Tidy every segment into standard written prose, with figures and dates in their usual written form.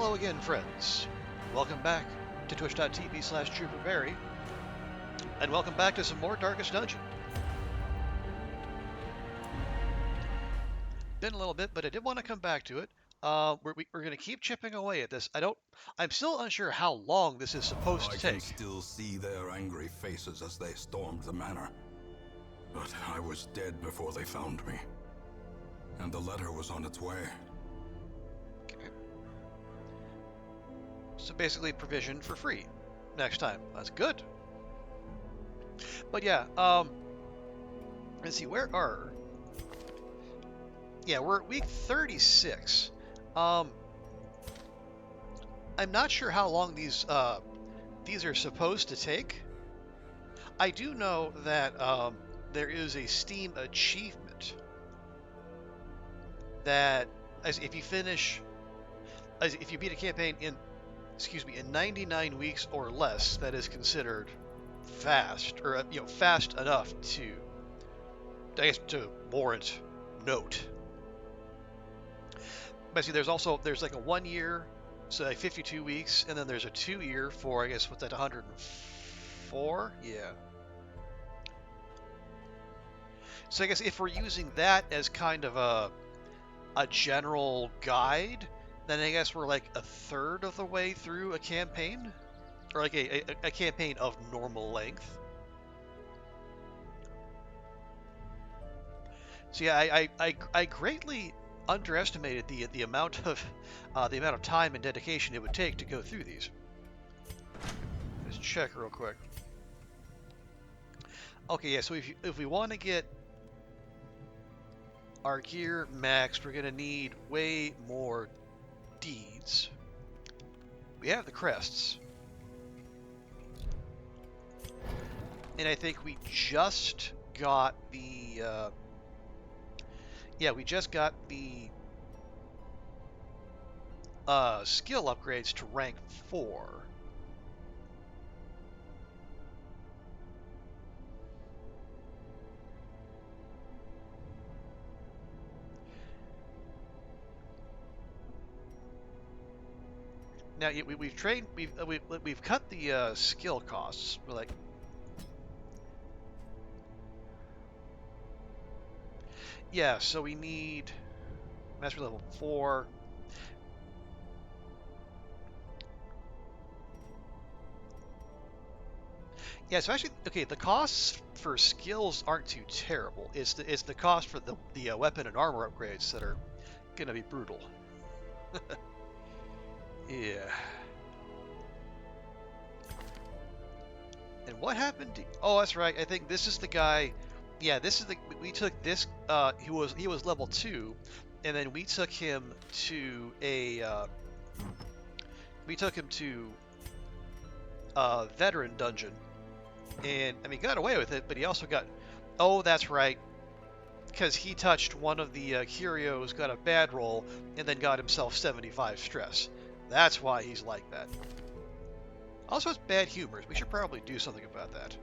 Hello again, friends. Welcome back to twitch.tv/TrooperBerry, and welcome back to some more Darkest Dungeon. Been a little bit, but I did want to come back to it. We're going to keep chipping away at this. I'm still unsure how long this is supposed to I take. can still see their angry faces as they stormed the manor. But I was dead before they found me. And the letter was on its way. Okay. So basically provision for free next time. That's good. But yeah, let's see, where are... Yeah, we're at week 36. I'm not sure how long these are supposed to take. I do know that there is a Steam achievement that, if you beat a campaign in 99 weeks or less, that is considered fast, or fast enough to, I guess, to warrant note. But see, there's like a 1 year, so like 52 weeks, and then there's a 2 year for, I guess, what's that, 104? Yeah. So I guess if we're using that as kind of a general guide, then I guess we're like a third of the way through a campaign, or like a campaign of normal length. So yeah, I greatly underestimated the amount of time and dedication it would take to go through these. Let's check real quick. Okay, yeah. So if we want to get our gear maxed, we're gonna need way more deeds. We have the crests, and I think we just got the skill upgrades to rank 4. Now we've cut the skill costs. We're like, yeah, so we need master level 4. Yeah, so actually, okay, the costs for skills aren't too terrible. It's the cost for the weapon and armor upgrades that are gonna be brutal. Yeah. And what happened to... Oh, that's right. I think this is the guy. Yeah, this is the... We took this... he was level 2, and then we took him to a... we took him to a veteran dungeon. And, I mean, got away with it, but he also got... Oh, that's right. Because he touched one of the curios, got a bad roll, and then got himself 75 stress. That's why he's like that. Also has bad humors. We should probably do something about that.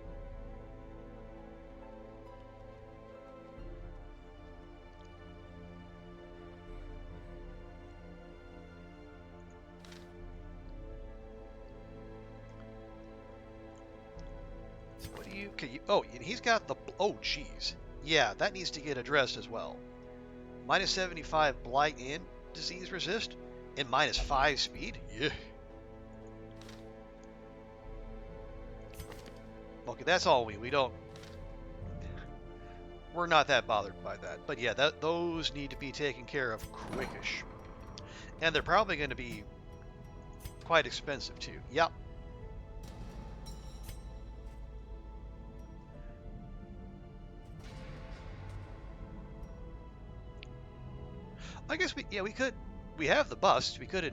So what do you... Okay, oh, he's got the... Oh, jeez. Yeah, that needs to get addressed as well. Minus 75 blight and disease resist, and minus 5 speed? Yeah. Okay, that's all we don't... We're not that bothered by that. But yeah, those need to be taken care of quickish. And they're probably going to be quite expensive too. Yep. I guess we have the bust. We could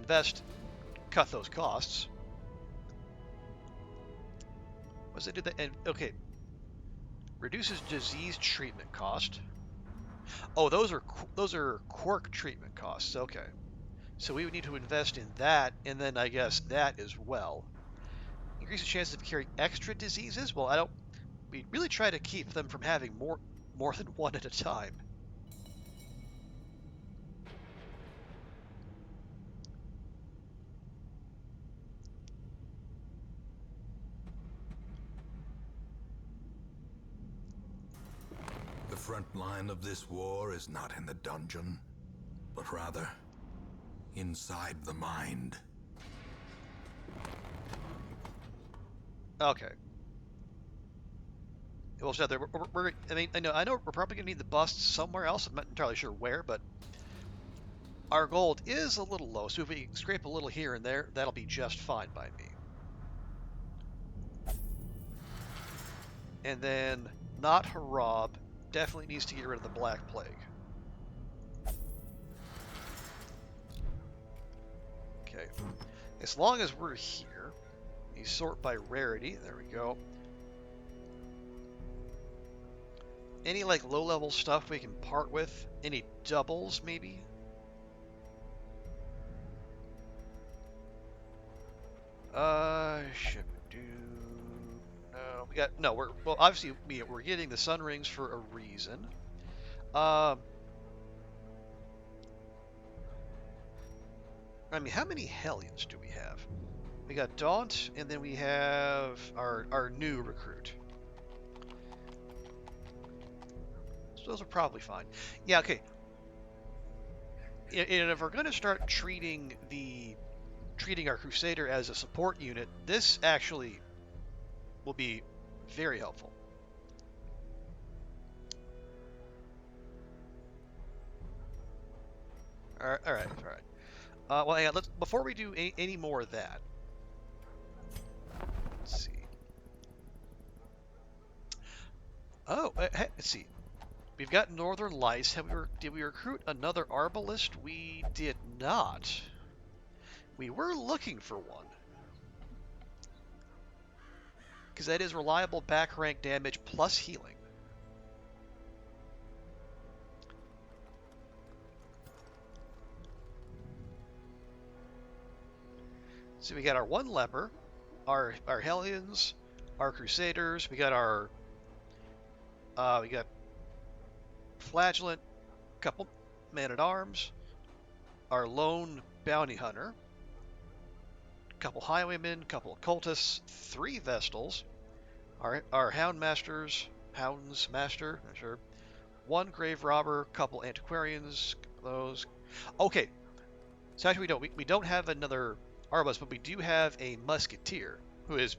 cut those costs. What's it do that? And okay, reduces disease treatment cost. Oh, those are quirk treatment costs. Okay, so we would need to invest in that, and then I guess that as well. Increases chances of carrying extra diseases. Well, we really try to keep them from having more than one at a time. front line of this war is not in the dungeon, but rather inside the mind. Okay. Well, so I mean, I know we're probably gonna need the bust somewhere else. I'm not entirely sure where, but our gold is a little low, so if we scrape a little here and there, that'll be just fine by me. And then, not Harab, definitely needs to get rid of the Black Plague. Okay. As long as we're here, you sort by rarity. There we go. Any, like, low-level stuff we can part with? Any doubles, maybe? Should we do... No, we got... No, well, obviously, we're getting the Sun Rings for a reason. I mean, how many Hellions do we have? We got Daunt, and then we have our new recruit. So those are probably fine. Yeah, okay. And if we're going to start treating our Crusader as a support unit, this actually will be very helpful. All right. Well, hang on, before we do any more of that, let's see. Oh, let's see. We've got Northern Lights. Did we recruit another Arbalist? We did not. We were looking for one. Because that is reliable back rank damage plus healing. So we got our one leper, our Hellions, our Crusaders. We got our we got Flagellant, couple man-at-arms, our lone bounty hunter, couple highwaymen, couple occultists, 3 Vestals, our Hounds Master, not sure, 1 grave robber, couple antiquarians, those. Okay, so actually we don't have another Arbus, but we do have a musketeer who is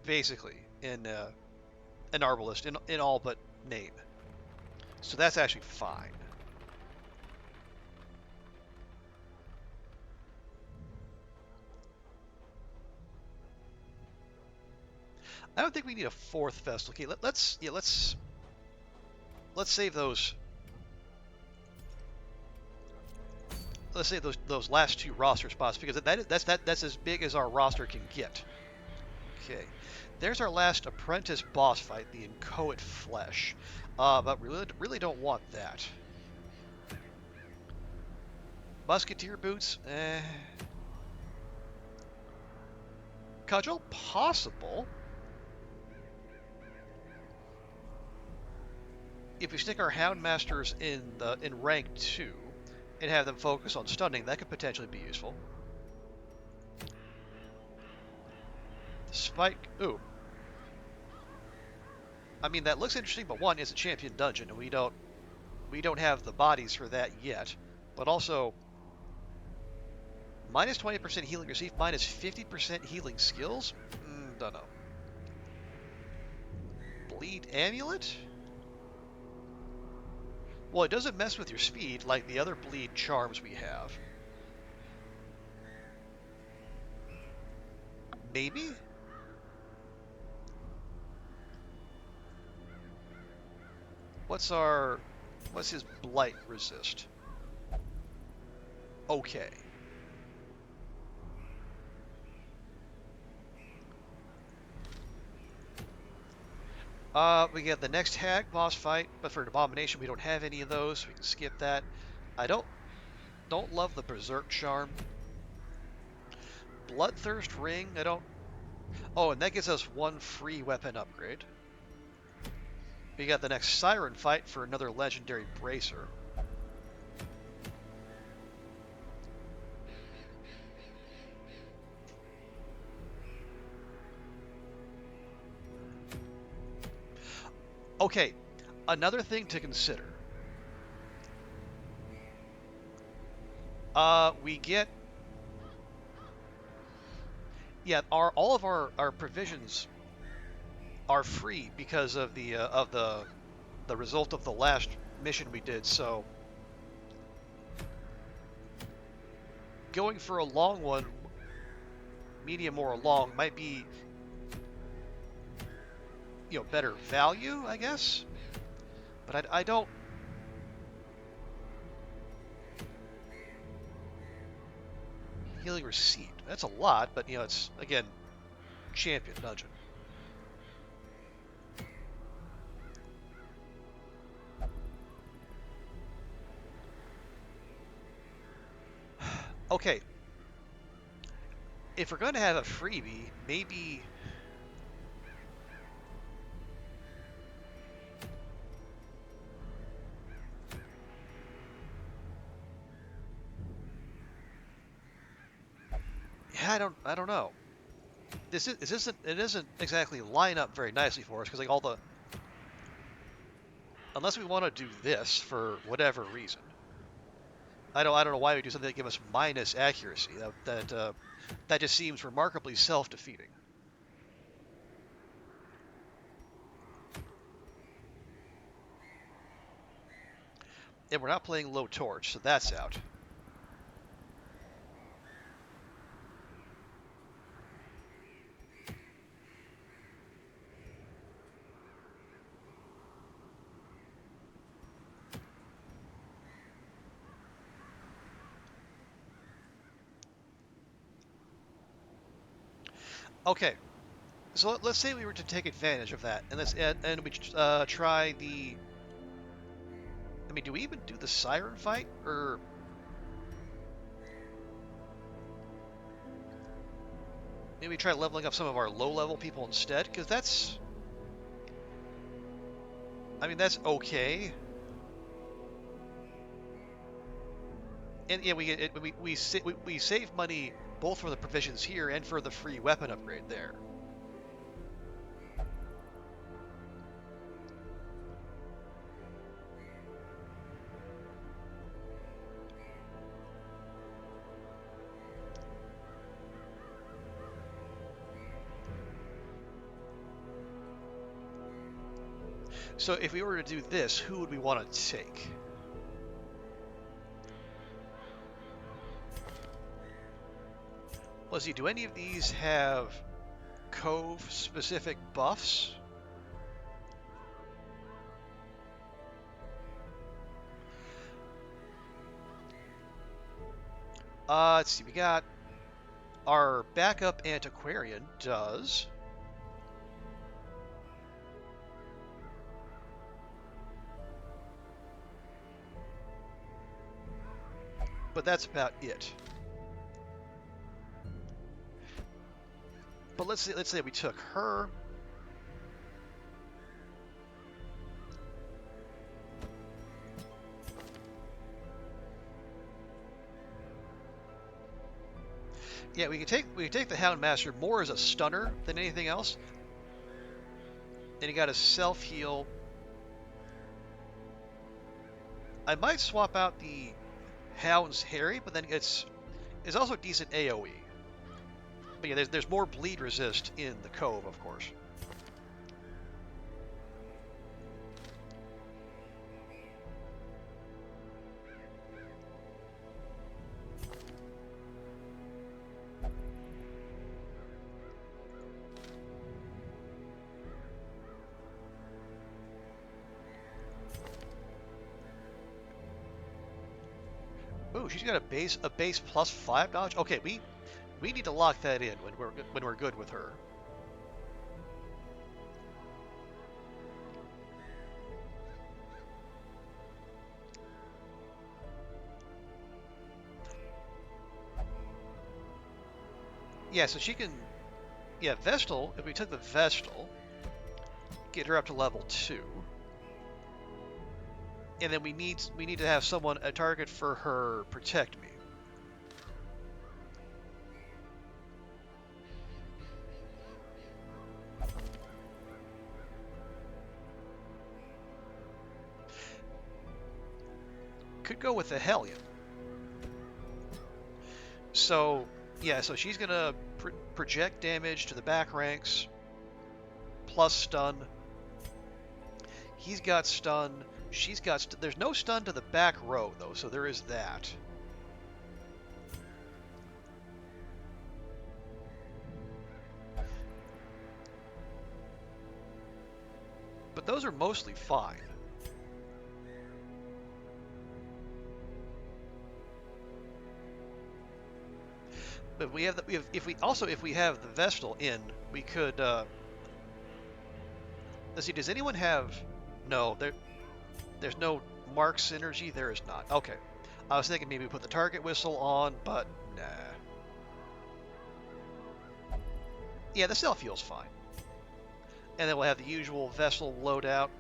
basically an Arbalist in all but name. So that's actually fine. I don't think we need a 4th Vestal. Okay, let's save those. Let's save those last 2 roster spots because that's as big as our roster can get. Okay, there's our last apprentice boss fight, the Inchoate Flesh. But we really don't want that. Musketeer boots, Cudgel, possible. If we stick our Houndmasters in rank 2 and have them focus on stunning, that could potentially be useful. Spike, ooh. I mean, that looks interesting, but one, it's a champion dungeon, and we don't have the bodies for that yet. But also, minus 20% healing received, minus 50% healing skills? Don't know. Bleed Amulet? Well, it doesn't mess with your speed like the other bleed charms we have. Maybe? What's his blight resist? Okay. We get the next Hag boss fight, but for an Abomination we don't have any of those, so we can skip that. I don't love the Berserk charm. Bloodthirst ring, I don't. Oh, and that gives us 1 free weapon upgrade. We got the next Siren fight for another legendary bracer. Okay, Another thing to consider. We get, yeah, all of our provisions are free because of the result of the last mission we did. So going for a long one, medium or long, might be, better value, I guess. But I don't. Healing received. That's a lot, but it's again champion dungeon. Okay, if we're going to have a freebie, maybe. Yeah, I don't know. It isn't exactly line up very nicely for us because like unless we want to do this for whatever reason. I don't know why we do something that give us minus accuracy. That just seems remarkably self-defeating. And we're not playing low torch, so that's out. Okay, so let's say we were to take advantage of that, and we try the. I mean, do we even do the siren fight, or maybe try leveling up some of our low-level people instead? Because that's. I mean, that's okay. And yeah, we save money both for the provisions here and for the free weapon upgrade there. So if we were to do this, who would we want to take? Let's see, do any of these have Cove-specific buffs? Let's see, we got our backup antiquarian does. But that's about it. But let's say we took her. Yeah, we can take the Houndmaster more as a stunner than anything else. And he got a self-heal. I might swap out the Hound's Harry, but then it's also decent AoE. But yeah, there's more bleed resist in the Cove, of course. Ooh, she's got a base +5 dodge. Okay, we need to lock that in when we're good with her. Yeah, so she can. Yeah, Vestal. If we took the Vestal, get her up to level 2, and then we need to have a target for her Protect Me. could go with the Hellion. So, yeah, so she's going to project damage to the back ranks, plus stun. He's got stun. She's got... There's no stun to the back row, though, so there is that. But those are mostly fine. But we have, if we have the Vestal in, we could. Let's see. Does anyone have? No, there's no mark synergy. There is not. Okay, I was thinking maybe put the target whistle on, but nah. Yeah, the cell feels fine. And then we'll have the usual Vestal loadout.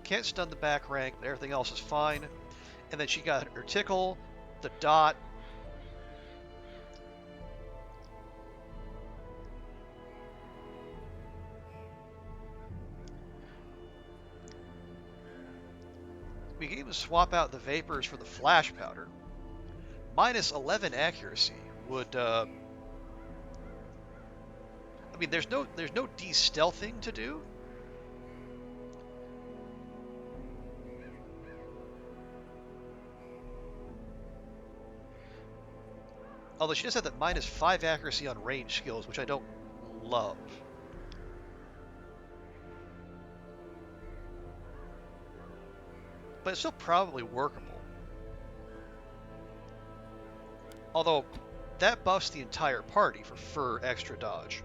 Can't stun the back rank, but everything else is fine. And then she got her tickle, the dot. We can even swap out the vapors for the flash powder. Minus 11 accuracy would. I mean, there's no de-stealthing to do. Although she does have that minus 5 accuracy on range skills, which I don't love. But it's still probably workable. Although, that buffs the entire party for extra dodge.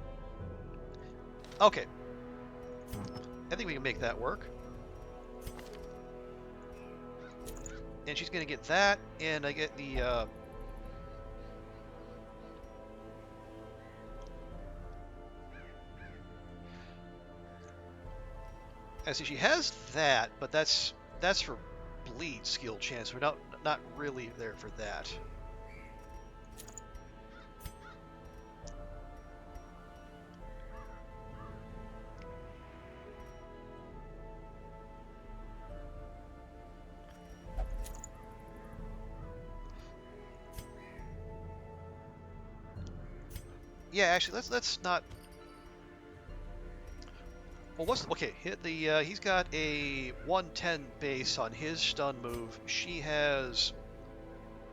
Okay. I think we can make that work. And she's going to get that, and I get the... I see she has that, but that's for bleed skill chance. We're not really there for that. Yeah, actually, let's not. Well, okay? Hit the. He's got a 110 base on his stun move. She has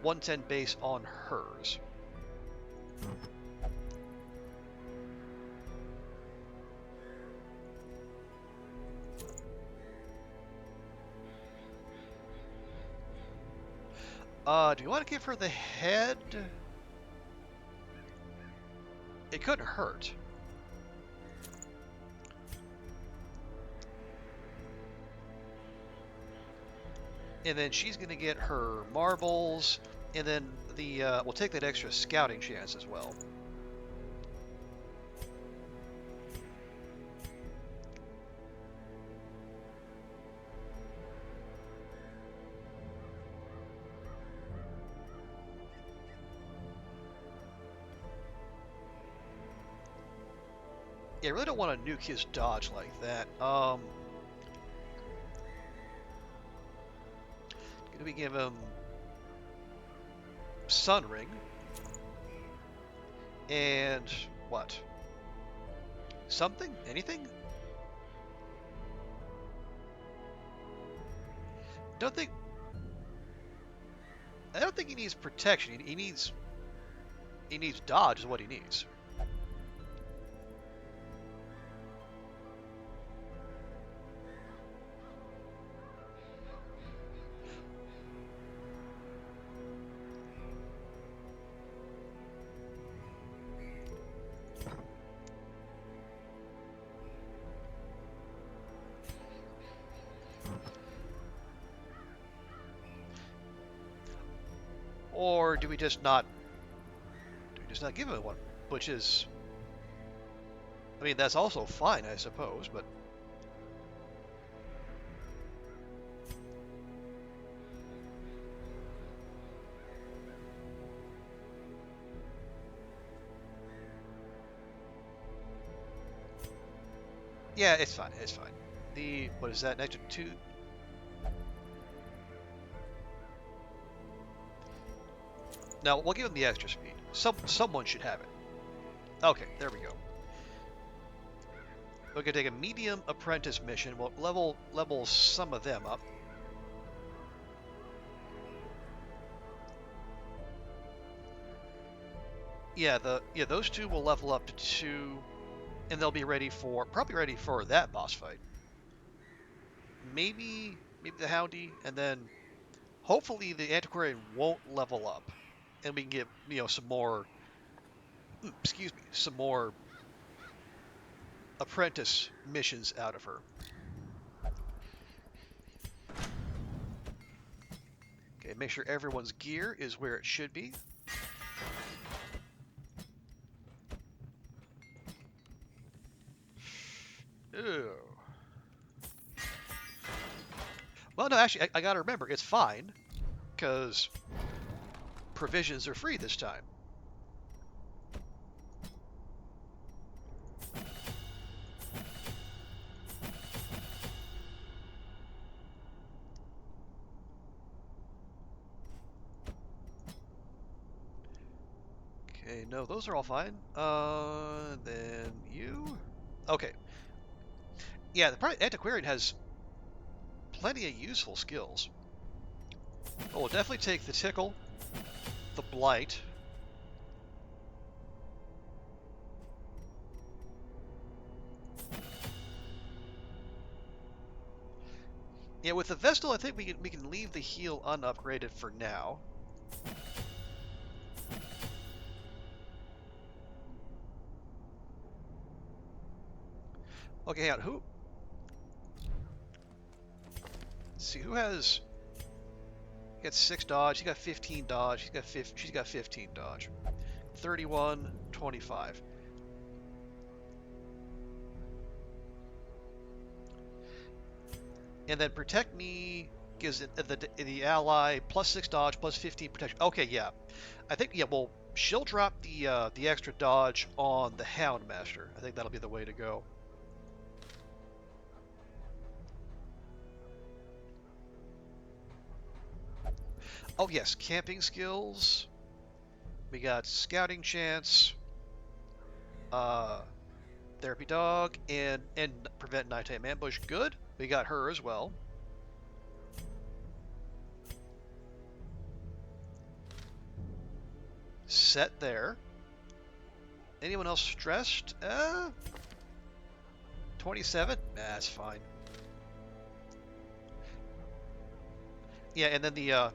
110 base on hers. Do you want to give her the head? It couldn't hurt. And then she's going to get her marbles, and then we'll take that extra scouting chance as well. Yeah, I really don't want to nuke his dodge like that. Gonna we give him Sun Ring and what? Something? Anything? I don't think he needs protection. He needs dodge is what he needs. Or do we just not give him one? Which is, I mean, that's also fine, I suppose, but yeah, it's fine. It's fine. The what is that? Next to 2. Now, we'll give him the extra speed. Someone should have it. Okay, there we go. We're going to take a medium apprentice mission. We'll level some of them up. Yeah, those two will level up to 2, and they'll be probably ready for that boss fight. Maybe the Houndy, and then hopefully the Antiquarian won't level up, and we can get some more. Excuse me, some more apprentice missions out of her. Okay, make sure everyone's gear is where it should be. Ew. Well, no, actually, I gotta remember, it's fine, because provisions are free this time. Okay, no, those are all fine. Then you. Okay. Yeah, the Antiquarian has plenty of useful skills. But we'll definitely take the Tickle, the Blight. Yeah, with the Vestal, I think we can leave the heal unupgraded for now. Okay, hang on, who? Let's see, who has? He got 6 dodge. He got 15 dodge. She's got 15 dodge. 31, 25. And then Protect Me gives the ally plus 6 dodge, plus 15 protection. Okay, yeah. I think, yeah, well, she'll drop the extra dodge on the Houndmaster. I think that'll be the way to go. Oh, yes, camping skills. We got Scouting Chance, Therapy Dog, and Prevent Nighttime Ambush. Good. We got her as well. Set there. Anyone else stressed? 27? That's fine. Yeah, and then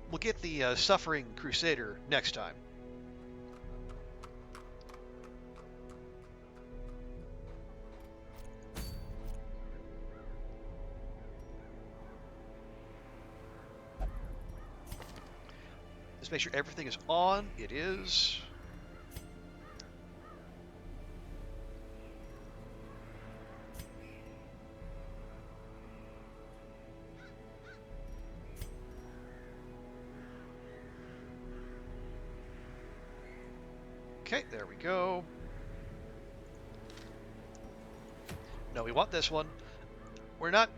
we'll get the Suffering Crusader next time. Let's make sure everything is on. It is. Okay, there we go. No, we want this one. We're not.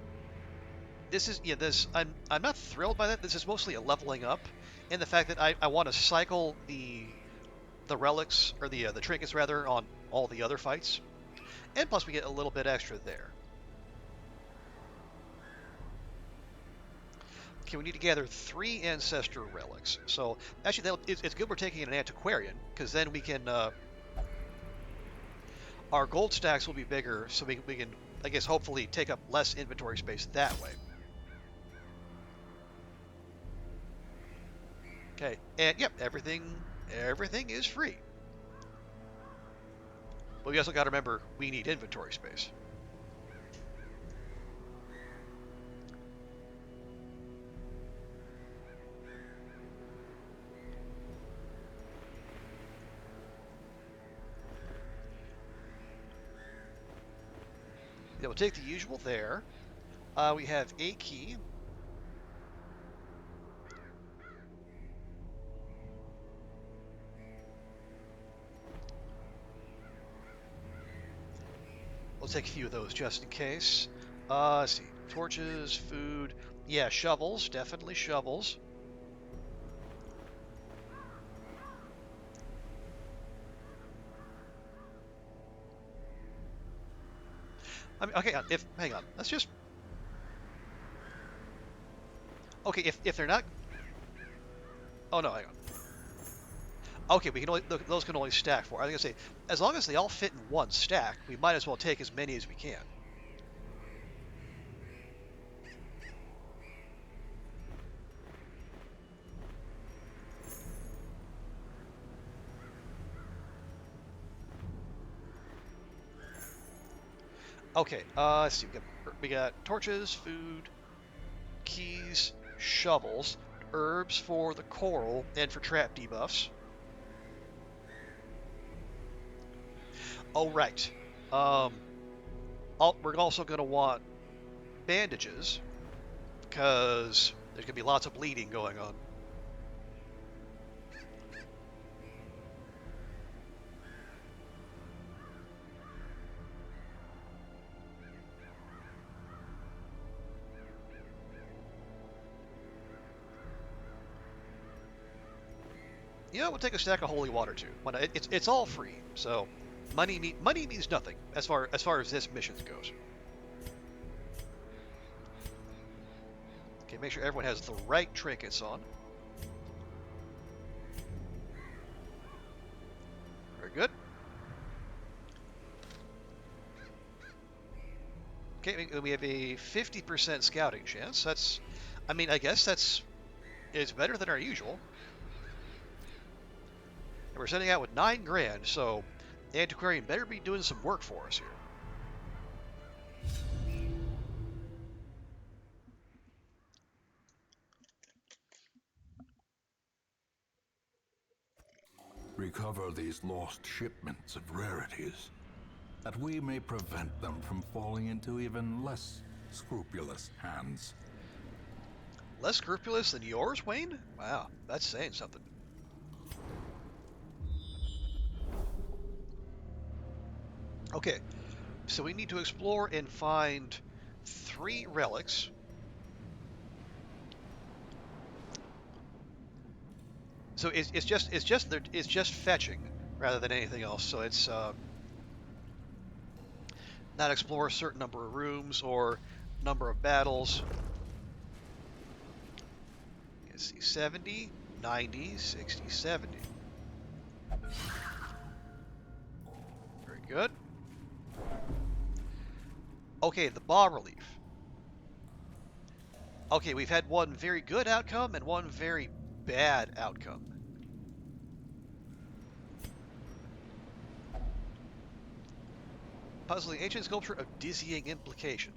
This is I'm not thrilled by that. This is mostly a leveling up, and the fact that I want to cycle the relics or the trinkets rather on all the other fights, and plus we get a little bit extra there. Okay, we need to gather 3 ancestor relics. So actually, it's good we're taking an antiquarian, because then we can our gold stacks will be bigger, so we can, I guess, hopefully take up less inventory space that way. Okay, and yep, everything is free. But we also got to remember we need inventory space. Yeah, we'll take the usual there. We have a key. We'll take a few of those just in case. Let's see. Torches, food. Yeah, shovels. Definitely shovels. I mean, okay, hang on, let's just. Okay, if they're not. Oh no, hang on. Okay, we can only those can only stack 4. I was gonna say, as long as they all fit in one stack, we might as well take as many as we can. Okay, let's see. We got torches, food, keys, shovels, herbs for the coral and for trap debuffs. Oh right. Um, we're also gonna want bandages because there's gonna be lots of bleeding going on. Yeah, we'll take a stack of holy water too. It's all free, so money means nothing as far as this mission goes. Okay, make sure everyone has the right trinkets on. Very good. Okay, we have a 50% scouting chance. That's, I mean, I guess it's better than our usual. And we're sending out with 9 grand, so the antiquarian better be doing some work for us here. Recover these lost shipments of rarities, that we may prevent them from falling into even less scrupulous hands. Less scrupulous than yours, Wayne? Wow, that's saying something. Okay, so we need to explore and find 3 relics. So it's just fetching rather than anything else. So it's not explore a certain number of rooms or number of battles. Let's see, 70, 90, 60, 70. Very good. Okay, the bas relief. Okay, we've had one very good outcome and one very bad outcome. Puzzling ancient sculpture of dizzying implication.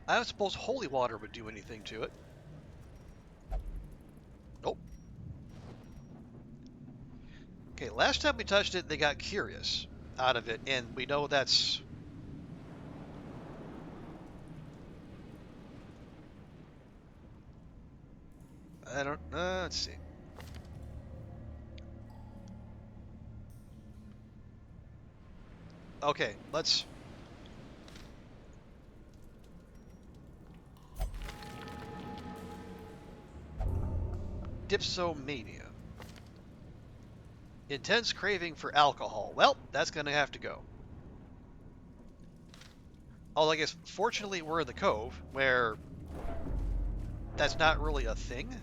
I don't suppose holy water would do anything to it. Nope. Okay, last time we touched it, they got curious out of it, and we know that's... I don't... let's see. Okay, let's... Dipsomania. Intense craving for alcohol. Well, that's going to have to go. Although I guess, fortunately, we're in the Cove, where that's not really a thing.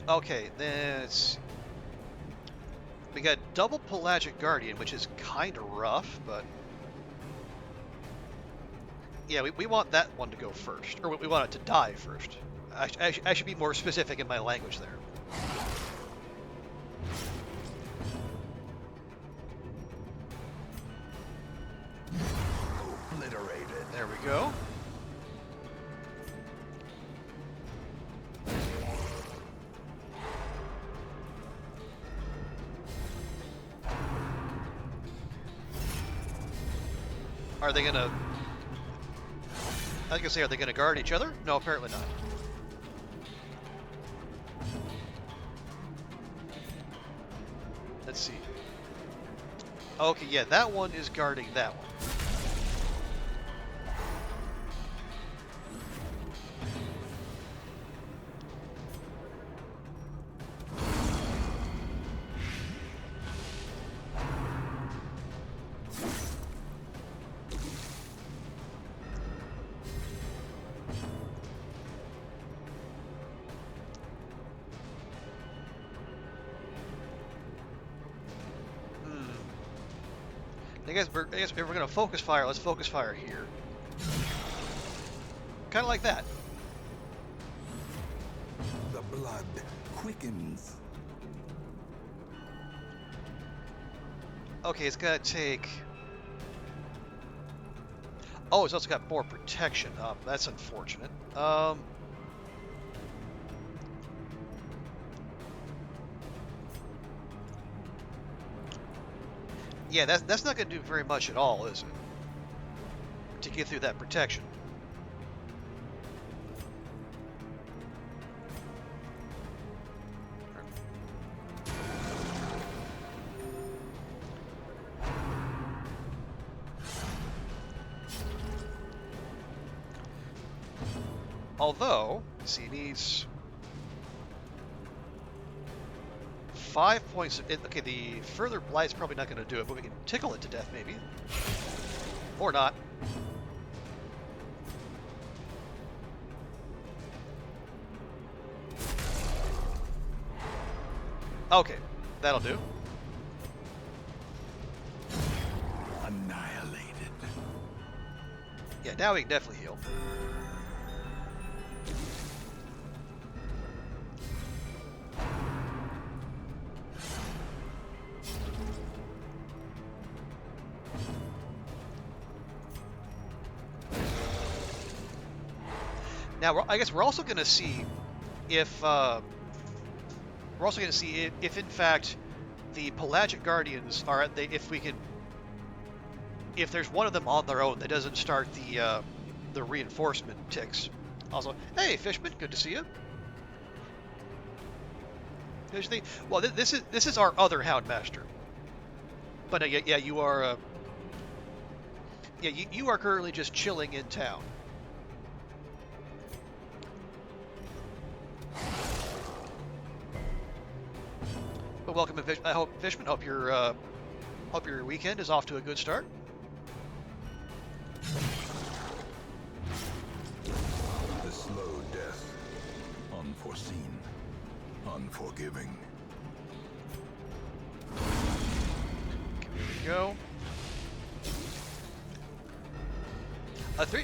Okay, then it's... We got double Pelagic Guardian, which is kind of rough, but... Yeah, we want that one to go first. Or we want it to die first. I should be more specific in my language there. Obliterated. There we go. Are they gonna... I was gonna say, are they gonna guard each other? No, apparently not. Let's see. Okay, yeah, that one is guarding that one. I guess if we're gonna focus fire, let's focus fire here. Kind of like that. The blood quickens. Okay, it's gonna take. Oh, it's also got more protection. That's unfortunate. Yeah, that's not gonna do very much at all, is it? To get through that protection. Although, let's see, it needs 5 points. Okay, the further blight's probably not going to do it, but we can tickle it to death, maybe, or not. Okay, that'll do. Annihilated. Yeah, now we can definitely heal. Now, I guess we're also going to see if if in fact the Pelagic Guardians are at if there's one of them on their own that doesn't start the reinforcement ticks. Also, hey Fishman, good to see you. Well, this is our other Houndmaster. But yeah, you are you are currently just chilling in town. But welcome, Fishman. Hope your weekend is off to a good start. The slow death, unforeseen, unforgiving. Here we go.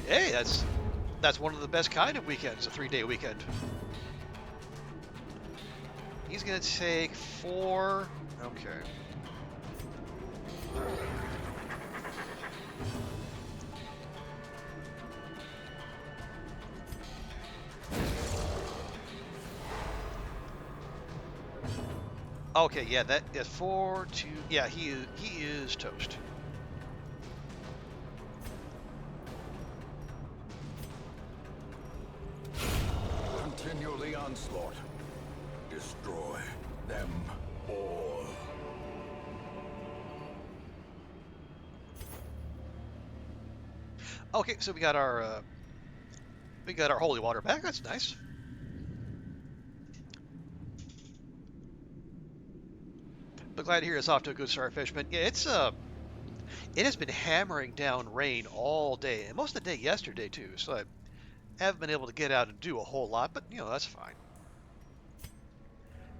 Hey, that's one of the best kind of weekends. A 3-day weekend. He's gonna take 4. Okay. Okay, yeah, that is 4, 2. Yeah, he is toast. Continue the onslaught. Destroy them all. Okay, so we got our holy water back. That's nice. But glad to hear it's off to a good start, Fishman. Yeah, it has been hammering down rain all day, and most of the day yesterday too. So I haven't been able to get out and do a whole lot, but that's fine.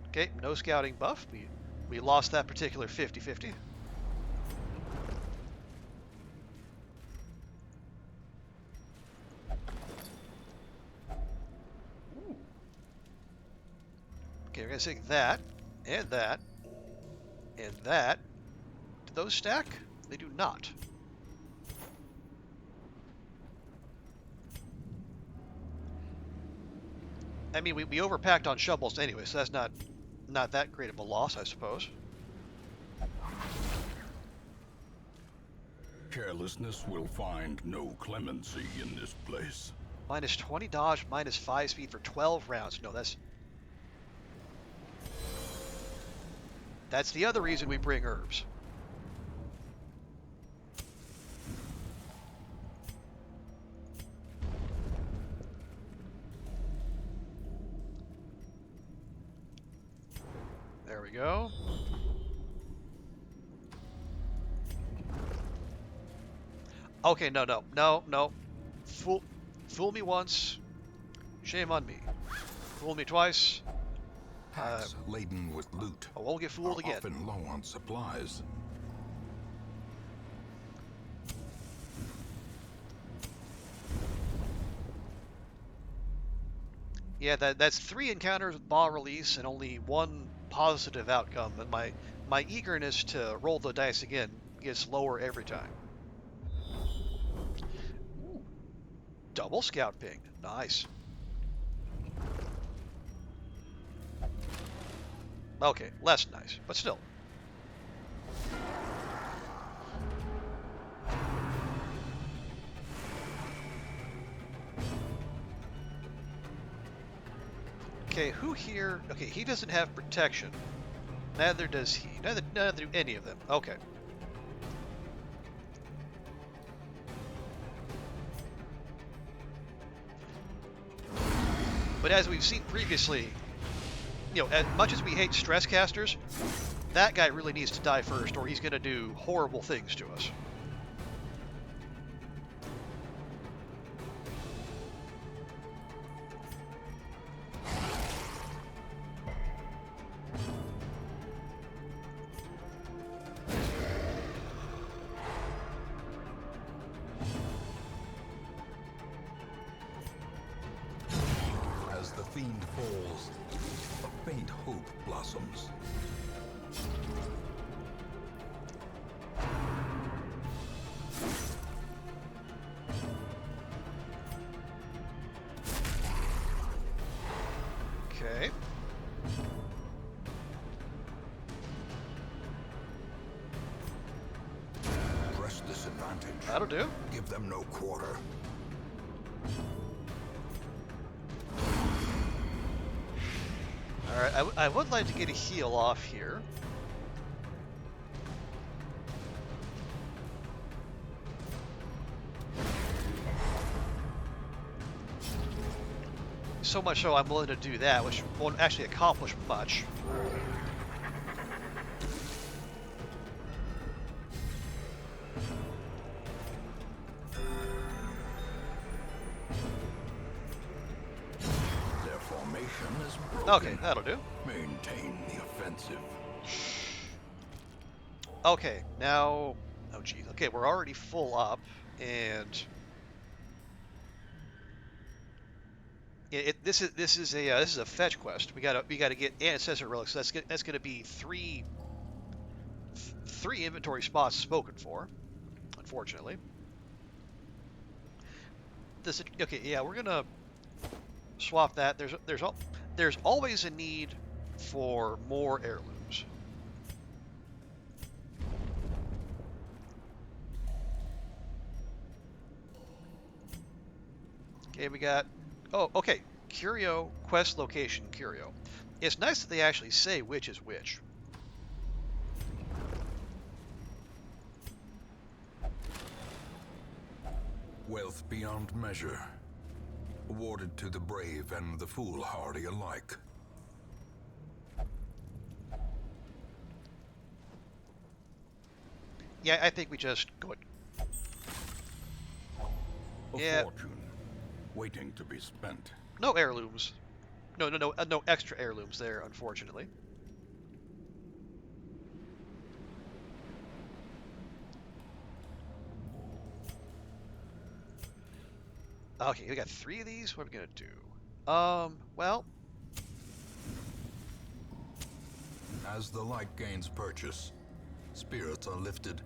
Okay, no scouting buff. We lost that particular 50-50. Okay, we're gonna take that and that and that. Do those stack? They do not. I mean, we overpacked on shovels anyway, so that's not that great of a loss, I suppose. Carelessness will find no clemency in this place. Minus 20 dodge, minus 5 speed for 12 rounds. No, that's... That's the other reason we bring herbs. There we go. Okay, no. Fool me once, shame on me. Fool me twice, Packs laden with loot I won't get fooled are again. often low on supplies. Yeah, that's 3 encounters with ball release and only 1 positive outcome, and my eagerness to roll the dice again gets lower every time. Ooh, double scout ping, nice. Okay, less nice, but still. Okay, who here? Okay, he doesn't have protection. Neither does he. Neither do any of them. Okay. But as we've seen previously, you know, as much as we hate stress casters, that guy really needs to die first, or he's going to do horrible things to us. As the fiend falls, a faint hope blossoms. Okay. Press disadvantage. That'll do. Give them no quarter. Alright, I would like to get a heal off here. So much so I'm willing to do that, which won't actually accomplish much. Their formation is broken. Okay, that'll do. Maintain the offensive. Okay, now... Oh, geez. Okay, we're already full up, and... This is a fetch quest. We gotta get ancestor relics. So that's gonna be three inventory spots spoken for, unfortunately. Okay, yeah, we're gonna swap that. There's always a need for more heirlooms. Okay, we got. Oh, okay. Curio quest location. Curio. It's nice that they actually say which is which. Wealth beyond measure, awarded to the brave and the foolhardy alike. Yeah, I think we just go. A Yeah. fortune, waiting to be spent. No heirlooms. No extra heirlooms there, unfortunately. Okay, we got 3 of these. What are we gonna do? Well, As the light gains purchase, spirits are lifted,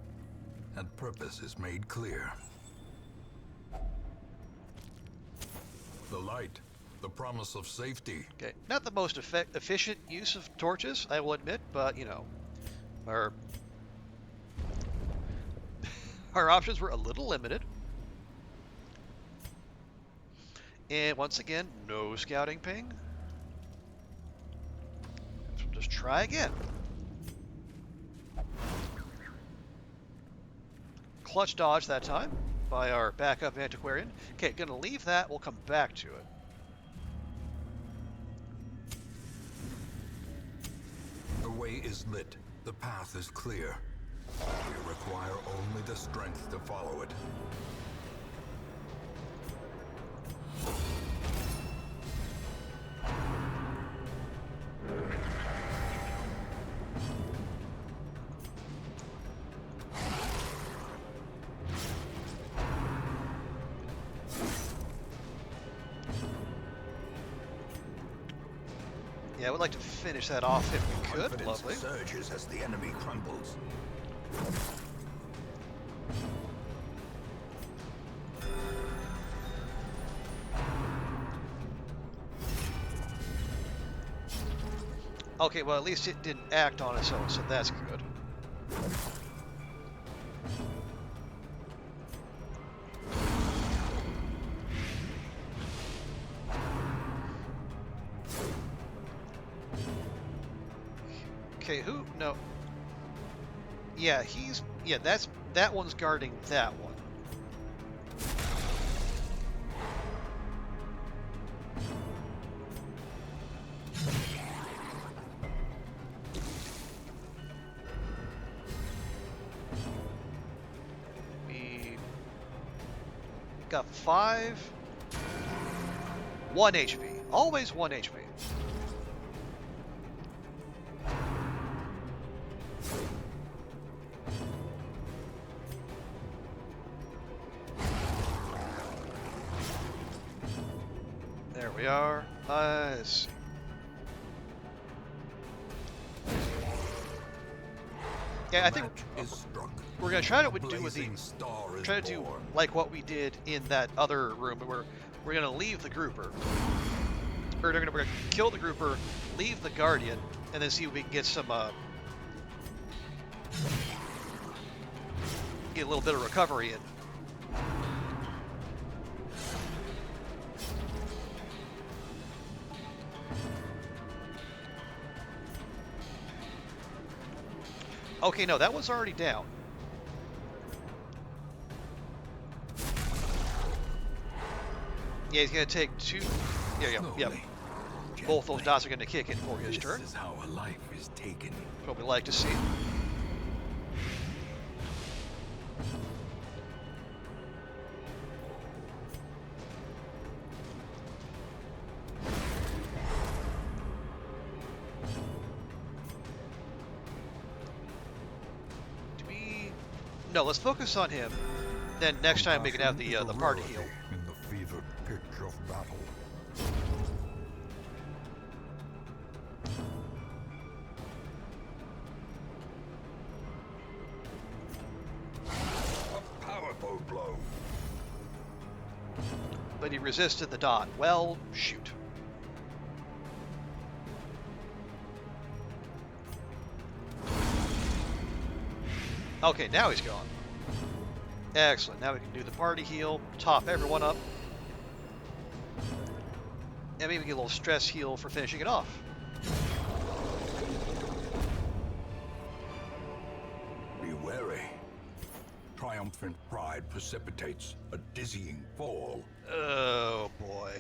and purpose is made clear. The light, the promise of safety. okay, not the most efficient use of torches, I will admit, but you know, our our options were a little limited. And once again, no scouting ping. So we'll just try again. clutch dodge that time by our backup antiquarian. Okay, gonna leave that. We'll come back to it. The way is lit. The path is clear. We require only the strength to follow it. Yeah, I would like to finish that off if we could. Confidence Lovely. surges as the enemy crumbles. Okay, well, at least it didn't act on its own, so that's good. Okay, who? No. Yeah, yeah, that one's guarding that one. We got 5. 1 HP. Always 1 HP. There we are. Let's see. Yeah, I think we're gonna try to do with the try to do like what we did in that other room. We're gonna leave the grouper, or we're gonna kill the grouper, leave the guardian, and then see if we can get some get a little bit of recovery in. Okay, no, that one's already down. Yeah, he's gonna take 2. Yeah. Both those dots are gonna kick in for his turn. This is how a life is taken. What we like to see. No, let's focus on him. Then next time we can have the party heal. In the fevered pitch of battle. A powerful blow. But he resisted the dot. Well, shoot. Okay, now he's gone. Excellent. Now we can do the party heal, top everyone up. And maybe get a little stress heal for finishing it off. Be wary. Triumphant pride precipitates a dizzying fall. Oh boy.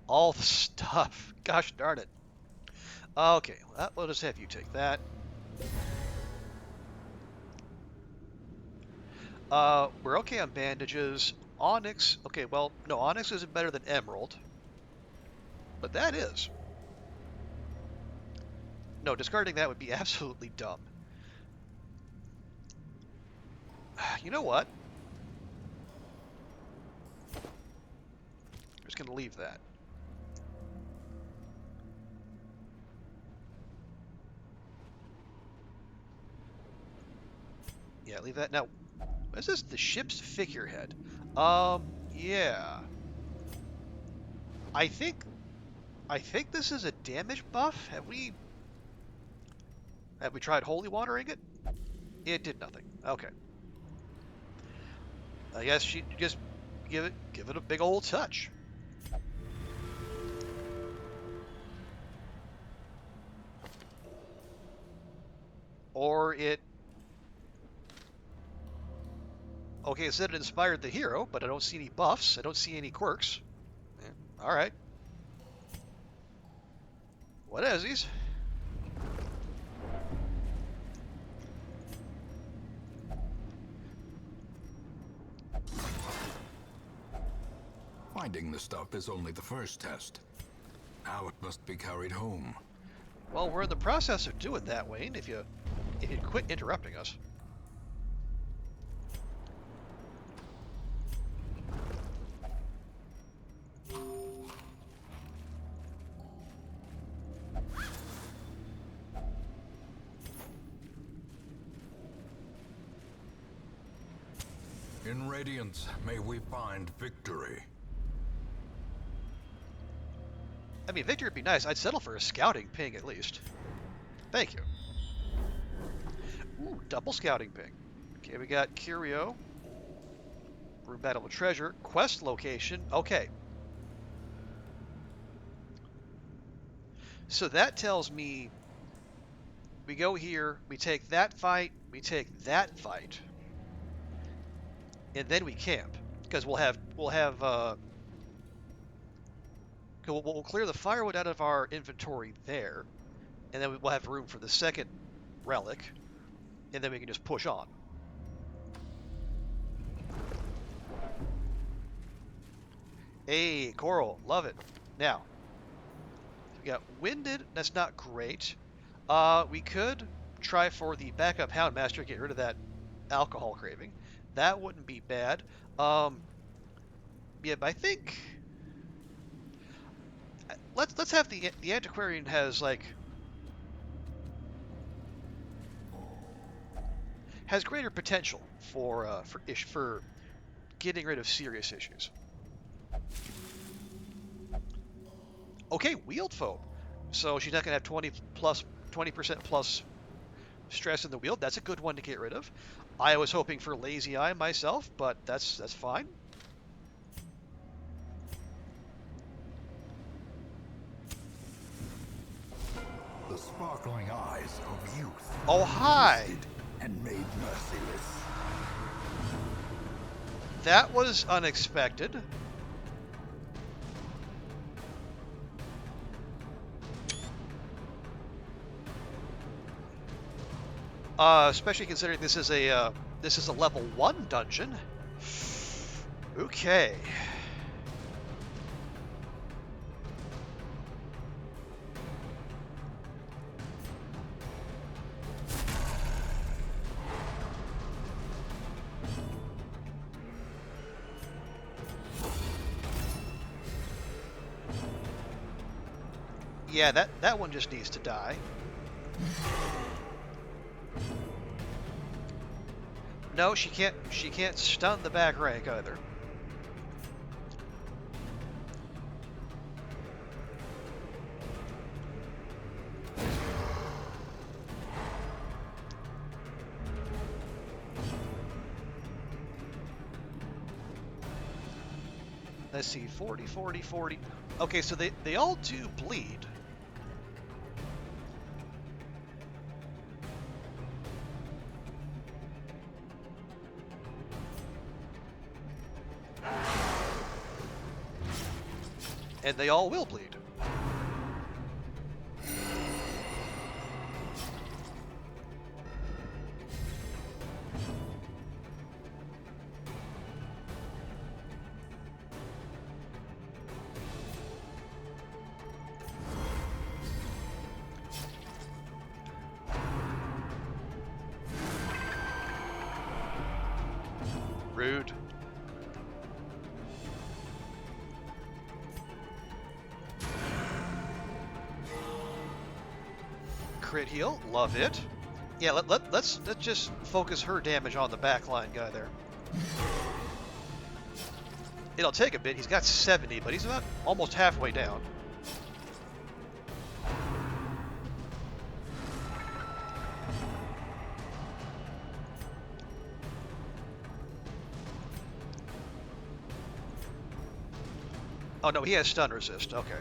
All the stuff. Gosh darn it. Okay, well, we'll just have you take that. We're okay on bandages. Onyx. Okay, well, no, Onyx isn't better than Emerald. But that is. No, discarding that would be absolutely dumb. You know what? I'm just going to leave that. Yeah, leave that. Now, what is this? The ship's figurehead. Yeah. I think this is a damage buff. Have we tried holy watering it? It did nothing. Okay. I guess she just give it a big old touch. Or it... Okay, it said it inspired the hero, but I don't see any buffs. I don't see any quirks. Yeah, alright. What is these? Finding the stuff is only the first test. Now it must be carried home. Well, we're in the process of doing that, Wayne, if you'd quit interrupting us. In Radiance, may we find victory. I mean, victory would be nice. I'd settle for a scouting ping at least. Thank you. Ooh, double scouting ping. Okay, we got Curio. Room Battle of Treasure. Quest location. Okay. So that tells me we go here, we take that fight, and then we camp. Because we'll clear the firewood out of our inventory there, and then we'll have room for the second relic, and then we can just push on. Hey, coral, love it. Now, we got winded. That's not great. We could try for the backup Houndmaster, get rid of that alcohol craving. That wouldn't be bad. Yeah, but I think let's have the antiquarian has greater potential for getting rid of serious issues. Okay, wield foam. So she's not gonna have 20% plus stress in the wield. That's a good one to get rid of. I was hoping for lazy eye myself, but that's fine. The sparkling eyes of youth. Oh, hi! And made merciless. That was unexpected. Especially considering this is a level 1 dungeon. Okay. Yeah, that one just needs to die. No, she can't stun the back rank either. Let's see, 40, 40, 40. Okay, so they all do bleed. And they all will bleed. Rude. Crit heal, love it. Yeah, let's just focus her damage on the backline guy there. It'll take a bit. He's got 70, but he's about almost halfway down. Oh no, he has stun resist. Okay.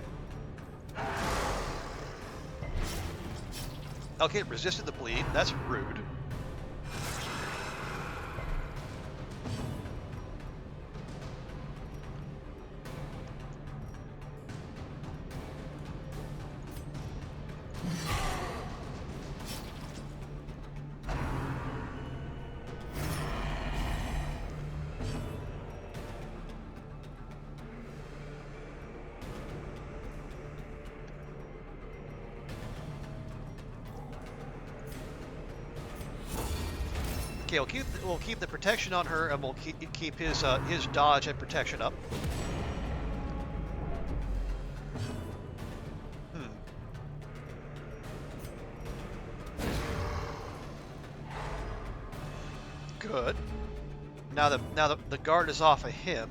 Okay, resisted the bleed. That's rude. Okay, we'll keep the protection on her, and we'll keep his dodge and protection up. Good. Now the guard is off of him.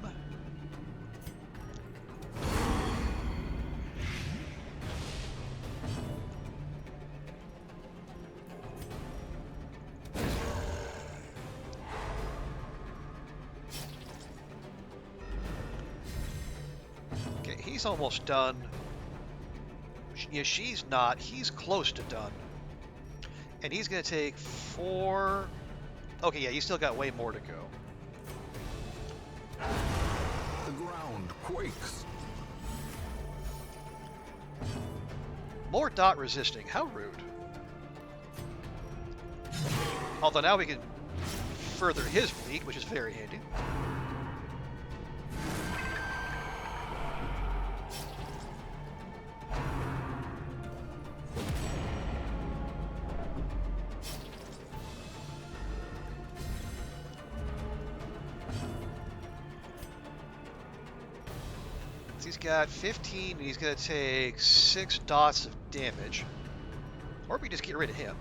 Okay, he's almost done. Yeah, she's not. He's close to done. And he's going to take 4... Okay, yeah, you still got way more to go. The ground quakes. More dot resisting. How rude. Although now we can further his bleed, which is very handy. He's got 15, and he's going to take 6 dots of damage. Or we just get rid of him.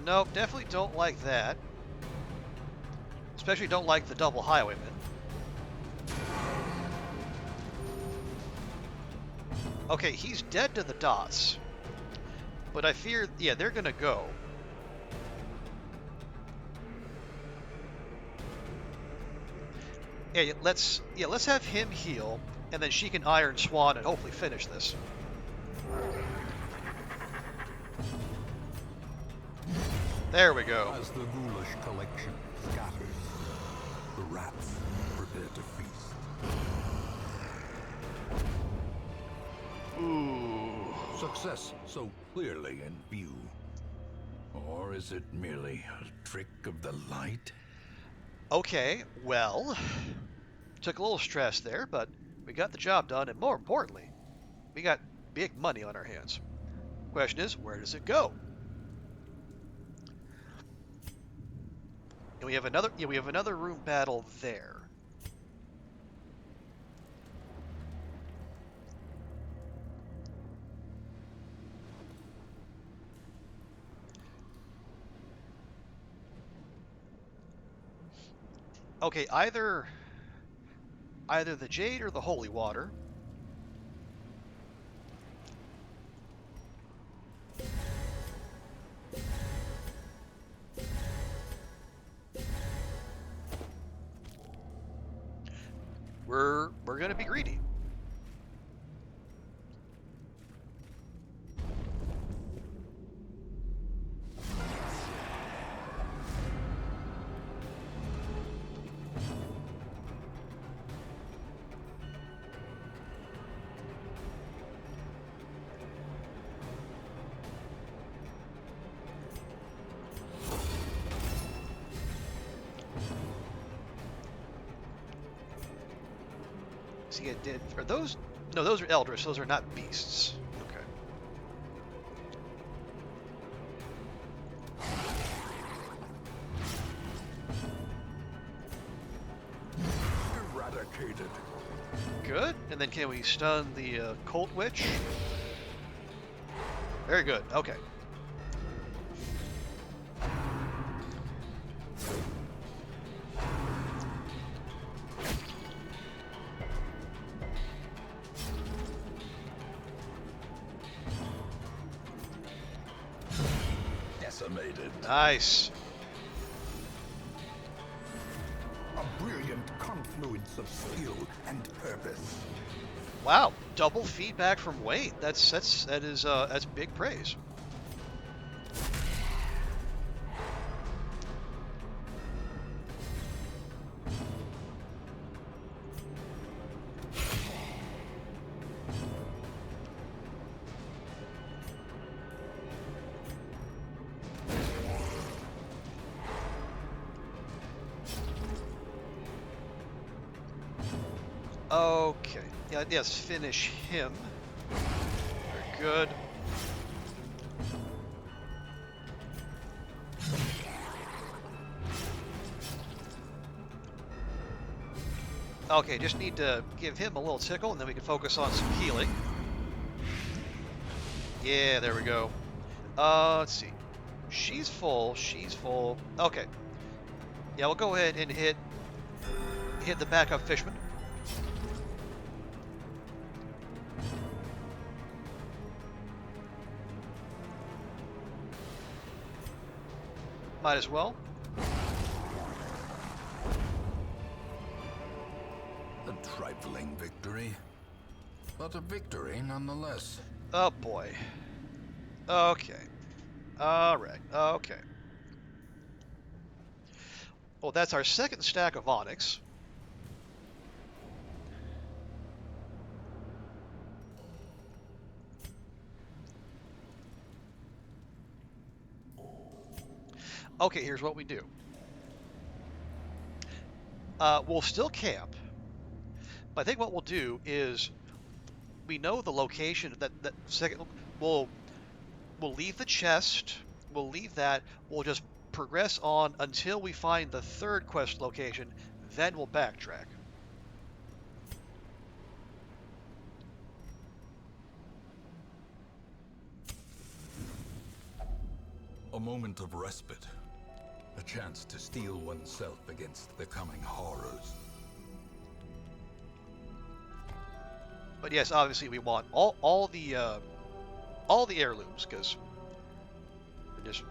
Nope, definitely don't like that. Especially don't like the double highwayman. Okay, he's dead to the dots. But I fear, yeah, they're gonna go. Yeah, let's have him heal, and then she can Iron Swan and hopefully finish this. There we go. As the ghoulish collection scatters, the rats prepare to feast. Ooh. Success so clearly in view. Or is it merely a trick of the light? Okay, well, took a little stress there, but we got the job done, and more importantly, we got big money on our hands. Question is, where does it go? And we have another room battle there. Okay, either the Jade or the Holy Water. We're gonna be greedy. See, it did. Are those? No, those are Eldritch. Those are not beasts. Okay. Eradicated. Good. And then can we stun the Colt Witch? Very good. Okay. Nice. A brilliant confluence of skill and purpose. Wow, double feedback from Wayne. That's big praise. Okay. Yeah, yes, finish him. Very good. Okay, just need to give him a little tickle, and then we can focus on some healing. Yeah, there we go. Let's see. She's full. She's full. Okay. Yeah, we'll go ahead and hit the backup fishman. Might as well. A trifling victory, but a victory nonetheless. Oh boy. Okay. All right. Okay. Well, that's our second stack of onyx. Okay, here's what we do. We'll still camp, but I think what we'll do is we know the location that second. We'll leave the chest. We'll leave that. We'll just progress on until we find the third quest location. Then we'll backtrack. A moment of respite. A chance to steel oneself against the coming horrors. But yes, obviously we want all the heirlooms, because we just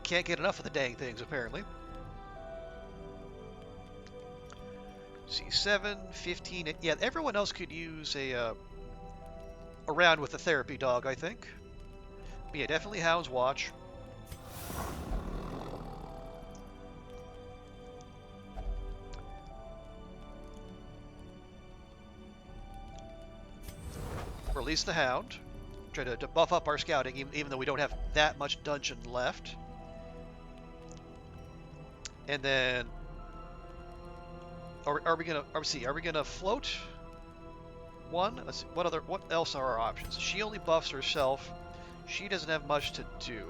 can't get enough of the dang things apparently. See, 7, 15. Yeah, everyone else could use a round with the therapy dog, I think. But yeah, definitely Hound's Watch. Release the Hound. Try to buff up our scouting, even though we don't have that much dungeon left. And then, are we gonna float one? Let's see, what else are our options? She only buffs herself. She doesn't have much to do.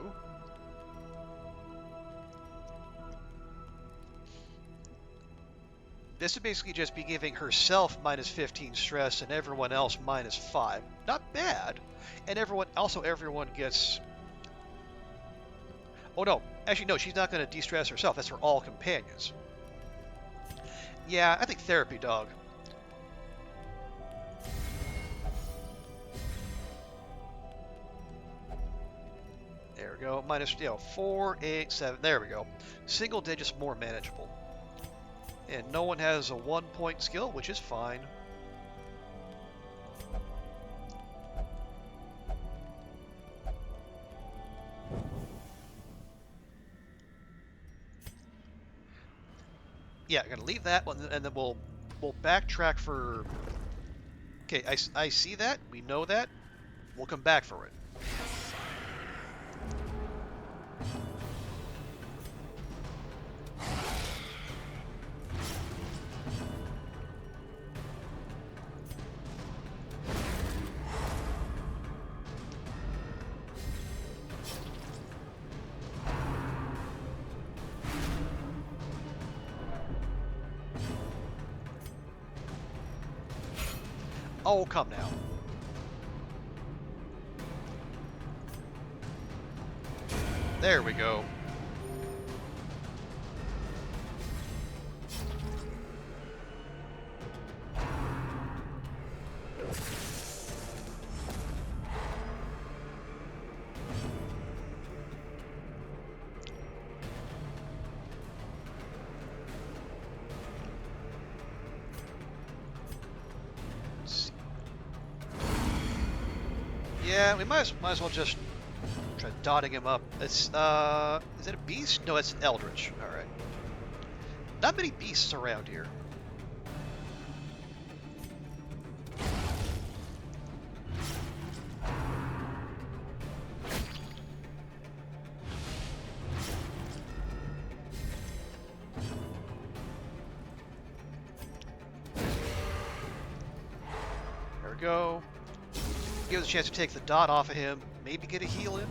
This would basically just be giving herself minus 15 stress and everyone else minus 5. Not bad. And everyone gets... Oh no, actually no, she's not going to de-stress herself. That's for all companions. Yeah, I think therapy dog. There we go. Minus, 4, 8, 7. There we go. Single digits more manageable. And no one has a 1-point skill, which is fine. Yeah, I'm gonna leave that one, and then we'll backtrack for. Okay, I see that. We know that. We'll come back for it. Oh, come now. There we go. Yeah, we might as well just try dotting him up. It's is that a beast? No, it's an eldritch. All right. Not many beasts around here. There we go. Give us a chance to take the dot off of him. Maybe get a heal in.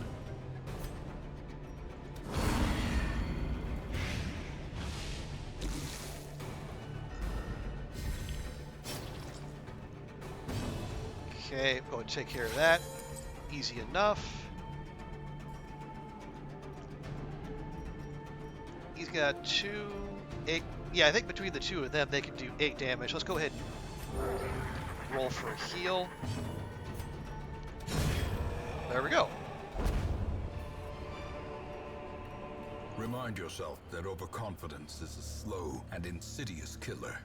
Okay, go and take care of that. Easy enough. He's got 2, 8. Yeah, I think between the two of them, they can do 8 damage. Let's go ahead and roll for a heal. There we go. Remind yourself that overconfidence is a slow and insidious killer.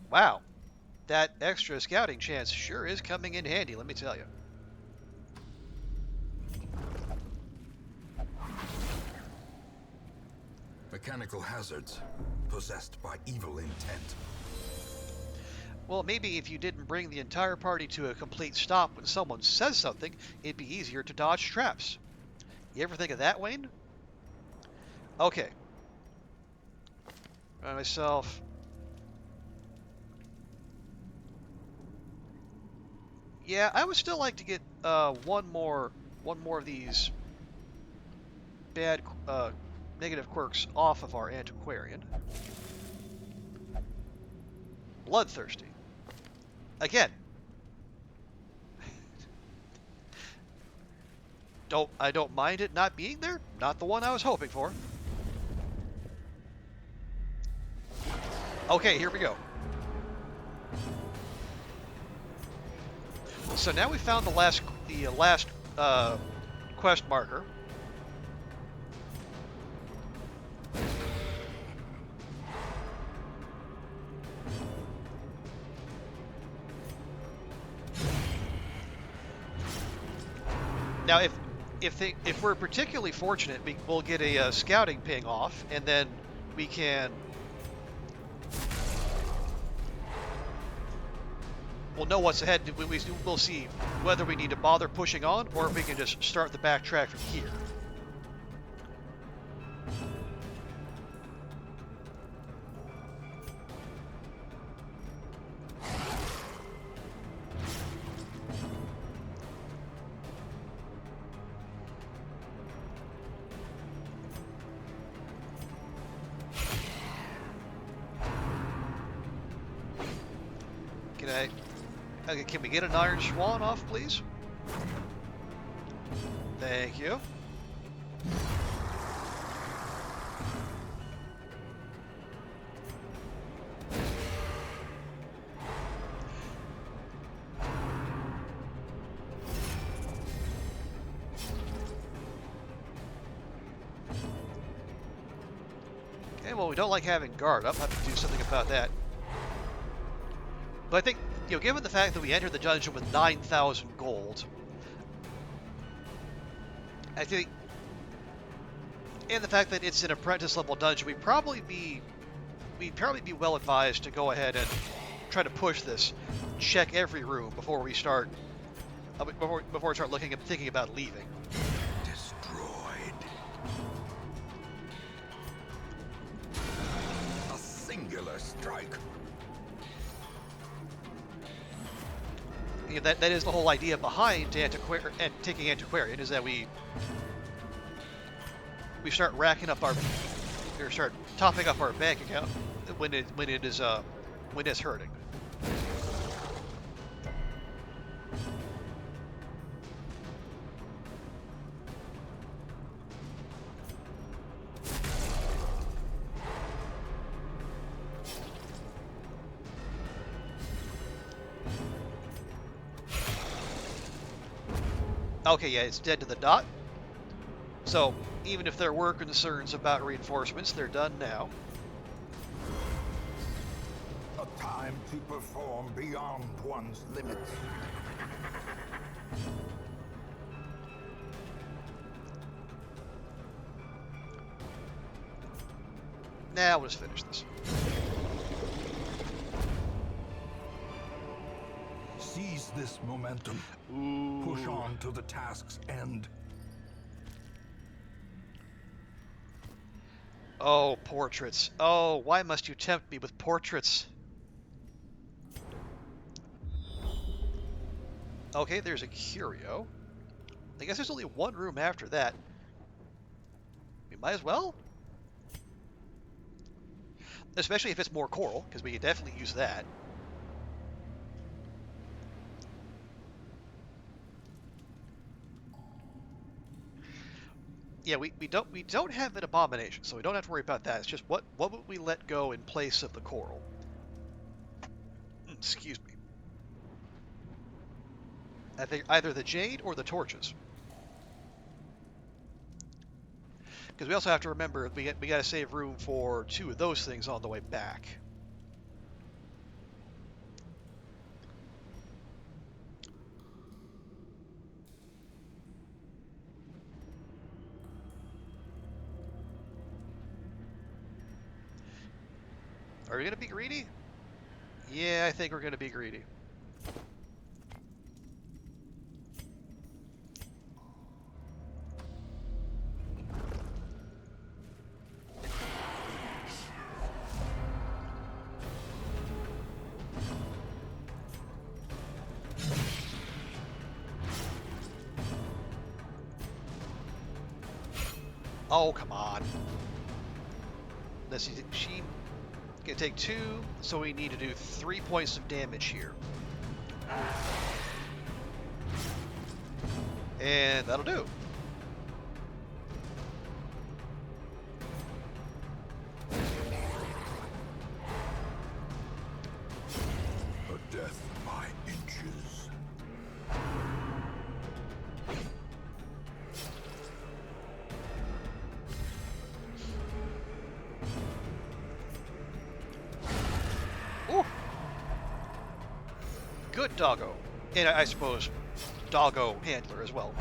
Wow. That extra scouting chance sure is coming in handy, let me tell you. Mechanical hazards, possessed by evil intent. Well, maybe if you didn't bring the entire party to a complete stop when someone says something, it'd be easier to dodge traps. You ever think of that, Wayne? Okay. Myself. Yeah, I would still like to get one more of these bad negative quirks off of our antiquarian. Bloodthirsty. Again. I don't mind it not being there. Not the one I was hoping for. Okay, here we go. So now we found the last quest marker. Now, if we're particularly fortunate, we'll get a scouting ping off, and then we can. We'll know what's ahead. We'll see whether we need to bother pushing on, or if we can just start the backtrack from here. Okay, can we get an Iron Swan off, please? Thank you. Okay, well, we don't like having guard up. I'll have to do something about that. But I think, given the fact that we entered the dungeon with 9,000 gold, I think, and the fact that it's an apprentice-level dungeon, we'd probably be well advised to go ahead and try to push this, check every room before we start looking and thinking about leaving. Destroyed. A singular strike. That is the whole idea behind taking antiquarian, is that we start racking up start topping up our bank account when it's hurting. Okay, yeah, it's dead to the dot. So, even if there were concerns about reinforcements, they're done now. Time to perform beyond one's limits. Now we'll just finish this. Seize this momentum. Ooh. Push on to the task's end. Oh, portraits. Oh, why must you tempt me with portraits? Okay, there's a curio. I guess there's only one room after that. We might as well. Especially if it's more coral, because we could definitely use that. Yeah, we don't have an abomination, so we don't have to worry about that. It's just what would we let go in place of the coral? Excuse me. I think either the jade or the torches. Because we also have to remember we got to save room for 2 of those things on the way back. Are we going to be greedy? Yeah, I think we're going to be greedy. Oh, come on. Let's see, she can take 2, so we need to do 3 points of damage here. And that'll do. A death by inches. Ooh. Good doggo. And I suppose doggo handler as well.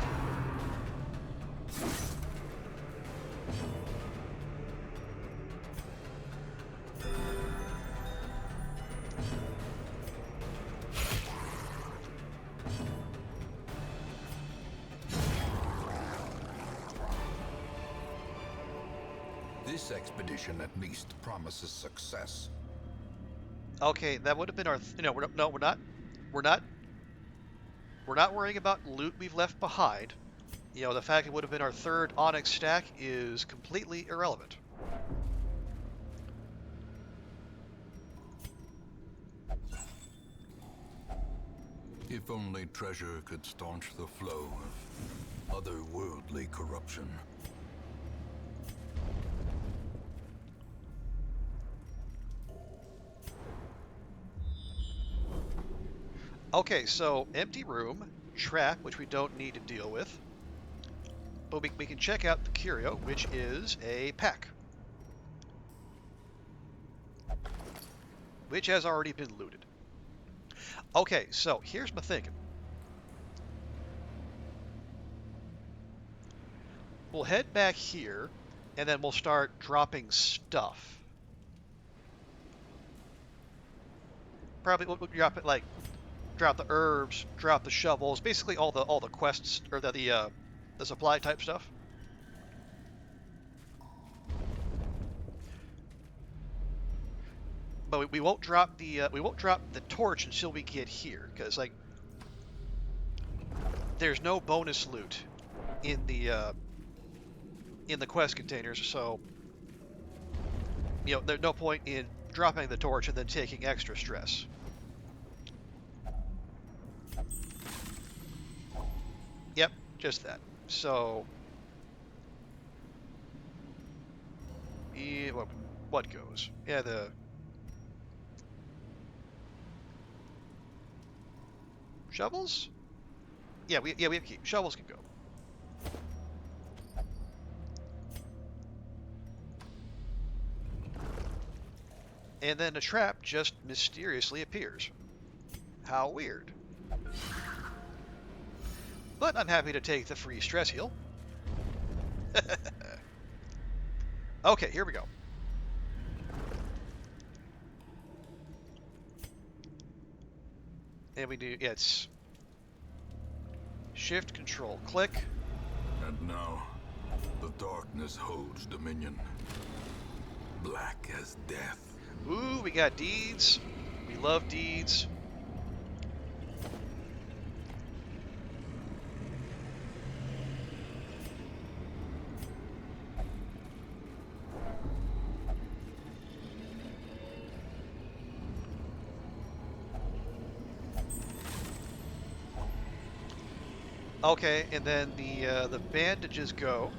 This expedition at least promises success. Okay, that would have been our. We're not. We're not worrying about loot we've left behind. The fact it would have been our 3rd onyx stack is completely irrelevant. If only treasure could staunch the flow of otherworldly corruption. Okay, so empty room, trap, which we don't need to deal with. But we can check out the curio, which is a pack. Which has already been looted. Okay, so here's my thinking. We'll head back here, and then we'll start dropping stuff. Probably we'll drop it like drop the herbs, drop the shovels, basically all the quests or the supply type stuff. But we won't drop the torch until we get here, because like there's no bonus loot in the quest containers, so there's no point in dropping the torch and then taking extra stress. Yep, just that. So, yeah, what goes? Yeah, the shovels? Yeah, we have to keep. Shovels can go. and then a trap just mysteriously appears. How weird. But I'm happy to take the free stress heal. Okay, here we go. And we do, yeah, it's shift, control, click. And now, the darkness holds dominion. Black as death. Ooh, we got deeds. We love deeds. Okay, and then the bandages go.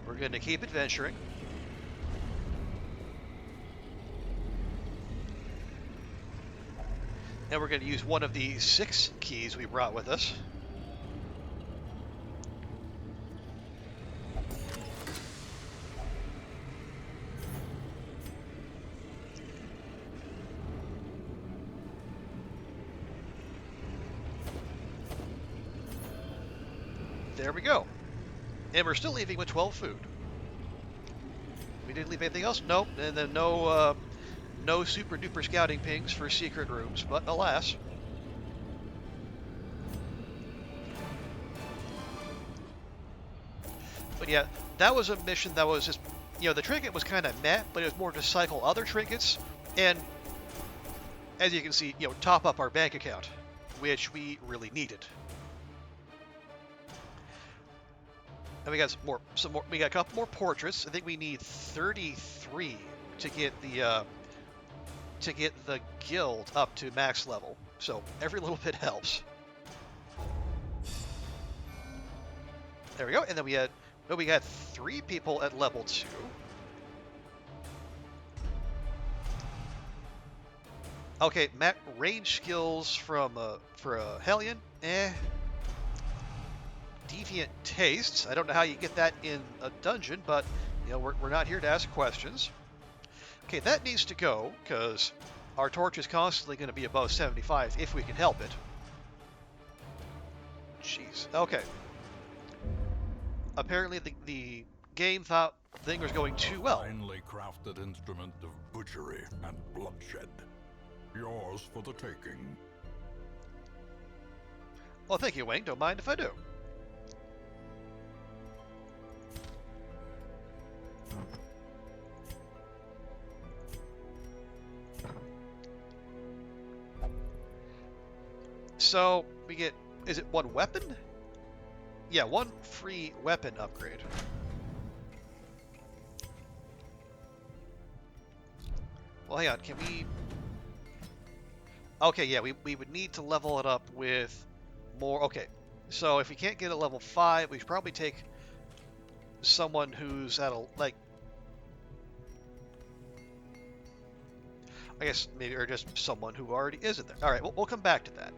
We're going to keep adventuring. And we're going to use one of the 6 keys we brought with us. There we go. And we're still leaving with 12 food. We didn't leave anything else? Nope. And then no super duper scouting pings for secret rooms, but alas. But yeah, that was a mission that was just, the trinket was kind of meh, but it was more to cycle other trinkets, and as you can see, top up our bank account, which we really needed. And we got some more. We got a couple more portraits. I think we need 33 to get the guild up to max level. So every little bit helps. There we go. And then we got 3 people at level 2. Okay, range skills for a Hellion. Deviant tastes. I don't know how you get that in a dungeon, but we're not here to ask questions. Okay, that needs to go because our torch is constantly going to be above 75 if we can help it. Jeez. Okay. Apparently the game thought thing was going too well. Finely crafted instrument of butchery and bloodshed. Yours for the taking. Well, thank you, Wayne. Don't mind if I do. So we get, is it 1 weapon? Yeah, 1 free weapon upgrade. Well, hang on, can we... Okay, yeah, we would need to level it up with more... Okay, so if we can't get a level 5, we should probably take someone who's at a, like... I guess maybe, or just someone who already is in there. Alright, we'll come back to that.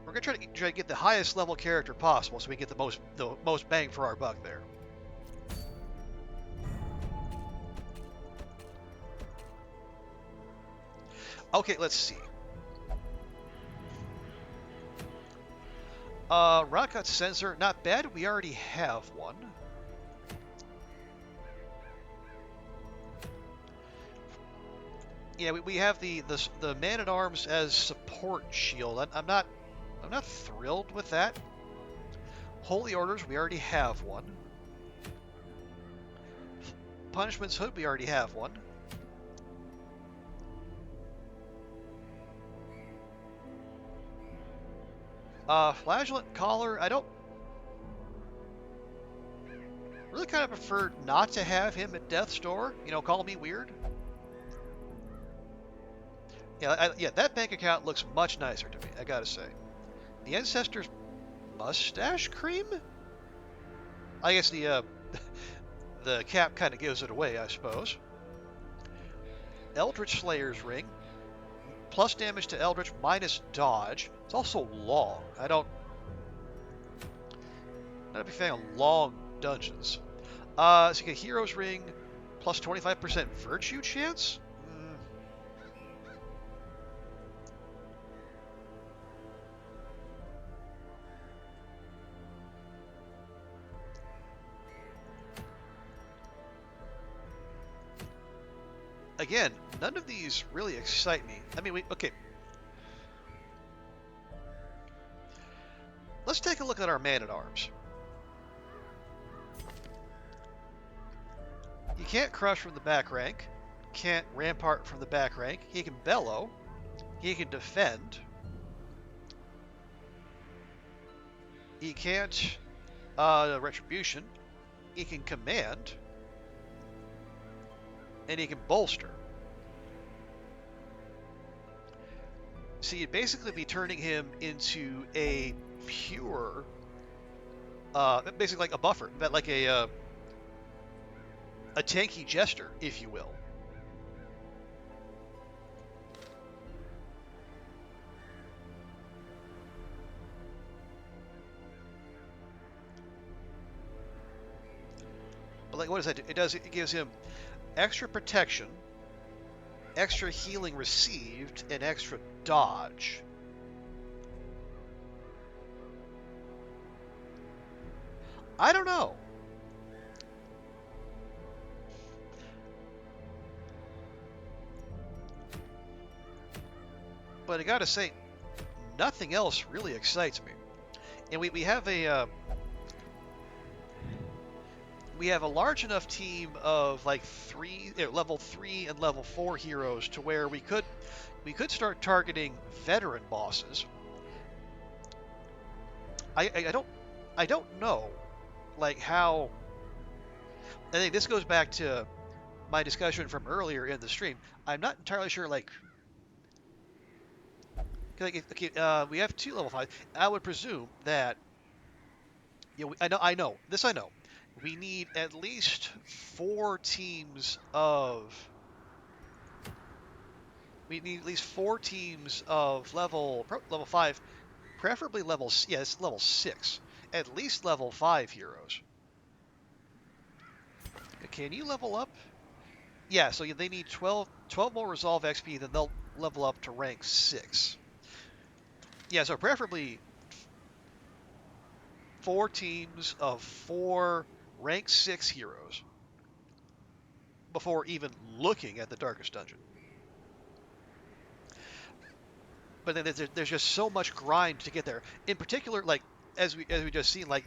We're gonna try to get the highest level character possible, so we get the most bang for our buck there. Okay, let's see. Rock cut sensor, not bad. We already have one. Yeah, we have the man at arms as support shield. I'm not thrilled with that. Holy Orders, we already have one. Punishment's Hood, we already have one. Flagellant Collar, I don't really kind of prefer not to have him at Death's Door. Call me weird. Yeah, that bank account looks much nicer to me, I gotta say. The Ancestor's mustache cream? I guess the cap kind of gives it away, I suppose. Eldritch Slayer's Ring. Plus damage to Eldritch, minus dodge. It's also long. Not a big fan of long dungeons. So you get Hero's Ring plus 25% Virtue chance? Again, none of these really excite me. I mean, okay. Let's take a look at our man-at-arms. You can't crush from the back rank. Can't rampart from the back rank. He can bellow. He can defend. He can't retribution. He can command. And he can bolster. So you'd basically be turning him into a pure, basically like a buffer, like a tanky jester, if you will. But like, what does that do? It gives him extra protection, extra healing received, and extra dodge. I don't know. But I gotta say, nothing else really excites me. And we have a large enough team of like level 3 and level 4 heroes to where we could start targeting veteran bosses. I don't know like how. I think this goes back to my discussion from earlier in the stream. I'm not entirely sure like okay, we have 2 level 5. I would presume that I know this. I know we need at least 4 teams of. We need at least 4 teams of level 5, preferably level 6. At least level 5 heroes. Can you level up? Yeah, so they need 12 more Resolve XP, then they'll level up to rank 6. Yeah, so preferably 4 teams of 4 rank 6 heroes before even looking at the Darkest Dungeon. But then there's just so much grind to get there. In particular, like as we just seen, like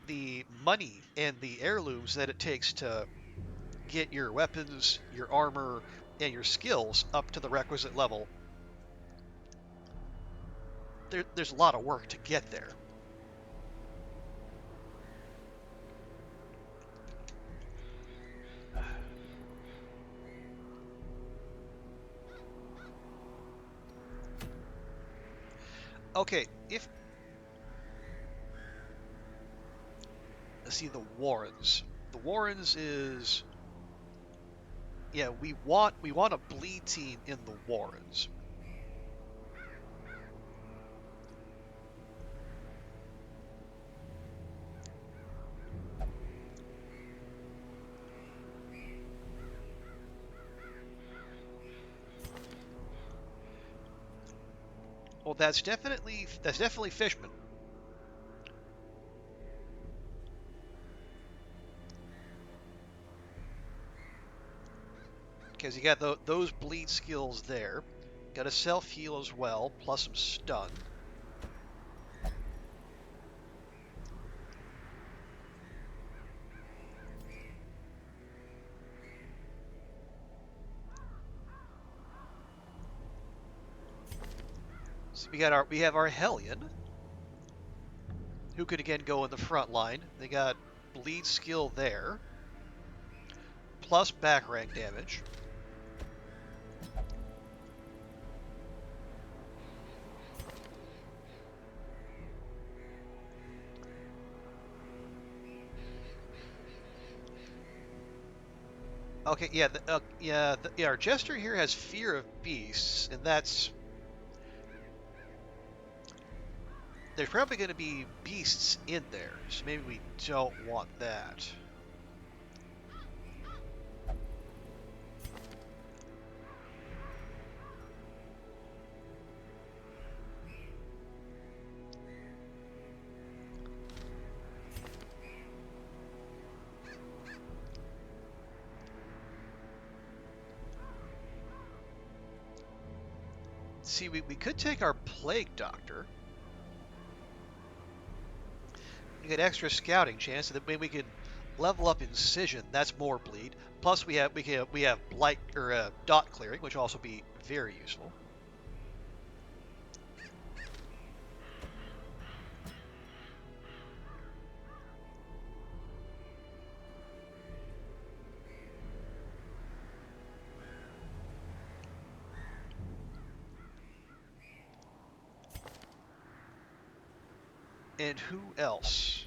the money and the heirlooms that it takes to get your weapons, your armor, and your skills up to the requisite level. There's a lot of work to get there. Okay, let's see the Warrens. The Warrens is we want a bleed team in the Warrens. Well, that's definitely Fishman. Because you got those bleed skills there. Got a self heal as well, plus some stun. So we have our Hellion, who could again go in the front line. They got bleed skill there, plus back rank damage. Okay, our Jester here has Fear of Beasts, and that's there's probably going to be beasts in there, so maybe we don't want that. See, we could take our Plague Doctor. We get extra scouting chance, so that maybe we can level up Incision. That's more bleed. Plus, we have Blight or Dot Clearing, which will also be very useful. And who else?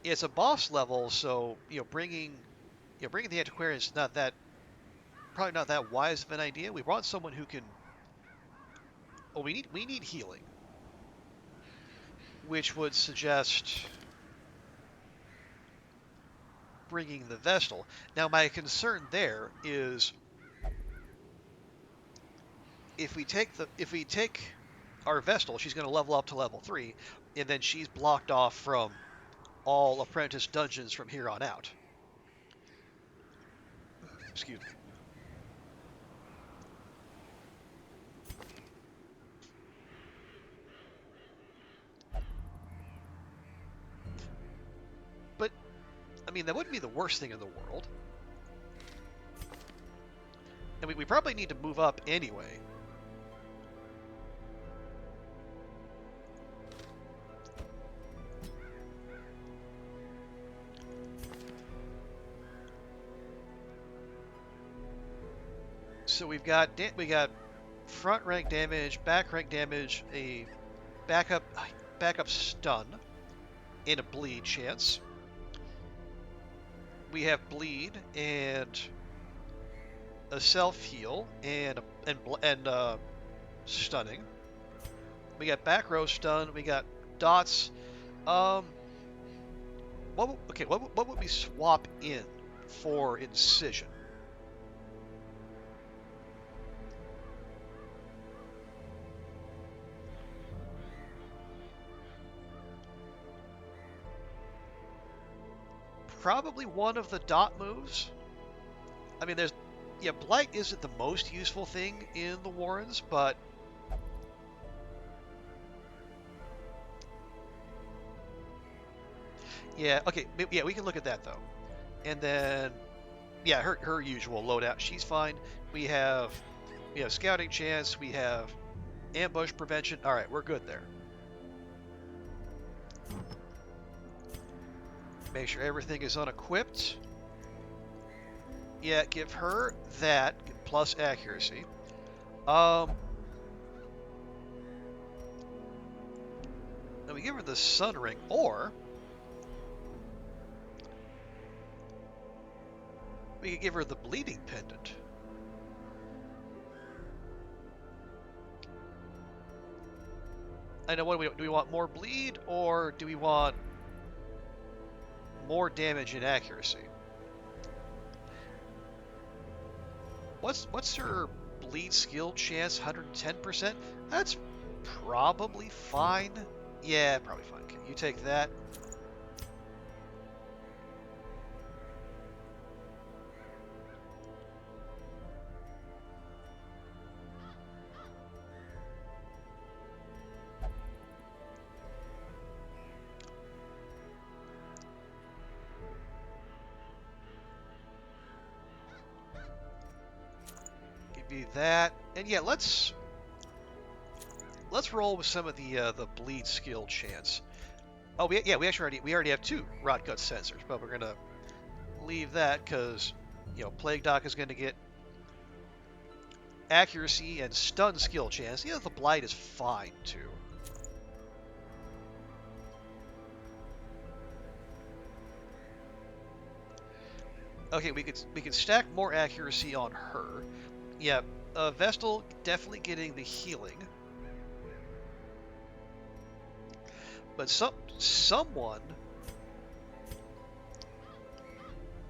It's a boss level, so bringing the Antiquarian is probably not that wise of an idea. We want someone who can. Oh, we need healing, which would suggest bringing the Vestal. Now, my concern there is if we take our Vestal, she's going to level up to level 3, and then she's blocked off from all apprentice dungeons from here on out. Excuse me. But, I mean, that wouldn't be the worst thing in the world. And we probably need to move up anyway. So we got front rank damage, back rank damage, a backup stun, and a bleed chance. We have bleed and a self heal and stunning. We got back row stun. We got dots. What would we swap in for Incision? Probably one of the dot moves. I mean, Blight isn't the most useful thing in the Warrens, but yeah, okay, yeah, we can look at that though. And then, yeah, her usual loadout, she's fine. We have scouting chance, we have ambush prevention. All right, we're good there. Make sure everything is unequipped. Yeah, give her that plus accuracy. Now we give her the Sun Ring, or we could give her the Bleeding Pendant. I know. What do we want? More bleed, or do we want more damage and accuracy? What's her bleed skill chance? 110%. That's probably fine. Yeah, probably fine. Okay, you take that. Be that, and yeah, let's roll with some of the bleed skill chance. Oh, we already have 2 rot gut sensors, but we're gonna leave that because Plague Doc is going to get accuracy and stun skill chance. Yeah, the blight is fine too. Okay, we could stack more accuracy on her. Yeah, Vestal definitely getting the healing. But someone,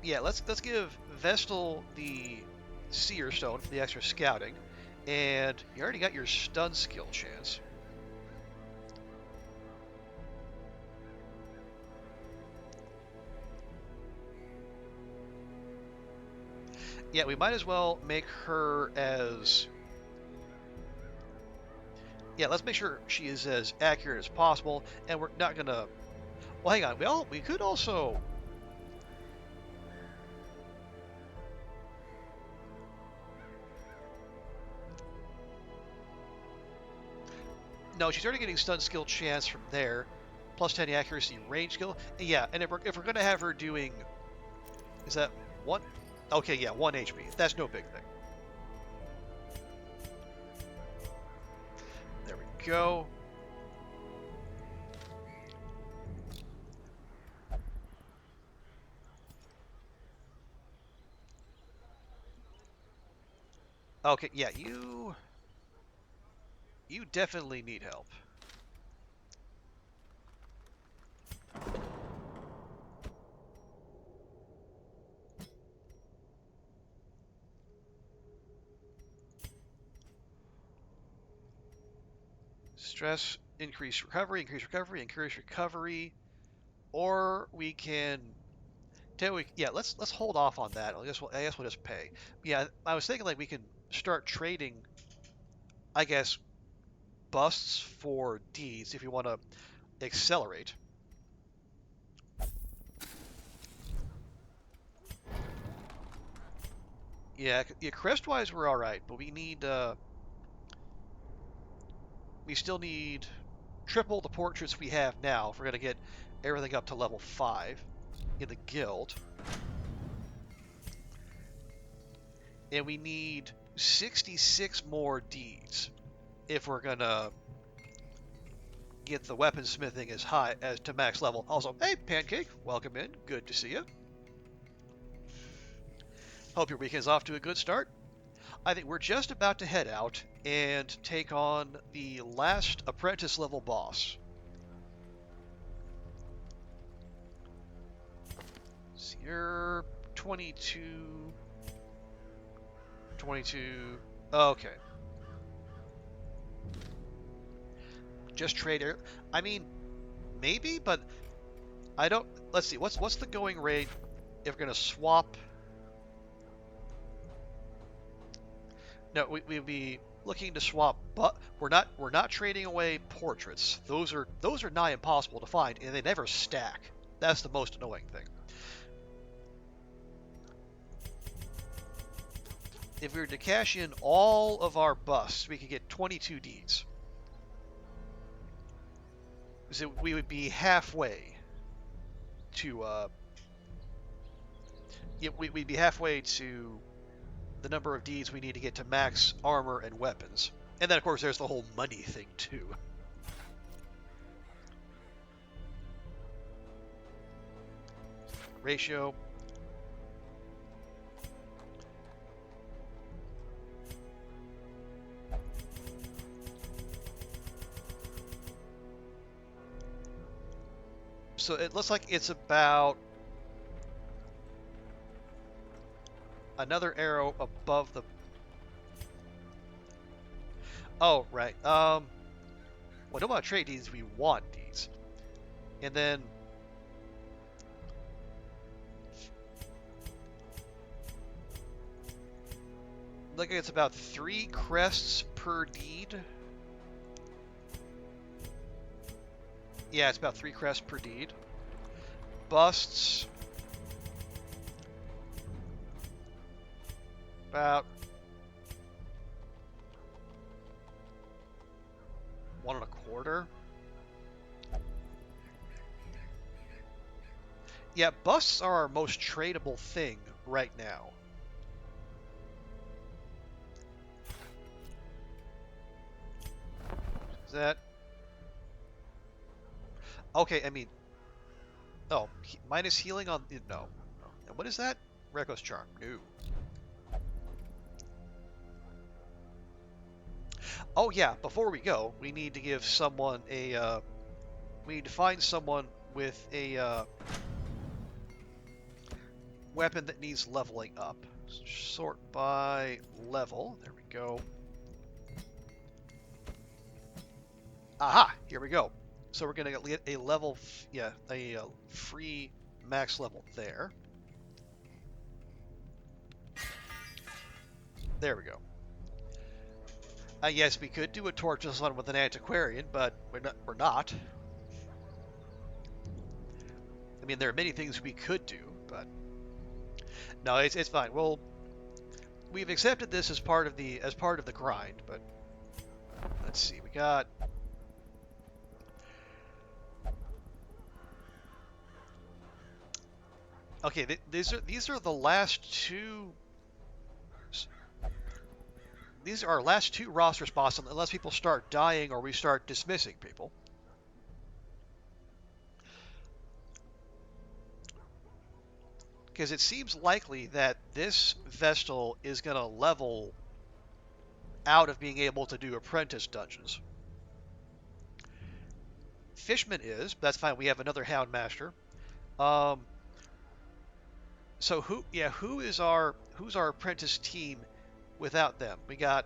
yeah. Let's give Vestal the Seer Stone for the extra scouting, and you already got your stun skill chance. Yeah, we might as well make her as... Yeah, let's make sure she is as accurate as possible, and we're not gonna... Well, hang on. We could also... No, she's already getting stun skill chance from there, plus 10 accuracy range skill. Yeah, and if we're gonna have her doing... Is that one? Okay, yeah, 1 HP. That's no big thing. There we go. Okay, yeah, you definitely need help. Stress, increase recovery, increase recovery, or we can... Yeah, let's hold off on that. I guess we'll just pay. Yeah, I was thinking like we can start trading, I guess, busts for deeds if you want to accelerate. Yeah, crest-wise we're all right, but we need we still need triple the portraits we have now if we're gonna get everything up to level 5 in the guild. And we need 66 more deeds if we're gonna get the weaponsmithing as high as to max level. Also, hey Pancake, welcome in. Good to see you. Hope your weekend's off to a good start. I think we're just about to head out and take on the last apprentice level boss. So you're 22. 22. Okay. Just trader. I mean, maybe, but I don't. Let's see. What's the going rate if we're gonna swap? No, we'd be looking to swap, but we're not trading away portraits. Those are nigh impossible to find, and they never stack. That's the most annoying thing. If we were to cash in all of our busts, we could get 22 deeds. So we would be halfway to we'd be halfway to the number of deeds we need to get to max armor and weapons. And then, of course, there's the whole money thing, too. Ratio. So it looks like it's about another arrow above the... Oh, right. Well, don't want to trade these. We want these. And then... Look, it's about 3 crests per deed. Yeah, it's about 3 crests per deed. Busts. About 1 1/4. Yeah, busts are our most tradable thing right now. Is that... Okay, I mean... Oh, minus healing on... No. And what is that? Reckless Charm. No. Oh yeah, before we go, we need to give someone a we need to find someone with a weapon that needs leveling up. Sort by level. There we go. Aha! Here we go. So we're gonna get a level, a free max level there. There we go. Yes, we could do a torches one with an antiquarian, but we're not. I mean, there are many things we could do, but no, it's fine. We've accepted this as part of the grind, but let's see. We got okay. These are the last two. These are our last two roster spots, unless people start dying or we start dismissing people. Because it seems likely that this Vestal is going to level out of being able to do apprentice dungeons. Fishman is, but that's fine. We have another Hound Master. So who's our apprentice team without them? We got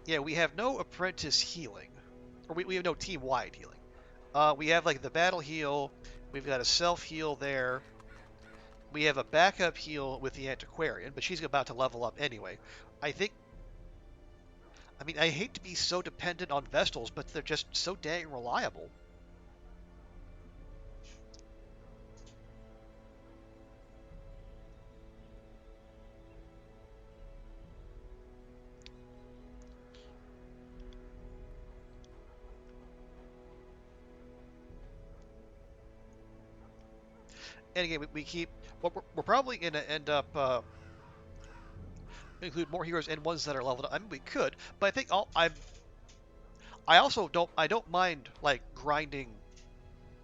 we have no apprentice healing, or we have no team-wide healing. We have like the battle heal. We've got a self heal there. We have a backup heal with the antiquarian, but she's about to level up anyway. I mean, I hate to be so dependent on Vestals, but they're just so dang reliable. And again, we keep. We're probably going to end up include more heroes and ones that are leveled up. I mean, we could, but I think I also don't mind like grinding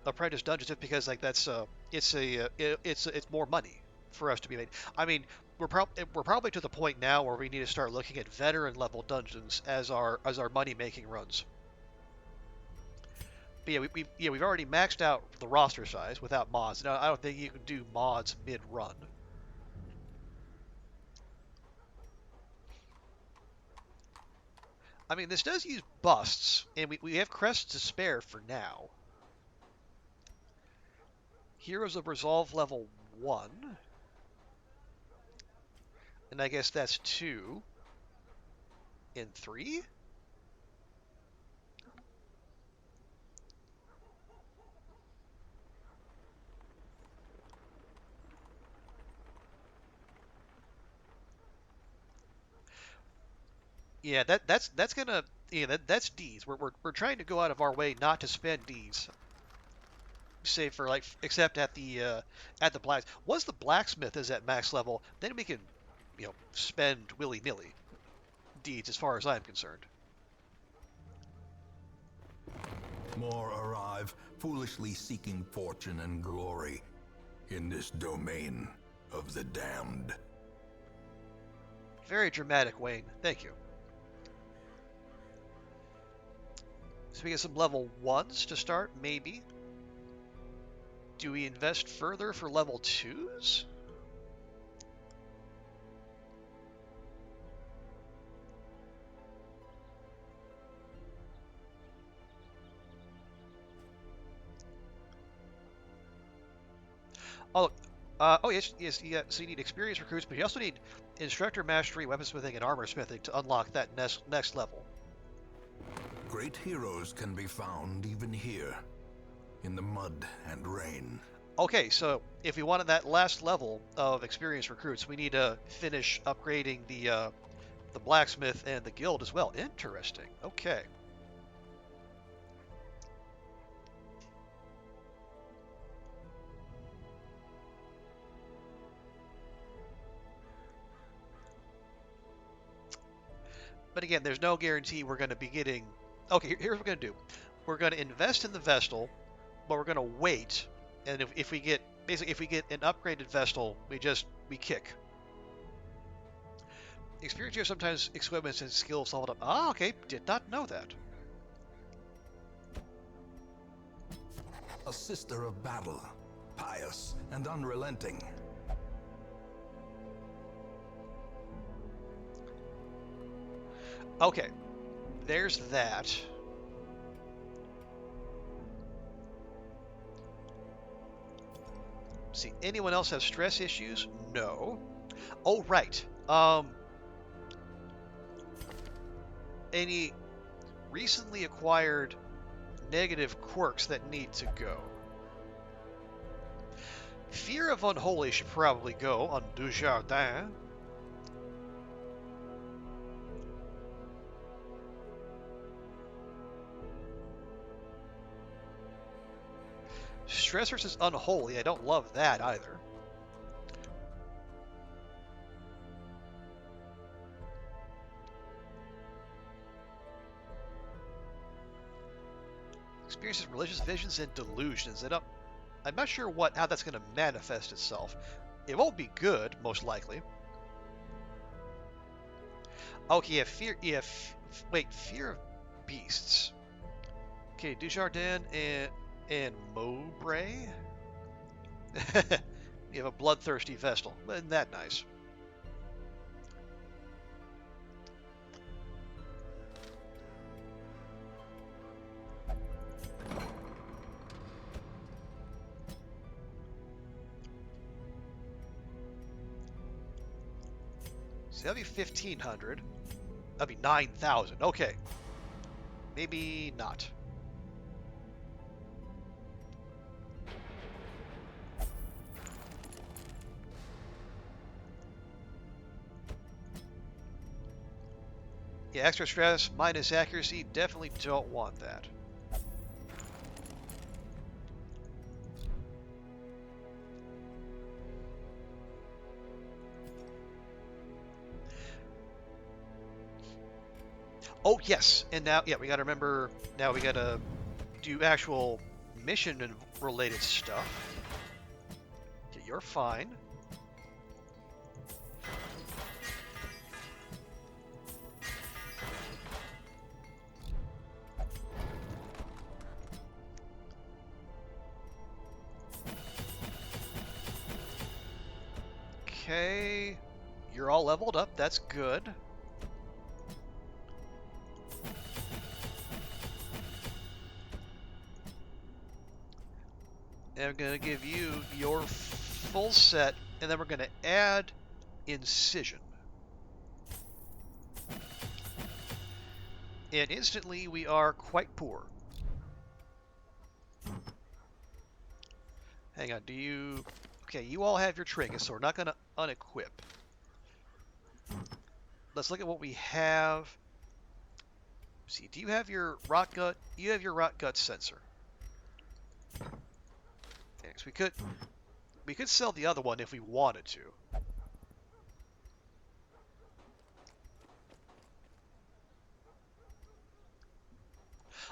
apprentice dungeons just because like that's it's more money for us to be made. I mean, we're probably to the point now where we need to start looking at veteran level dungeons as our money making runs. But yeah, we've already maxed out the roster size without mods. Now I don't think you can do mods mid run. I mean, this does use busts, and we have crests to spare for now. Heroes of Resolve level 1. And I guess that's 2 in 3? Yeah, that's gonna that's D's. We're trying to go out of our way not to spend D's. Say for like except at the black. Once the blacksmith is at max level, then we can spend willy-nilly deeds as far as I'm concerned. More arrive, foolishly seeking fortune and glory in this domain of the damned. Very dramatic, Wayne. Thank you. So we get some level 1s to start, maybe. Do we invest further for level 2s? Yes. Yeah, so you need experienced recruits, but you also need instructor mastery, weaponsmithing, and armor smithing to unlock that next level. Great heroes can be found even here, in the mud and rain. Okay, so if we wanted that last level of experienced recruits, we need to finish upgrading the blacksmith and the guild as well. Interesting. Okay. But again, there's no guarantee we're going to be getting... Okay, here's what we're going to do. We're going to invest in the Vestal, but we're going to wait. And if we get an upgraded Vestal, we kick. Experience here sometimes equipment and skills leveled up. Ah, okay. Did not know that. A sister of battle, pious and unrelenting. Okay, there's that. See, anyone else have stress issues? No. Oh, right. Any recently acquired negative quirks that need to go? Fear of Unholy should probably go on Dujardin. Stress versus Unholy, I don't love that either. Experiences religious visions and delusions. I'm not sure how that's going to manifest itself. It won't be good, most likely. Okay, yeah, fear of beasts. Okay, Dujardin and Mowbray. You have a bloodthirsty Vestal. Isn't that nice? So that'd be 1,500. That'd be 9,000. Okay. Maybe not. Yeah, extra stress minus accuracy. Definitely don't want that. Oh, yes. And now, yeah, we got to remember, now we got to do actual mission-related stuff. Okay, you're fine. Okay. You're all leveled up. That's good. And I'm going to give you your full set, and then we're going to add Incision. And instantly we are quite poor. Hang on, do you... Okay, you all have your trinkets, so we're not going to unequip. Let's look at what we have. Let's see, do you have your rot gut? You have your rot gut sensor. Okay, so we could sell the other one if we wanted to.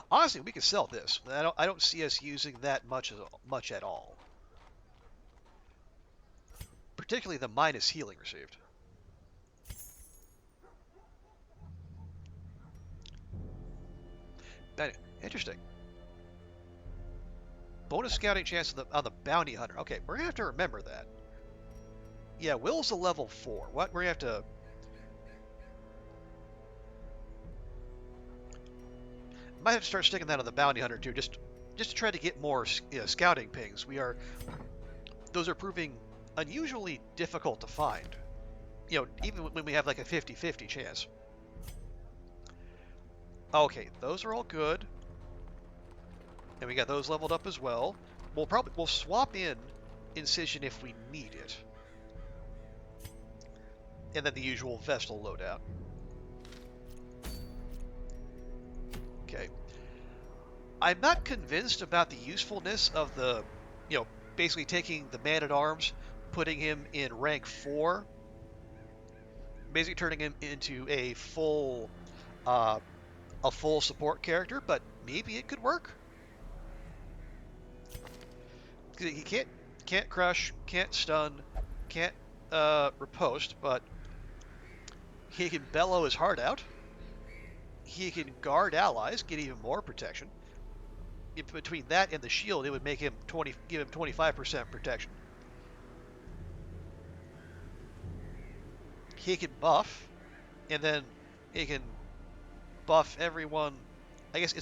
Honestly, we could sell this. I don't see us using that much at all. Particularly the minus healing received. Interesting. Bonus scouting chance on the bounty hunter. Okay, we're gonna have to remember that. Yeah, Will's a level 4. What we're gonna have to. Might have to start sticking that on the bounty hunter too, just to try to get more scouting pings. Those are proving unusually difficult to find. You know, even when we have like a 50-50 chance. Okay, those are all good. And we got those leveled up as well. We'll swap in Incision if we need it. And then the usual Vestal loadout. Okay. I'm not convinced about the usefulness of the, basically taking the Man-at-Arms, putting him in rank 4, basically turning him into a full support character, but maybe it could work. He can't crush, can't stun, can't riposte, but he can bellow his heart out. He can guard allies, get even more protection. between that and the shield, it would make him give him 25% protection. He can buff, and then he can buff everyone. I guess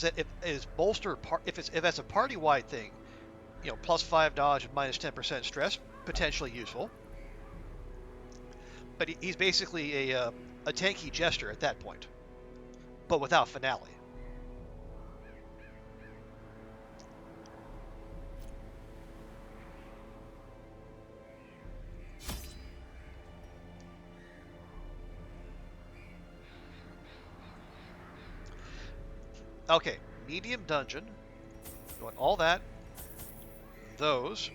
is bolster if that's a party wide thing, +5 dodge and -10% stress, potentially useful. But he's basically a tanky jester at that point, but without finale. Okay, medium dungeon. You want all that. Those.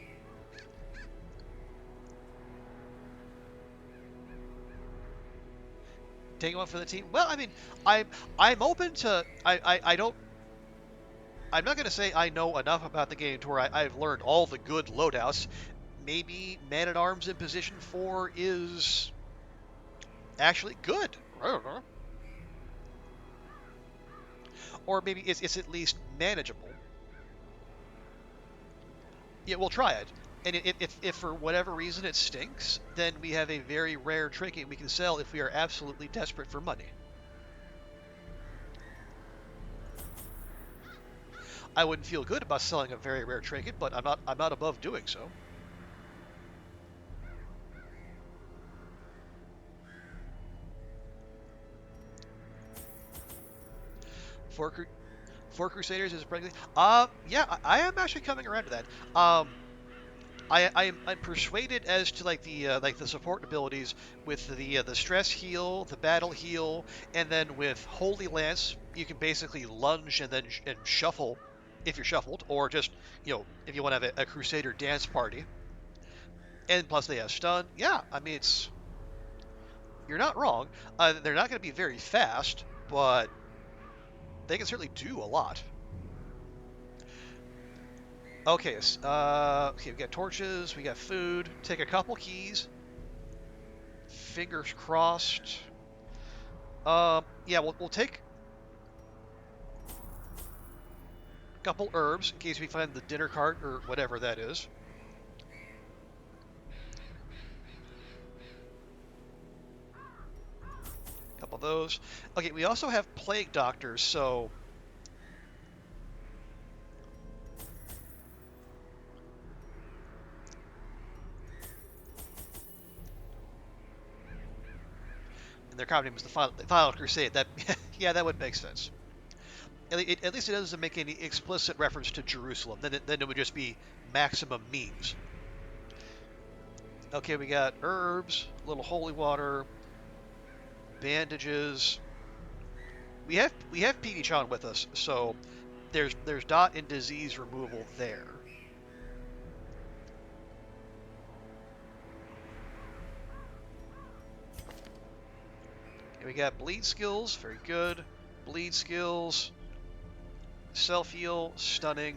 Take one for the team. Well, I mean, I'm open to. I don't. I'm not going to say I know enough about the game to where I've learned all the good loadouts. Maybe Man at Arms in position 4 is actually good. I don't know. Or maybe it's at least manageable. Yeah, we'll try it. And if for whatever reason it stinks, then we have a very rare trinket we can sell if we are absolutely desperate for money. I wouldn't feel good about selling a very rare trinket, but I'm not above doing so. Four Crusaders is probably yeah, I am actually coming around to that. I'm persuaded as to like the support abilities with the stress heal, the battle heal, and then with Holy Lance you can basically lunge and then shuffle if you're shuffled, or just if you want to have a Crusader dance party. And plus they have stun. Yeah, I mean you're not wrong. They're not going to be very fast, but they can certainly do a lot. Okay, okay, we got torches, we got food. Take a couple keys. Fingers crossed. Yeah, we'll take a couple herbs in case we find the dinner cart or whatever that is. A couple of those. Okay, we also have plague doctors, so and their common name is the Final Crusade. That yeah, that would make sense. At least it doesn't make any explicit reference to Jerusalem. Then it would just be maximum memes. Okay, we got herbs, a little holy water, bandages. We have Petey Chan with us, so there's dot and disease removal there. And we got bleed skills, very good. Bleed skills, self heal, stunning,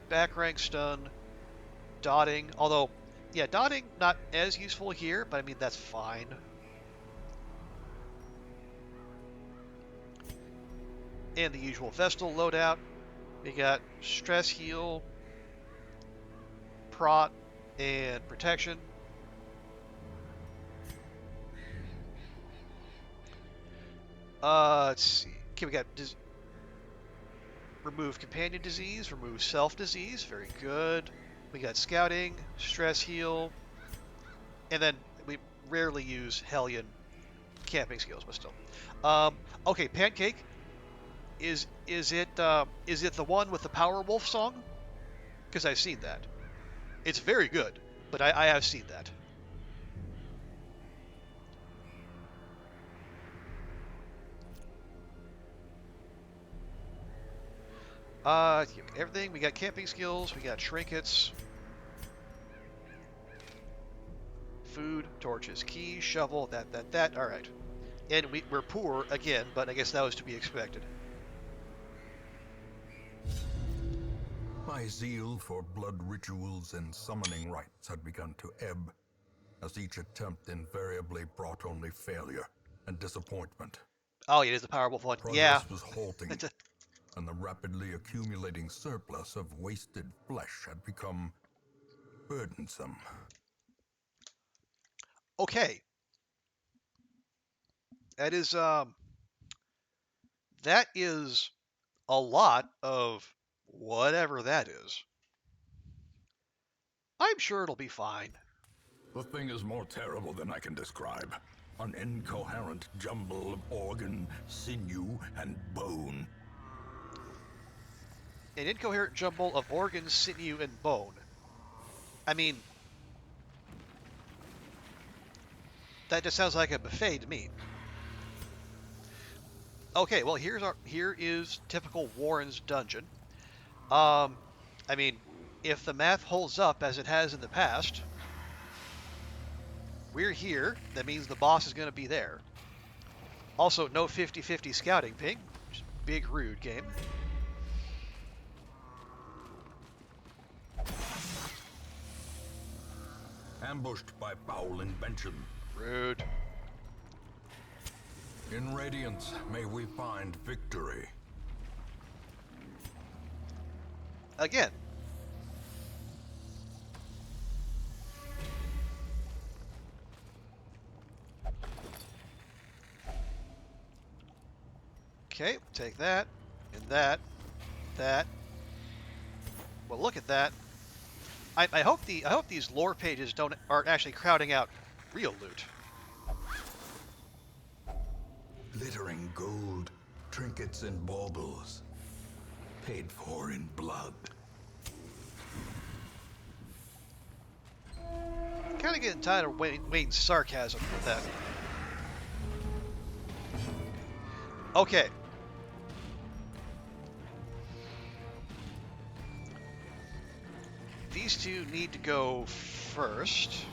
back rank stun, dotting. Although, yeah, dotting not as useful here, but I mean that's fine. And the usual Vestal loadout. We got stress heal, prot, and protection. Let's see. Okay, we got remove companion disease, remove self disease. Very good. We got scouting, stress heal, and then we rarely use Hellion camping skills, but still. Okay, Pancake. Is it the one with the Power Wolf song? Because I've seen that. It's very good, but I have seen that. Everything. We got camping skills. We got trinkets. Food, torches, keys, shovel, that. All right. And we're poor again, but I guess that was to be expected. My zeal for blood rituals and summoning rites had begun to ebb, as each attempt invariably brought only failure and disappointment. Oh, yeah, it is the Power Wolf one. Progress Yeah. was halting, and the rapidly accumulating surplus of wasted flesh had become burdensome. Okay. That is a lot of whatever that is. I'm sure it'll be fine. The thing is more terrible than I can describe. An incoherent jumble of organ, sinew, and bone. An incoherent jumble of organs, sinew, and bone. I mean, that just sounds like a buffet to me. Okay, well here is typical Warren's dungeon. I mean, if the math holds up as it has in the past, we're here. That means the boss is going to be there. Also, no 50-50 scouting ping. Just big rude game. Ambushed by foul invention. Rude. In Radiance, may we find victory. Again. Okay, take that, and that, that. Well, look at that. I hope these lore pages aren't actually crowding out real loot. Glittering gold, trinkets and baubles, paid for in blood. Kind of getting tired of Wayne's sarcasm with that. Okay. These two need to go first.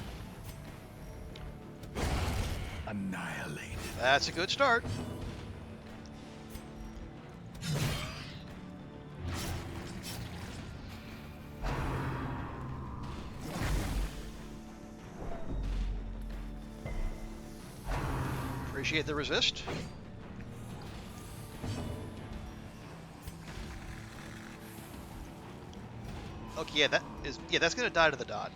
Annihilated. That's a good start. Appreciate the resist. Okay, that's gonna die to the dot.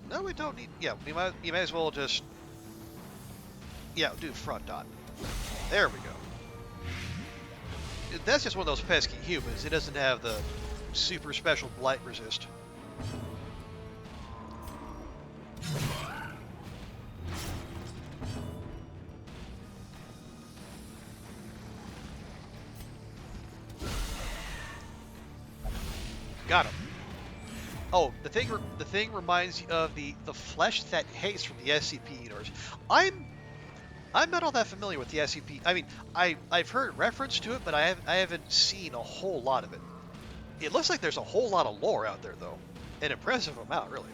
No, we don't need. Yeah, you might as well just. Yeah, do front dot. There we go. That's just one of those pesky humans. It doesn't have the super special blight resist. Got him. Oh, the thing reminds you of the flesh that hates from the SCP universe. I'm not all that familiar with the SCP. I mean, I've heard reference to it, but I haven't seen a whole lot of it. It looks like there's a whole lot of lore out there, though, an impressive amount, really.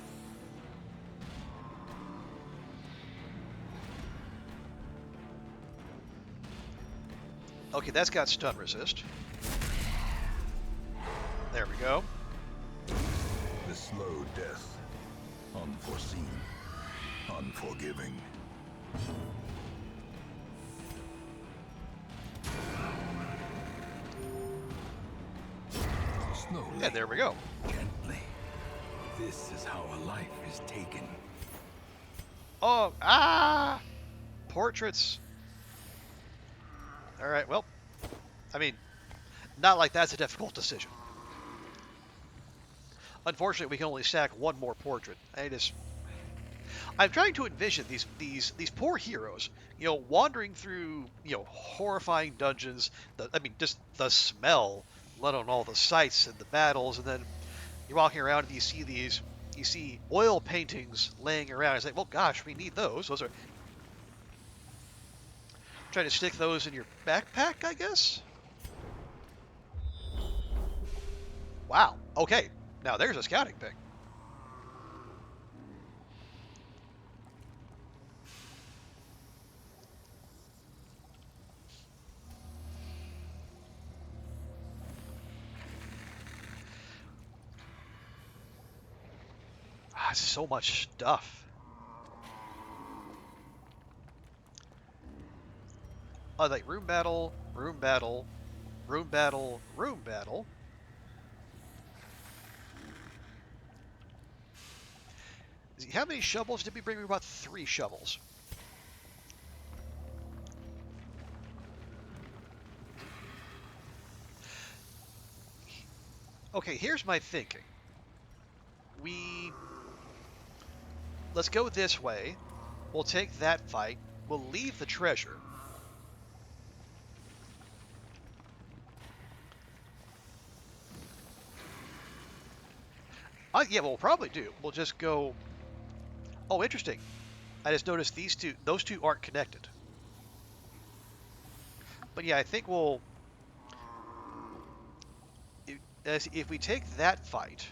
Okay, that's got stun resist. There we go. The slow death. Unforeseen. Unforgiving. Slowly. Yeah, there we go. Gently. This is how a life is taken. Oh, portraits. All right, well, I mean, not like that's a difficult decision. Unfortunately, we can only stack one more portrait. I'm trying to envision these poor heroes, wandering through, horrifying dungeons. Just the smell, let alone all the sights and the battles, and then you're walking around and you see oil paintings laying around. It's like, well, gosh, we need those. Those are. Try to stick those in your backpack, I guess. Wow. Okay. Now there's a scouting ping. So much stuff. like room battle, room battle, room battle, room battle. How many shovels did we bring? We brought 3 shovels. Okay, here's my thinking. Let's go this way. We'll take that fight. We'll leave the treasure. Yeah, we'll probably do. We'll just go. Oh, interesting. I just noticed those two aren't connected. But yeah, I think we'll. If we take that fight.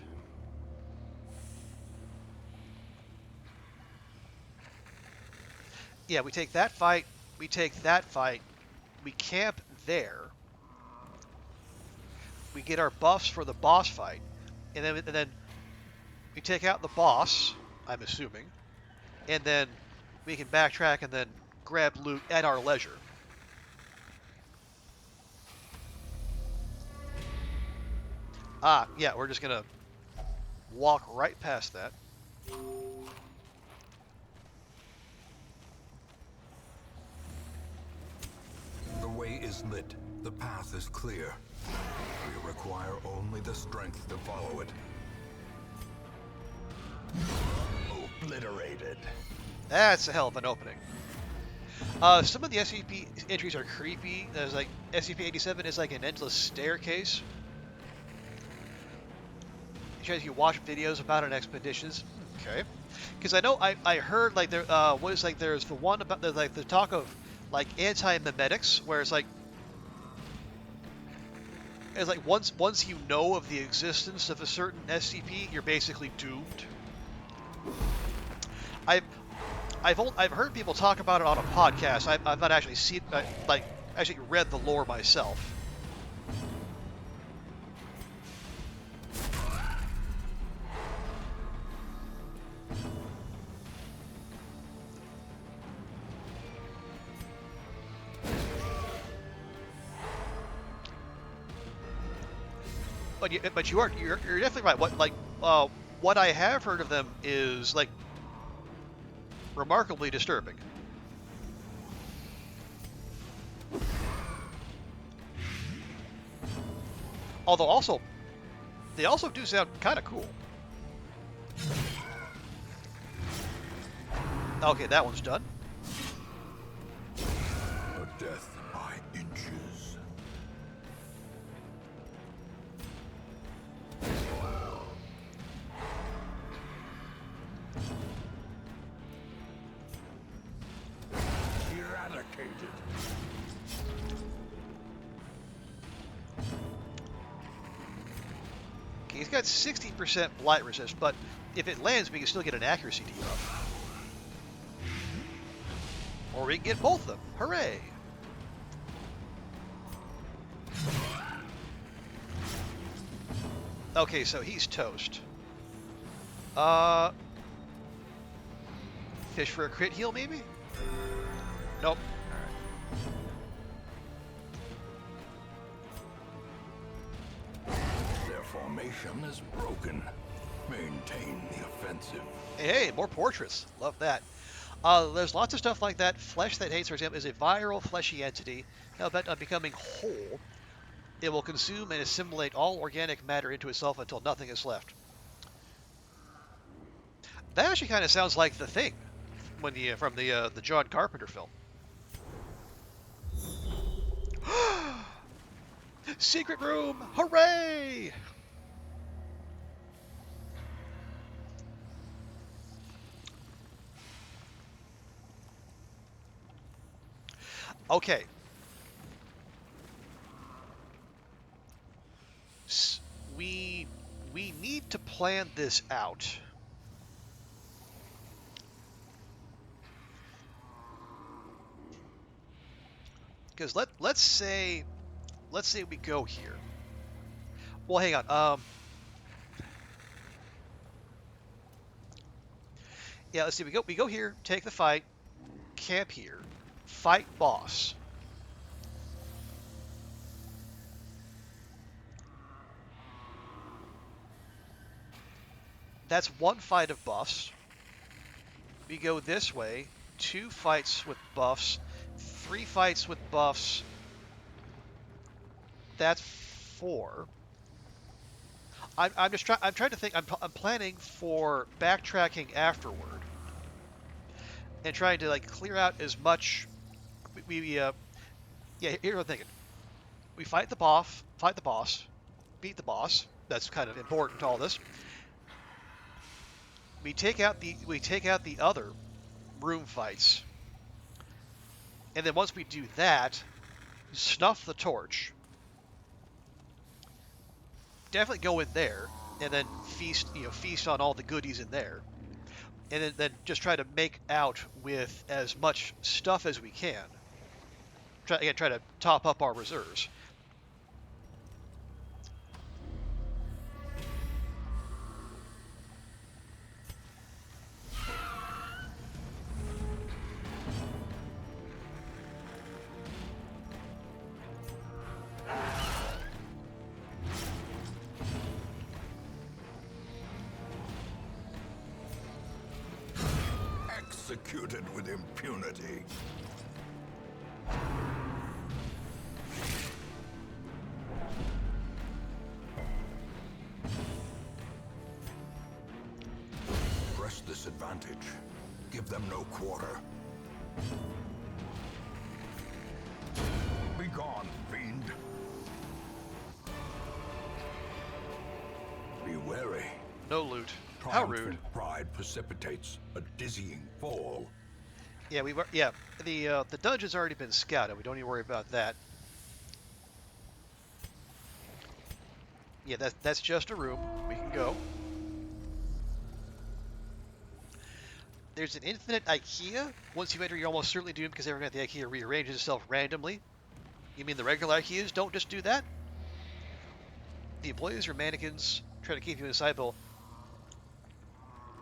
Yeah, we take that fight. We take that fight. We camp there. We get our buffs for the boss fight, and then we take out the boss. I'm assuming, and then we can backtrack and then grab loot at our leisure. Yeah, we're just gonna walk right past that. The way is lit. The path is clear. We require only the strength to follow it. Obliterated. That's a hell of an opening. Some of the SCP entries are creepy. There's like SCP-87 is like an endless staircase. If you watch videos about it on expeditions, okay? Because I know I heard like there was like there's the one about the like the talk of like anti-memetics, where it's like once you know of the existence of a certain SCP, you're basically doomed. I've heard people talk about it on a podcast. I've not actually seen like actually read the lore myself. But you're definitely right. What I have heard of them is like remarkably disturbing. Although they also do sound kind of cool. Okay, that one's done. A death by inches. Eradicated. Okay, he's got 60% blight resist, but if it lands, we can still get an accuracy debuff. Or we can get both of them. Hooray! Okay, so he's toast. Fish for a crit heal, maybe? Nope. Their formation is broken. Maintain the offensive. Hey, more portraits. Love that. There's lots of stuff like that. Flesh that hates, for example, is a viral fleshy entity. Now, bent on becoming whole, it will consume and assimilate all organic matter into itself until nothing is left. That actually kind of sounds like The Thing, from the John Carpenter film. Secret room! Hooray! Okay. We need to plan this out. Because let's say we go here. Well, hang on. Yeah, let's see. We go here, take the fight, camp here, fight boss. That's one fight of buffs. We go this way, 2 fights with buffs, 3 fights with buffs. That's 4. I'm just trying. I'm trying to think. I'm planning for backtracking afterward and trying to like clear out as much. Yeah. Here's what I'm thinking. We fight the boss, beat the boss. That's kind of important to all this. We take out the other room fights, and then once we do that, snuff the torch. Definitely go in there, and then feast on all the goodies in there, and then just try to make out with as much stuff as we can. Try to top up our reserves. Executed with impunity. Press this advantage. Give them no quarter. Be gone, fiend. Be wary. No loot. How rude. Triumphant pride precipitates a dizzying fall. Yeah, the dungeon's already been scouted. We don't need to worry about that. Yeah, that's just a room. We can go. There's an infinite IKEA. Once you enter, you're almost certainly doomed because everything at the IKEA rearranges itself randomly. You mean the regular IKEAs don't just do that? The employees are mannequins. Try to keep you inside.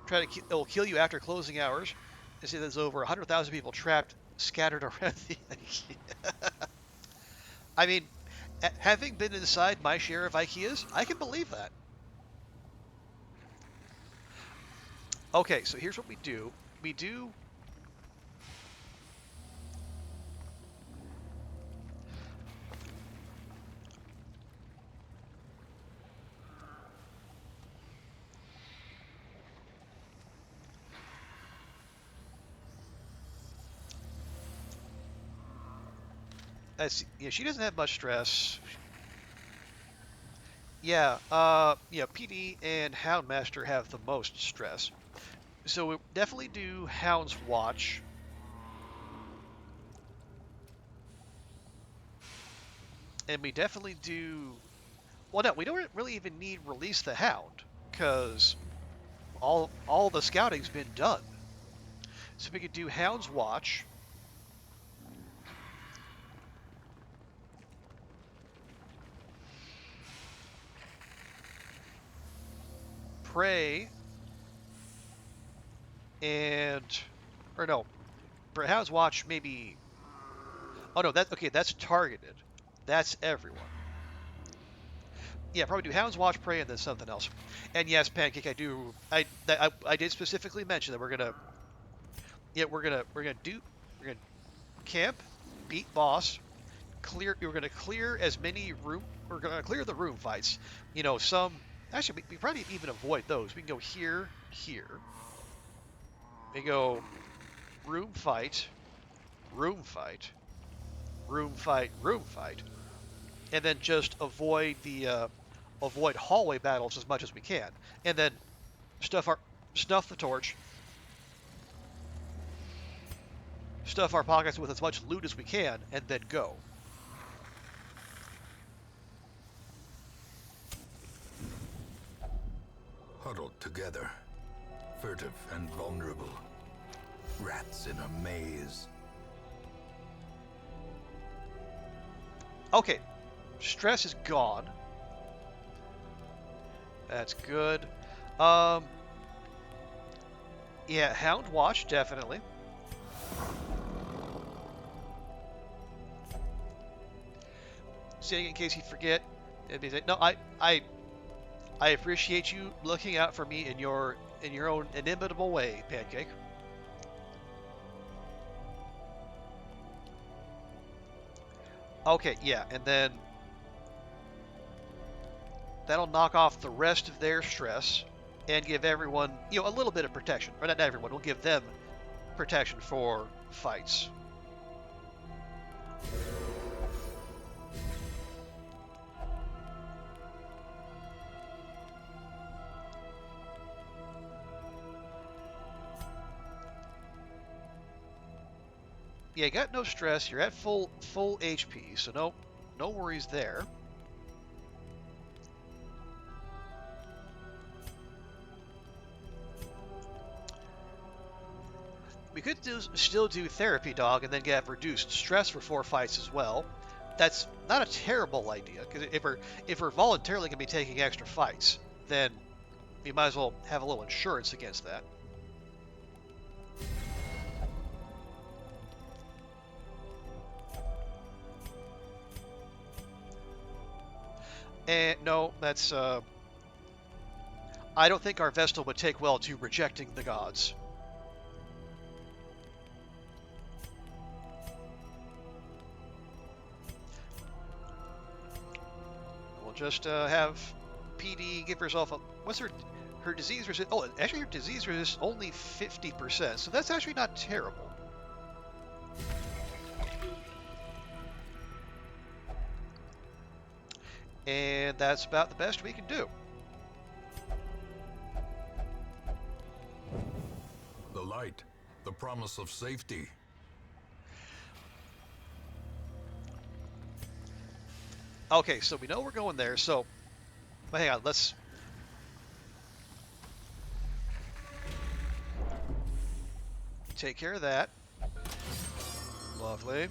They'll kill you after closing hours. They say there's over 100,000 people trapped, scattered around the IKEA. I mean, having been inside my share of IKEAs, I can believe that. Okay, so here's what we do. We do... she doesn't have much stress. Yeah, PD and Houndmaster have the most stress. So we definitely do Hound's Watch. And we definitely do... Well, no, we don't really even need Release the Hound, because all the scouting's been done. So we could do Hound's Watch. Pray. Or no, for Hound's Watch, maybe... Oh no, that's targeted. That's everyone. Yeah, probably do Hound's Watch, Pray, and then something else. And yes, Pancake, I did specifically mention that we're gonna camp, beat boss, we're gonna clear as many room. We're gonna clear the room fights. Actually, we probably even avoid those. We can go here. We go room fight, room fight, room fight, room fight, and then just avoid hallway battles as much as we can, and then snuff the torch, stuff our pockets with as much loot as we can, and then go. Huddled together, furtive and vulnerable, rats in a maze. Okay, stress is gone. That's good. Yeah, Hound Watch, definitely. Saying in case you forget. No, I appreciate you looking out for me in your own inimitable way, Pancake. Okay, yeah, and then that'll knock off the rest of their stress and give everyone, a little bit of protection. Or not everyone, we'll give them protection for fights. Yeah, you got no stress. You're at full HP, so no worries there. We could still do therapy dog and then get reduced stress for 4 fights as well. That's not a terrible idea, because if we're voluntarily going to be taking extra fights, then we might as well have a little insurance against that. And no, that's I don't think our Vestal would take well to rejecting the gods. We'll just have PD give herself a... What's her disease resist? Oh, actually her disease resist only 50%, so that's actually not terrible. And that's about the best we can do. The light, the promise of safety. Okay, so we know we're going there, so... But hang on, let's... take care of that. Lovely.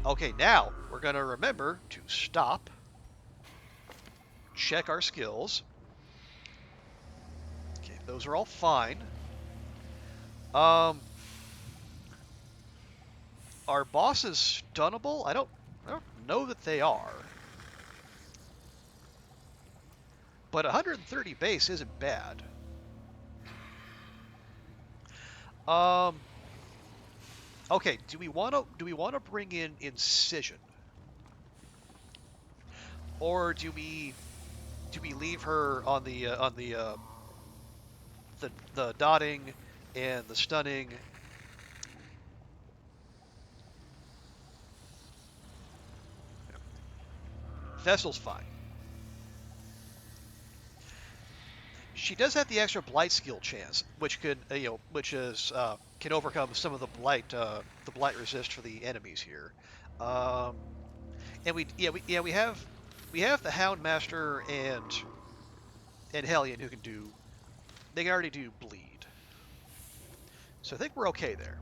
Okay, now we're going to remember to stop, check our skills. Okay, those are all fine. Are bosses stunnable? I don't know that they are. But 130 base isn't bad. Okay, do we want to bring in Incision? Or do we leave her on the dotting and the stunning? Vessel's fine. She does have the extra blight skill chance, which could can overcome some of the blight resist for the enemies here. And we have the Houndmaster and Hellion who can already do bleed. So I think we're okay there.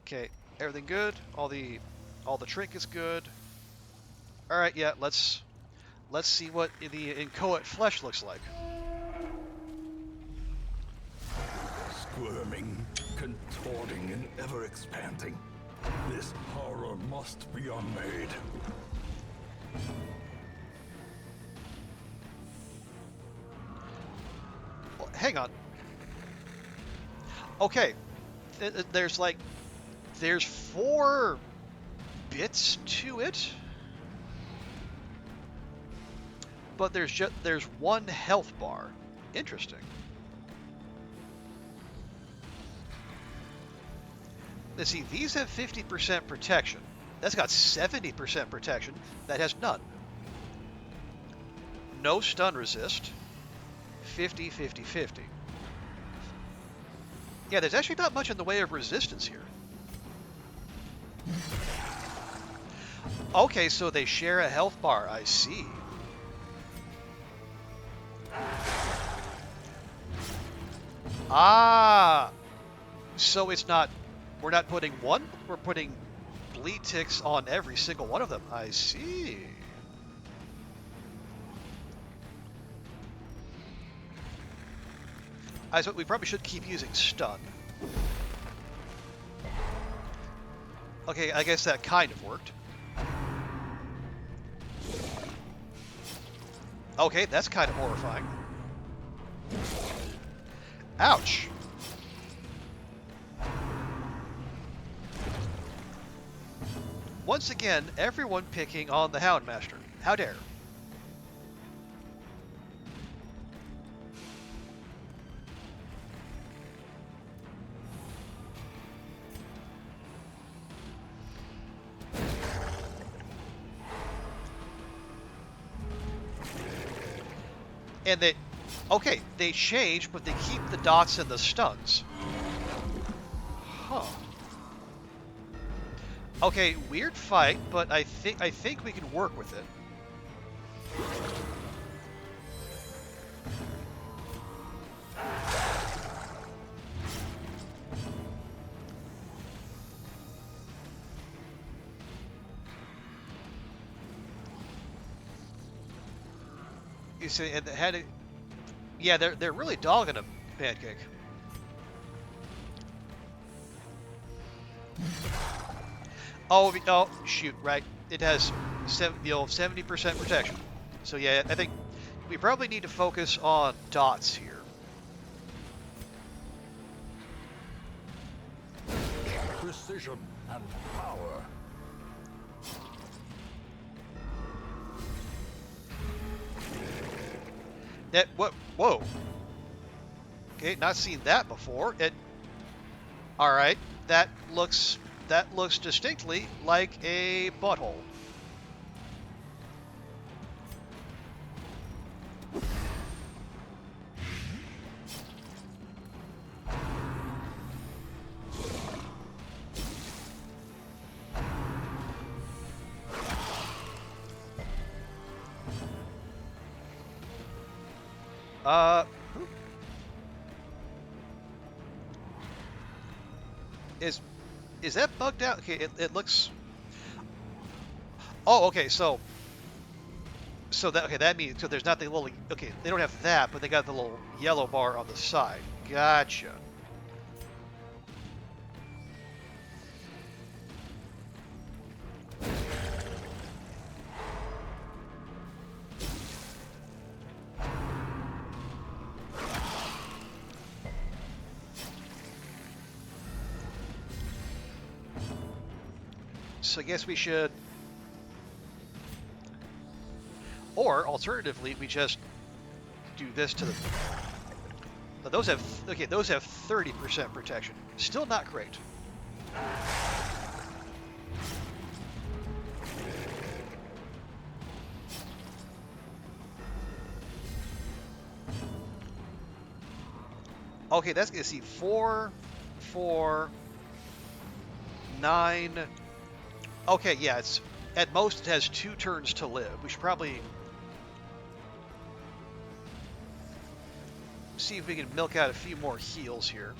Okay, everything good. All the trinkets good. All right, yeah. Let's see what the inchoate flesh looks like. Squirming, contorting, and ever expanding. This horror must be unmade. Well, hang on. Okay, there's 4 bits to it, but there's 1 health bar. Interesting. Let's see, these have 50% protection. That's got 70% protection. That has none. No stun resist. 50, 50, 50. Yeah, there's actually not much in the way of resistance here. Okay, so they share a health bar. I see. Ah! So it's not... We're not putting 1, we're putting bleed ticks on every single one of them. I see. we probably should keep using stun. Okay, I guess that kind of worked. Okay, that's kind of horrifying. Ouch! Once again, everyone picking on the Houndmaster. How dare. And they, okay, they change, but they keep the dots and the stuns. Huh. Okay, weird fight, but I think we can work with it. You see, and had it, yeah, they're really dogging him, Pancake. Oh, shoot, right. It has 70% protection. So yeah, I think we probably need to focus on dots here. Precision and power. That what? Whoa. Okay, not seen that before. All right. That looks distinctly like a butthole. Is that bugged out? Okay, it looks. Oh, okay. So that means there's not the little. Okay, they don't have that, but they got the little yellow bar on the side. Gotcha. So I guess we should, or alternatively, we just do this to the. Now those have 30% protection. Still not great. Okay, that's gonna see 4, 4, 9. Okay, yeah, it's at most it has 2 turns to live. We should probably see if we can milk out a few more heals here.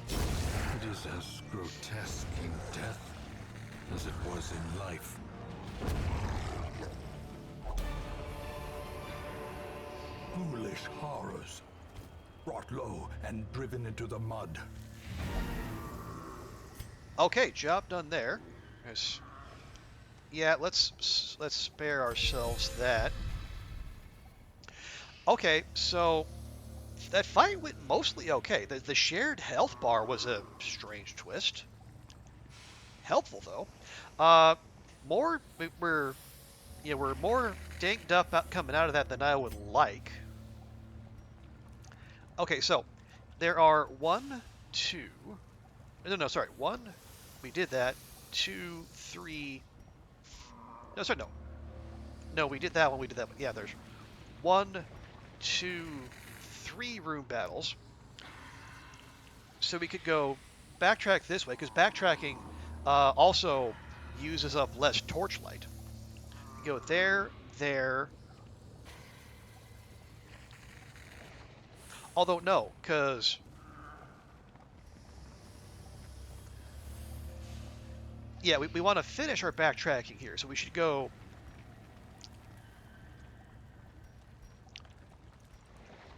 It is as grotesque in death as it was in life. Foolish horrors, brought low and driven into the mud. Okay, job done there. Yeah, let's spare ourselves that. Okay, so that fight went mostly okay. The shared health bar was a strange twist. Helpful though. More we're more danked up coming out of that than I would like. Okay, so there are 1, 2. No, sorry. 1. We did that. 2, 3. No, sorry, no. No, we did that one. We did that one. Yeah, there's 1, 2, 3 room battles. So we could go backtrack this way because backtracking also uses up less torchlight. Go there, there. Although no, because Yeah, we want to finish our backtracking here, so we should go.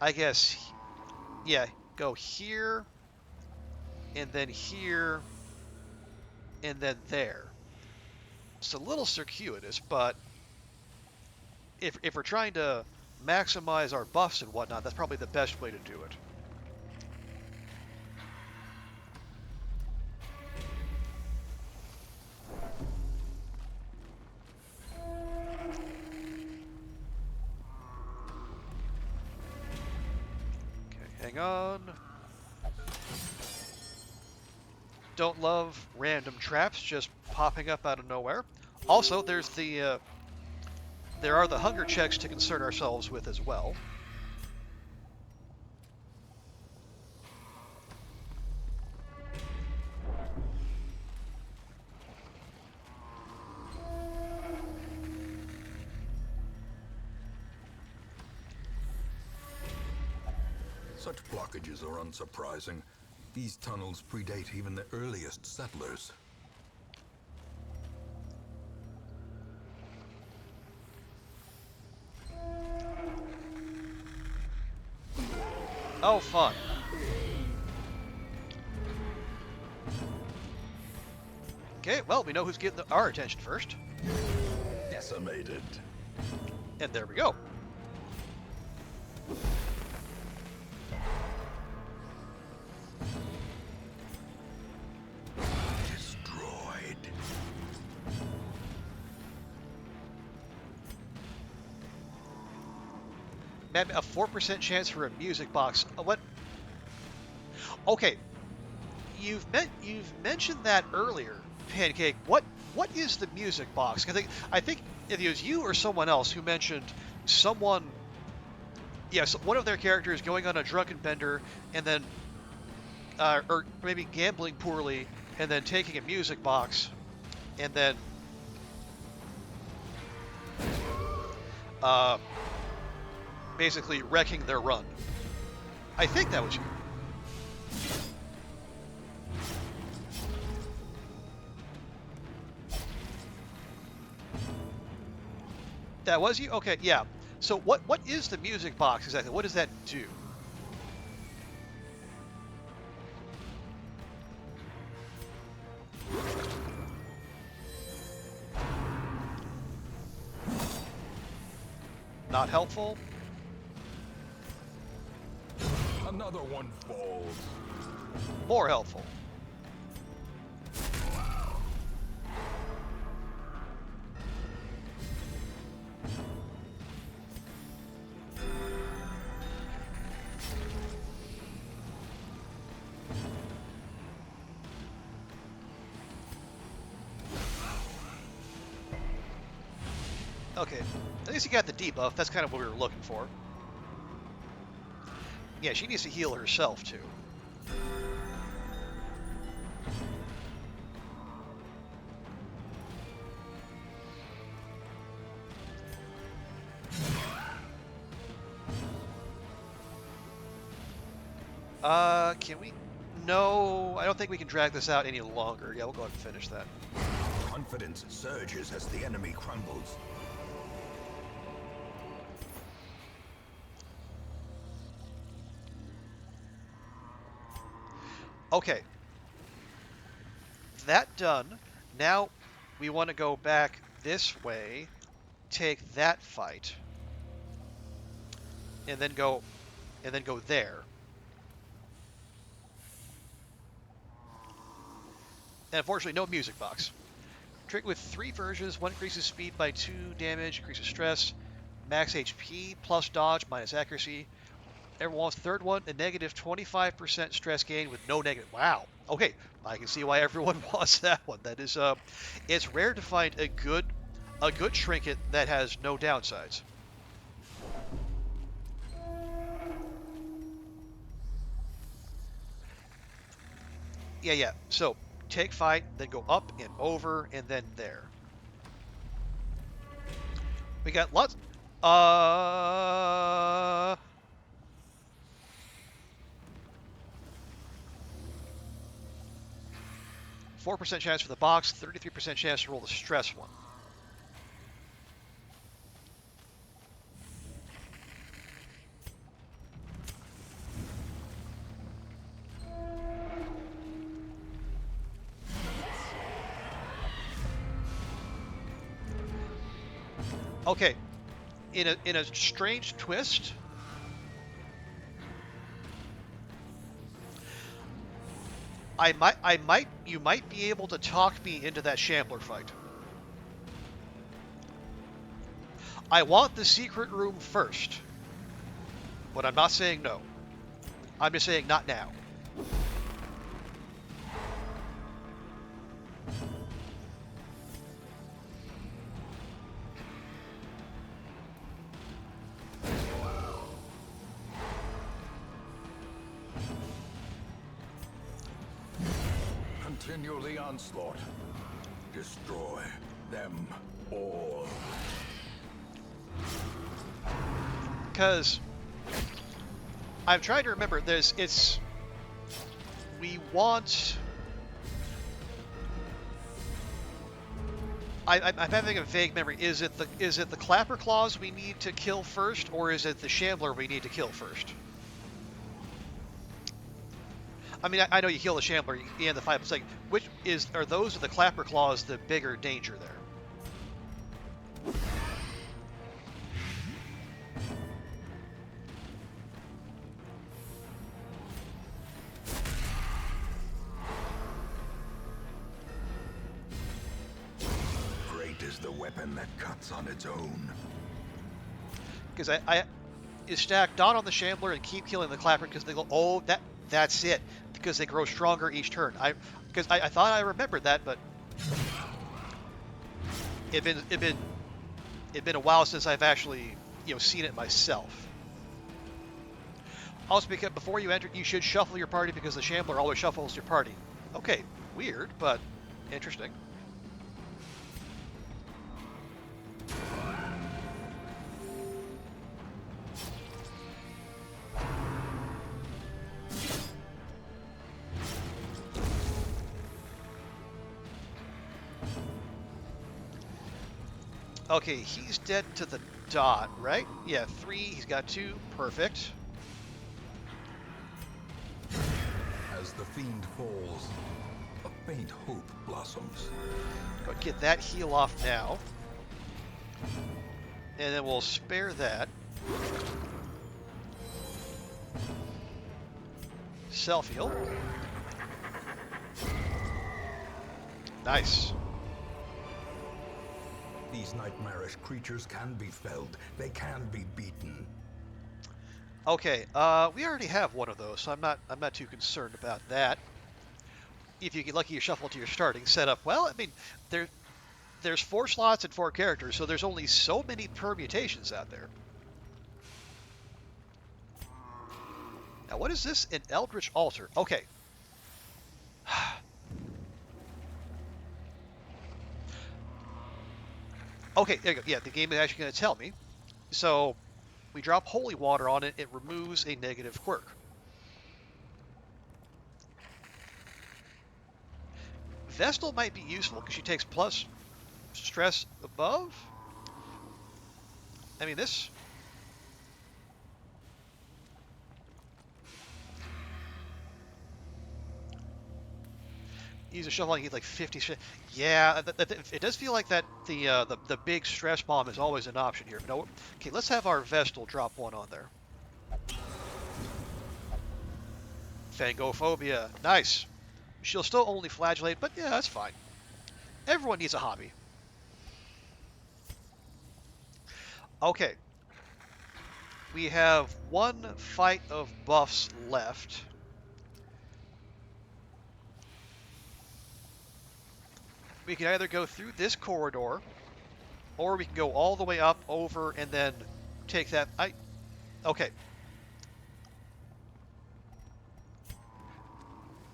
I guess, yeah, go here, and then here, and then there. It's a little circuitous, but if we're trying to maximize our buffs and whatnot, that's probably the best way to do it. Okay, hang on. Don't love random traps just popping up out of nowhere. Also, there are the hunger checks to concern ourselves with as well. Such blockages are unsurprising. These tunnels predate even the earliest settlers. Oh, fun. Okay, well, we know who's getting our attention first. Decimated. And there we go. Destroyed. Man, a 4% chance for a music box. What? Okay, you've mentioned that earlier, Pancake. What is the music box? I think if it was you or someone else who mentioned someone, yes, one of their characters going on a drunken bender and then, or maybe gambling poorly and then taking a music box and then, uh, basically wrecking their run. I think that was you. That was you? Okay, yeah. So what is the music box exactly? What does that do? Not helpful? Another one falls. More helpful. Okay, at least you got the debuff. That's kind of what we were looking for. Yeah, she needs to heal herself, too. Can we? No, I don't think we can drag this out any longer. Yeah, we'll go ahead and finish that. Confidence surges as the enemy crumbles. Okay. That done. Now we want to go back this way, take that fight, and then go there. And unfortunately, no music box. Trick with 3 versions. 1 increases speed by 2 damage, increases stress, max HP, plus dodge, minus accuracy. Everyone wants the third one, a negative 25% stress gain with no negative. Wow. Okay, I can see why everyone wants that one. That is, it's rare to find a good trinket that has no downsides. Yeah. So take fight, then go up and over, and then there. We got lots. 4% chance for the box, 33% chance to roll the stress one. Okay, in a strange twist, you might be able to talk me into that Shambler fight. I want the secret room first, but I'm not saying no. I'm just saying not now. Continue the onslaught. Destroy them all. Because I'm trying to remember. We want. I'm having a vague memory. Is it the Clapper Claws we need to kill first, or is it the Shambler we need to kill first? I mean, I know you kill the Shambler, you end the fight, but it's like, are those or the Clapper Claws the bigger danger there? Great is the weapon that cuts on its own. Because I stack Dawn on the Shambler and keep killing the Clapper because they go, oh, that's it, because they grow stronger each turn. I thought I remembered that, but it'd been a while since I've actually seen it myself. Also, because before you enter, you should shuffle your party because the Shambler always shuffles your party. Okay, weird, but interesting. Okay, he's dead to the dot, right? Yeah, 3, he's got 2, perfect. As the fiend falls, a faint hope blossoms. Go get that heal off now. And then we'll spare that. Self-heal. Nice. These nightmarish creatures can be felled. They can be beaten. Okay, we already have one of those, so I'm not too concerned about that. If you get lucky, you shuffle to your starting setup. Well, I mean, there's 4 slots and 4 characters, so there's only so many permutations out there. Now, what is this? An Eldritch Altar. Okay. Okay, there you go. Yeah, the game is actually going to tell me. So, we drop holy water on it. It removes a negative quirk. Vestal might be useful because she takes plus stress above. I mean, this... Use a shovel and get like 50 stress. Yeah, it does feel like that the big stress bomb is always an option here. No, okay, let's have our Vestal drop one on there. Fangophobia, nice. She'll still only flagellate, but yeah, that's fine. Everyone needs a hobby. Okay. We have 1 fight of buffs left. We can either go through this corridor, or we can go all the way up, over, and then take that... Okay.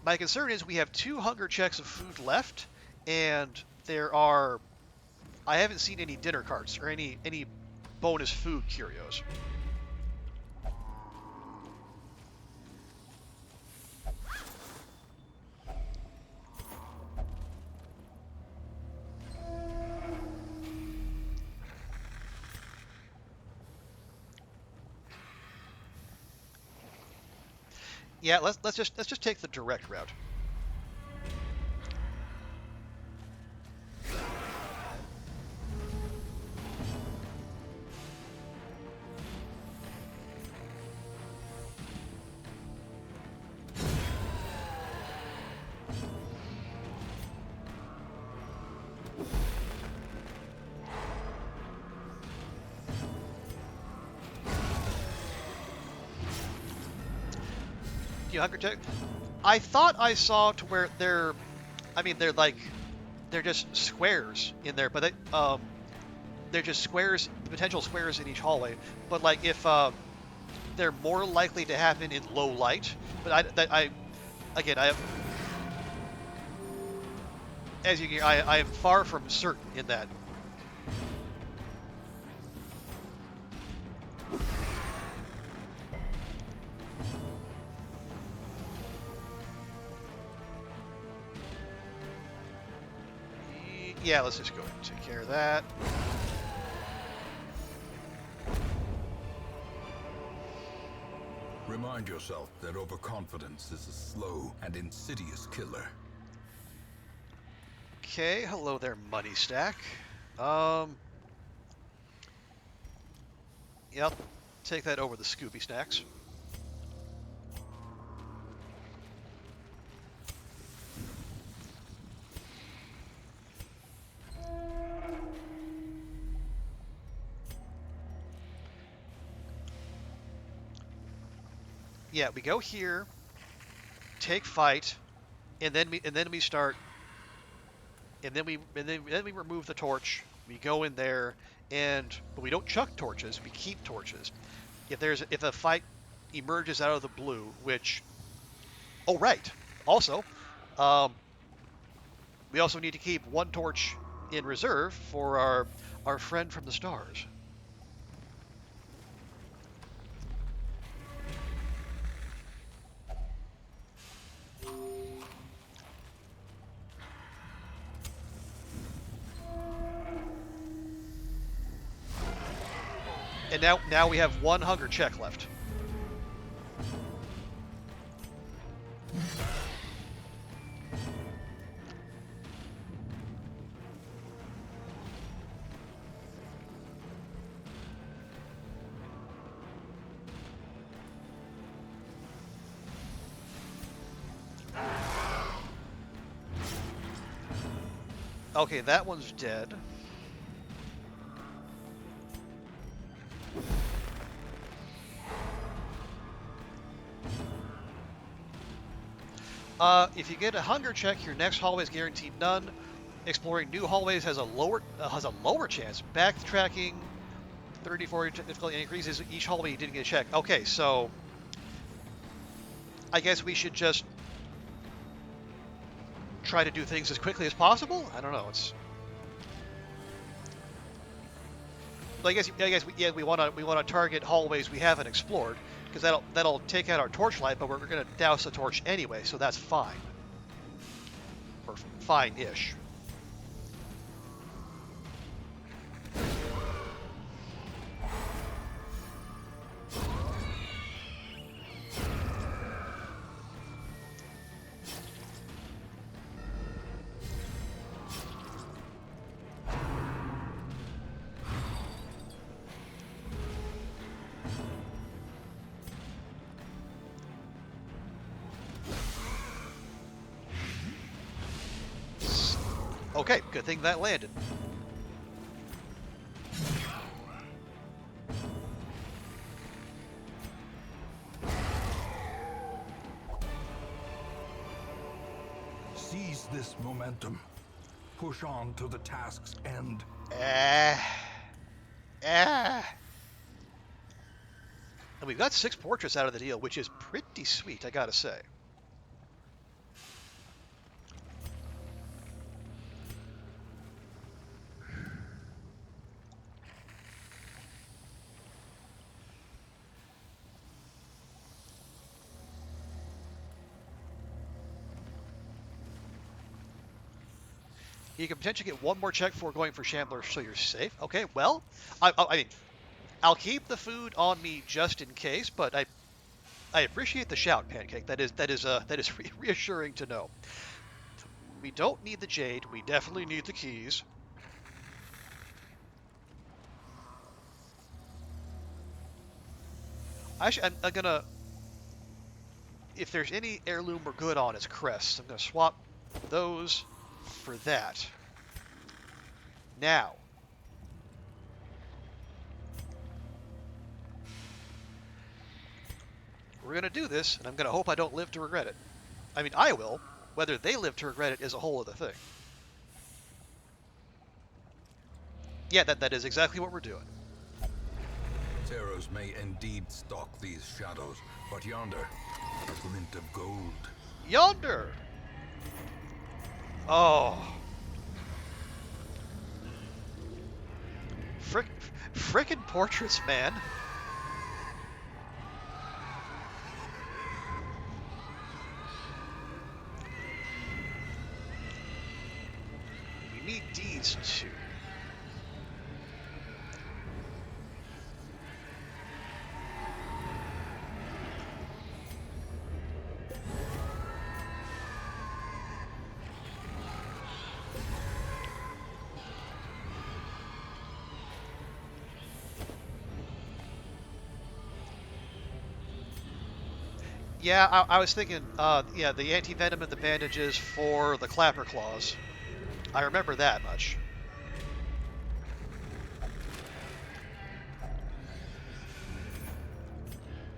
My concern is we have 2 hunger checks of food left, and there are... I haven't seen any dinner carts, or any bonus food curios. Yeah, let's just take the direct route. You hunger check? I thought I saw to where they're, I mean, they're just squares in there, but they're just squares, potential squares in each hallway. But like if they're more likely to happen in low light. But again, as you can, I am far from certain in that. Yeah, let's just go ahead and take care of that. Remind yourself that overconfidence is a slow and insidious killer. Okay, hello there, money stack. Yep, take that over the Scooby snacks. Yeah, we go here, take fight, and then we start, and then we remove the torch. We go in there, but we don't chuck torches. We keep torches. If a fight emerges out of the blue, which, oh right, also, um, we also need to keep one torch in reserve for our friend from the stars. And now we have one hunger check left. Okay, that one's dead. If you get a hunger check, your next hallway is guaranteed none. Exploring new hallways has a lower chance. Backtracking, 34 difficulty increases each hallway you didn't get a check. Okay, so I guess we should just try to do things as quickly as possible. I don't know. But we want to target hallways we haven't explored because that'll take out our torchlight, but we're going to douse the torch anyway, so that's fine. Or fine-ish. Okay, good thing that landed. Seize this momentum. Push on to the task's end. And we've got 6 portraits out of the deal, which is pretty sweet, I gotta say. You can potentially get one more check before going for Shambler, so you're safe. Okay, well, I mean, I'll keep the food on me just in case, but I appreciate the shout, Pancake. That is reassuring to know. We don't need the jade. We definitely need the keys. I'm gonna, if there's any heirloom we're good on, it's crests. I'm gonna swap those for that. Now, we're gonna do this, and I'm gonna hope I don't live to regret it. I mean, I will. Whether they live to regret it is a whole other thing. Yeah, that is exactly what we're doing. Terrors may indeed stalk these shadows, but yonder, a glint of gold. Yonder! Oh. Frickin' portraits, man. We need these two. Yeah, I was thinking, yeah, the anti-venom and the bandages for the clapper claws. I remember that much.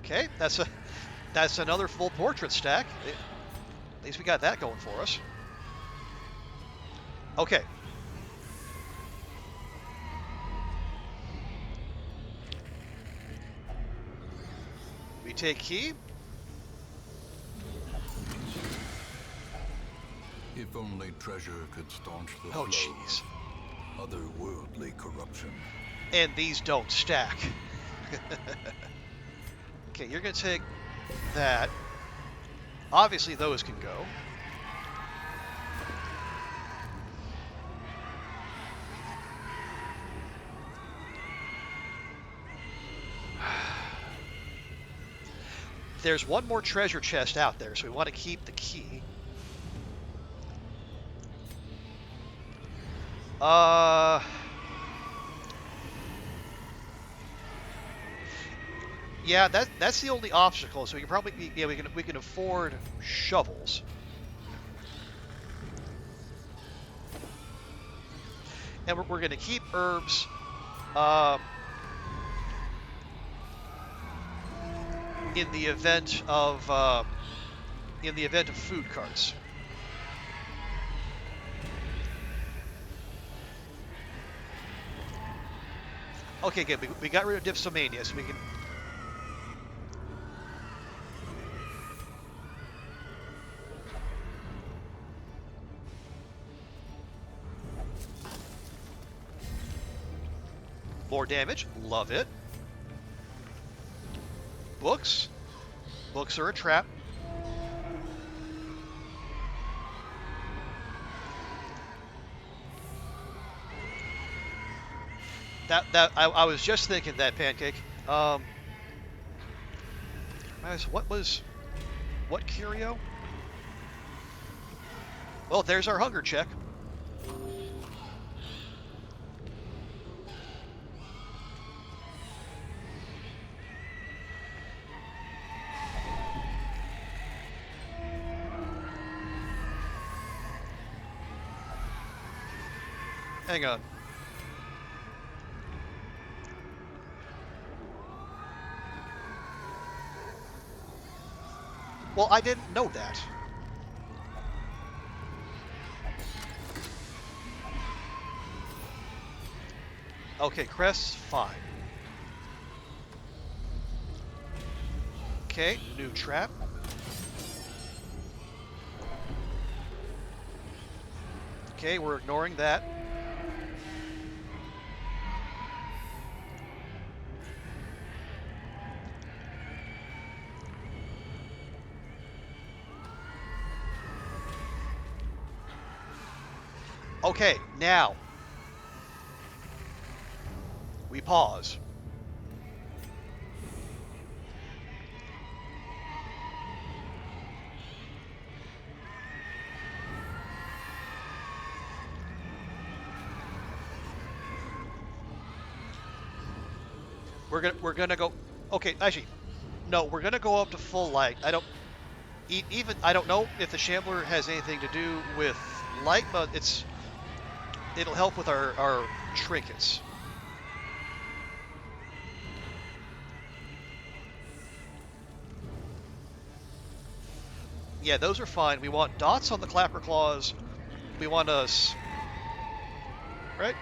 Okay, that's another full portrait stack. At least we got that going for us. Okay. We take key. If only treasure could staunch the Oh, flow jeez. of otherworldly corruption. And these don't stack. Okay, you're going to take that. Obviously, those can go. There's one more treasure chest out there, so we want to keep the key. Yeah, that's the only obstacle. So we can probably, yeah, we can afford shovels. And we're going to keep herbs. In the event of food carts. Okay, good. We got rid of dipsomania, so we can. More damage. Love it. Books. Books are a trap. I was just thinking that, Pancake. What curio? Well, there's our hunger check. Hang on. Well, I didn't know that. Okay, crests, fine. Okay, new trap. Okay, we're ignoring that. Okay, now we pause. We're gonna go. Okay, actually, no. We're gonna go up to full light. I don't even. I don't know if the Shambler has anything to do with light, but it'll help with our trinkets. Yeah, those are fine. We want dots on the clapper claws. We want us, right?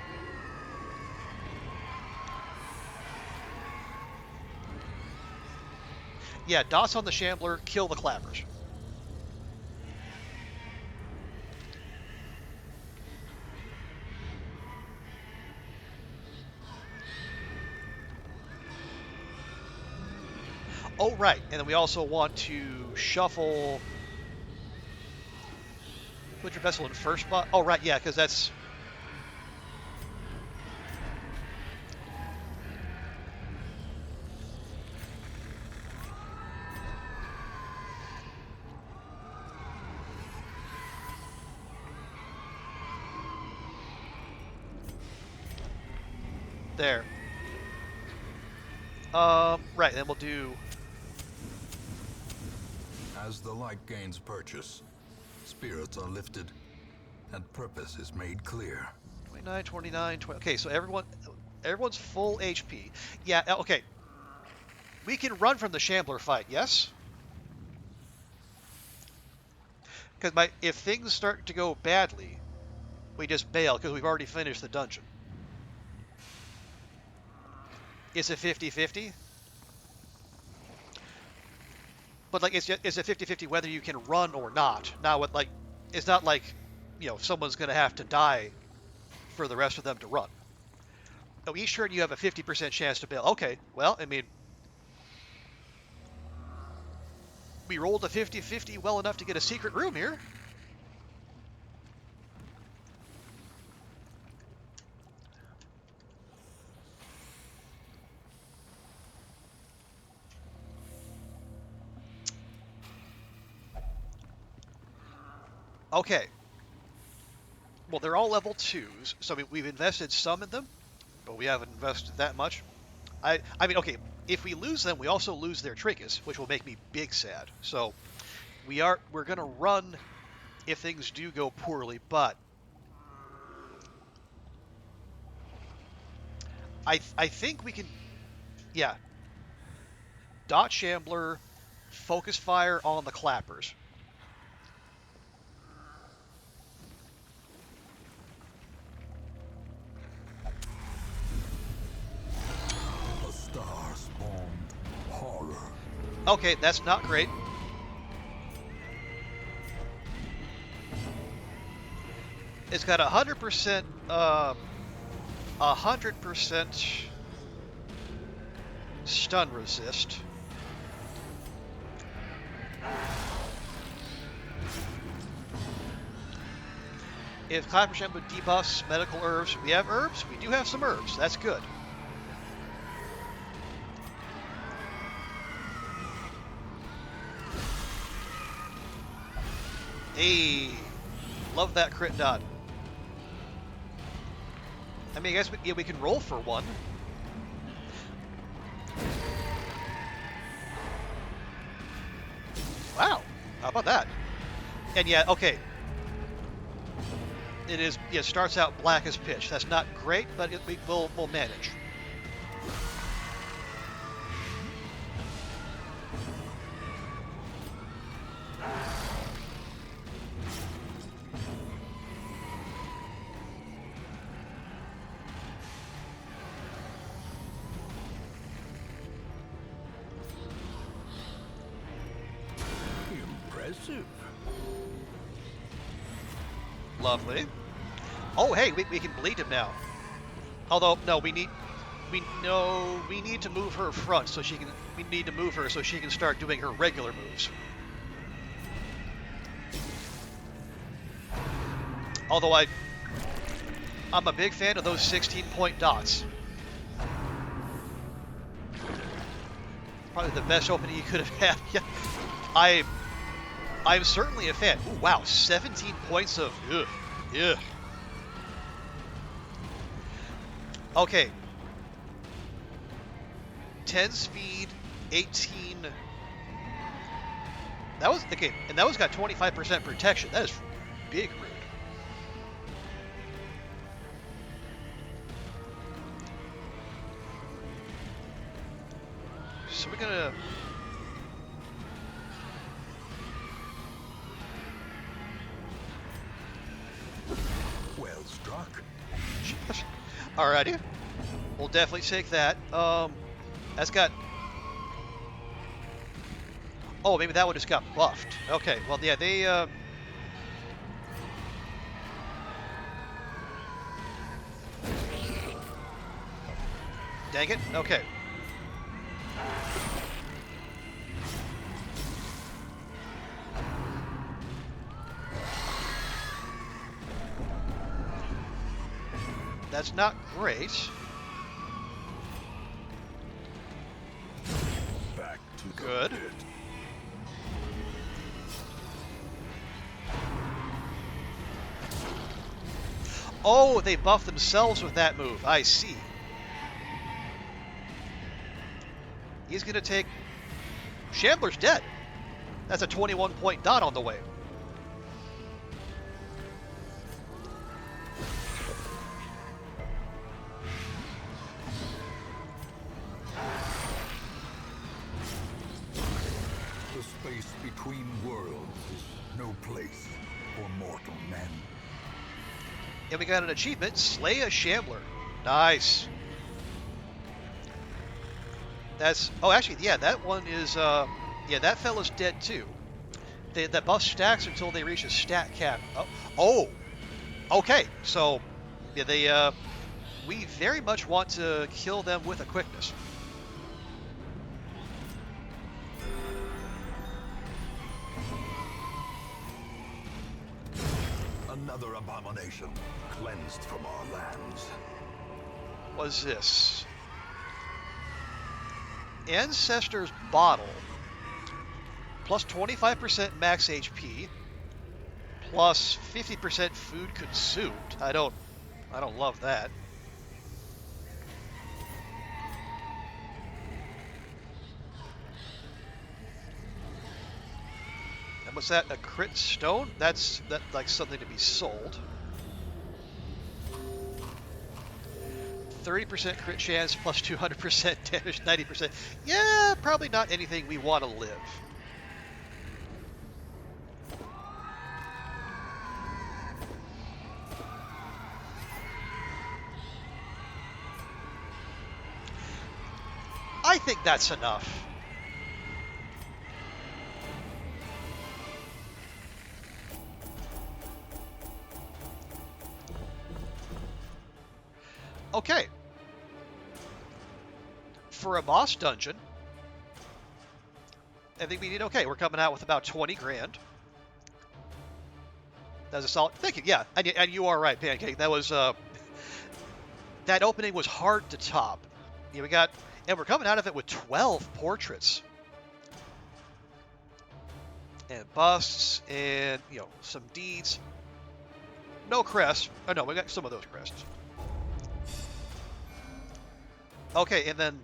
Yeah, dots on the Shambler, kill the clappers. Oh, right. And then we also want to shuffle. Put your vessel in first spot. Oh, right. Yeah, because that's. There. Right. Then we'll do. As the light gains purchase, spirits are lifted, and purpose is made clear. 29, 29, 20. Okay, so everyone's full HP. Yeah, okay. We can run from the Shambler fight, yes? Because if things start to go badly, we just bail because we've already finished the dungeon. It's a 50-50. But like it's a 50-50 whether you can run or not. Now what like it's not like, someone's going to have to die for the rest of them to run. Oh, each turn you have a 50% chance to bail. Okay, well, I mean, we rolled a 50-50 well enough to get a secret room here. Okay. Well, they're all level 2s, so we've invested some in them, but we haven't invested that much. I mean, okay, if we lose them, we also lose their trinkets, which will make me big sad. So we're going to run if things do go poorly, but I think we can, yeah. Dot Shambler, focus fire on the clappers. The star spawned horror. Okay, that's not great. It's got 100%, 100% stun resist. If Clapper Shambler debuffs medical herbs, we have herbs. We do have some herbs. That's good. Hey, love that crit dot. I mean, I guess we can roll for one. Wow, how about that? And yeah, okay. It starts out black as pitch. That's not great, but we'll manage. Impressive. Lovely. Oh, hey, we can bleed him now. Although, no, we need to move her front so she can. We need to move her so she can start doing her regular moves. Although I'm a big fan of those 16-point dots. Probably the best opening you could have had. Yeah, I'm certainly a fan. Ooh, wow, 17 points of ugh. Okay. 10 speed, 18. That was okay, and that was got 25% protection. That is big rude. So we're gonna. Well struck. Alrighty, we'll definitely take that. That's got. Oh, maybe that one just got buffed. Okay, well, yeah, they. Dang it. Okay. That's not great. Back to the Good. pit. Oh, they buffed themselves with that move. I see. He's going to take... Shambler's dead. That's a 21-point dot on the way. The space between worlds is no place for mortal men. And we got an achievement, Slay a Shambler. Nice. That's... Oh, actually, yeah, that one is... yeah, that fella's dead, too. That buff stacks until they reach a stat cap. Oh, okay. So, yeah, they... we very much want to kill them with a quickness. Another abomination cleansed from our lands. What's this? Ancestor's Bottle. Plus 25% max HP. Plus 50% food consumed. I don't love that. And what's that? A crit stone? That's like something to be sold. 30% crit chance plus 200% damage, 90%. Yeah, probably not anything we want to live. I think that's enough. Okay. For a boss dungeon, I think we did okay. We're coming out with about 20 grand. That was a solid. Thank you. Yeah, and you are right, Pancake. That was that opening was hard to top. Yeah, we got, and we're coming out of it with 12 portraits and busts and some deeds. No crests. Oh no, we got some of those crests. Okay, and then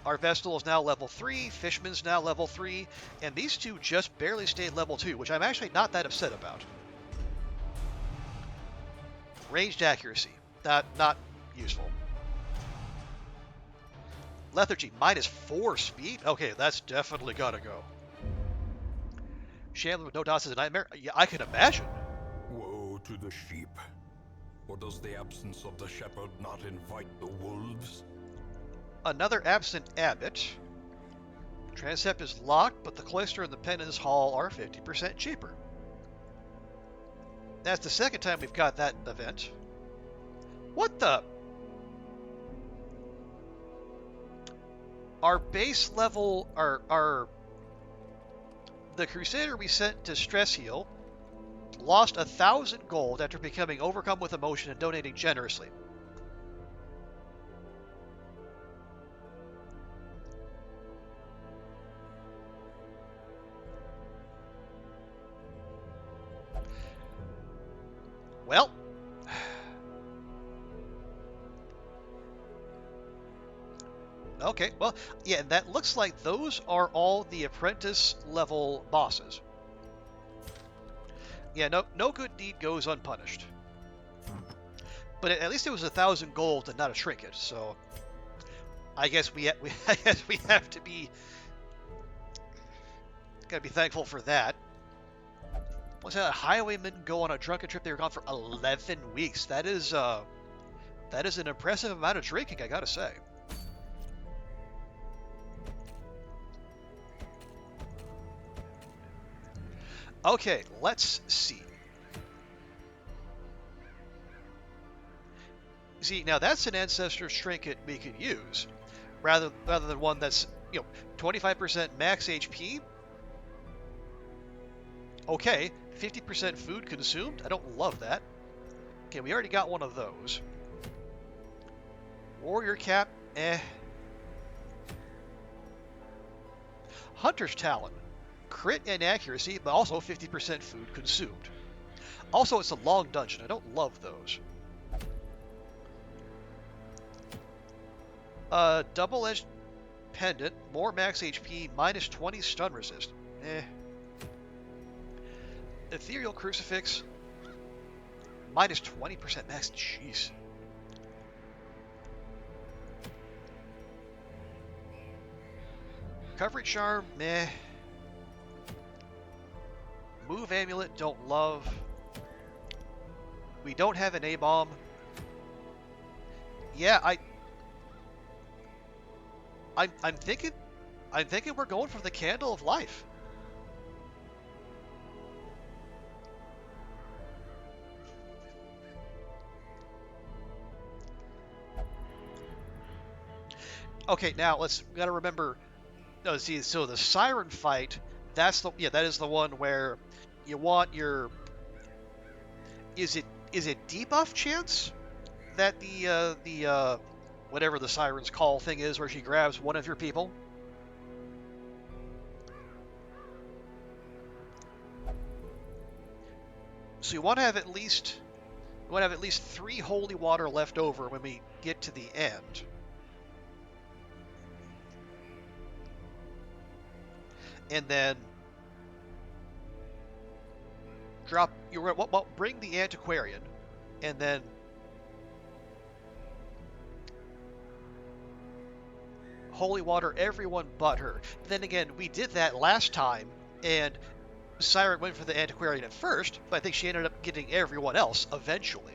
our Vestal is now level 3, Fishman's now level 3, and these two just barely stayed level 2, which I'm actually not that upset about. Ranged accuracy, not useful. Lethargy, -4 speed? Okay, that's definitely gotta go. Shambler with no dots is a nightmare? Yeah, I can imagine. Woe to the sheep. Or does the absence of the shepherd not invite the wolves? Another absent abbot. Transept is locked, but the cloister and the penance hall are 50% cheaper. That's the second time we've got that event. What the? Our base level, the Crusader we sent to Stress Heal lost 1,000 gold after becoming overcome with emotion and donating generously. Well, Okay, well, yeah, and that looks like those are all the apprentice level bosses. Yeah, no good deed goes unpunished. But at least it was 1,000 gold and not a trinket, so I guess I guess we have to be gotta be thankful for that. Once a highwaymen go on a drunken trip, they were gone for 11 weeks. That is an impressive amount of drinking, I gotta say. Okay, let's see. See, now that's an ancestor's trinket we could use, rather than one that's 25% max HP. Okay, 50% food consumed. I don't love that. Okay, we already got one of those. Warrior cap, eh. Hunter's talent, crit and accuracy, but also 50% food consumed. Also, it's a long dungeon. I don't love those. Double-edged pendant, more max HP, minus 20 stun resist. Eh. Ethereal crucifix, minus 20% max. Jeez. Coverage charm, meh. Move amulet, don't love. We don't have an A-bomb. Yeah, I'm thinking we're going for the candle of life. Okay, now we gotta remember. No, see, so the siren fight. That is the one where you want your. Is it debuff chance that the whatever the siren's call thing is, where she grabs one of your people? So you want to have at least 3 holy water left over when we get to the end. And then bring the antiquarian, and then holy water everyone but her. Then again, we did that last time, and Siren went for the antiquarian at first, but I think she ended up getting everyone else eventually.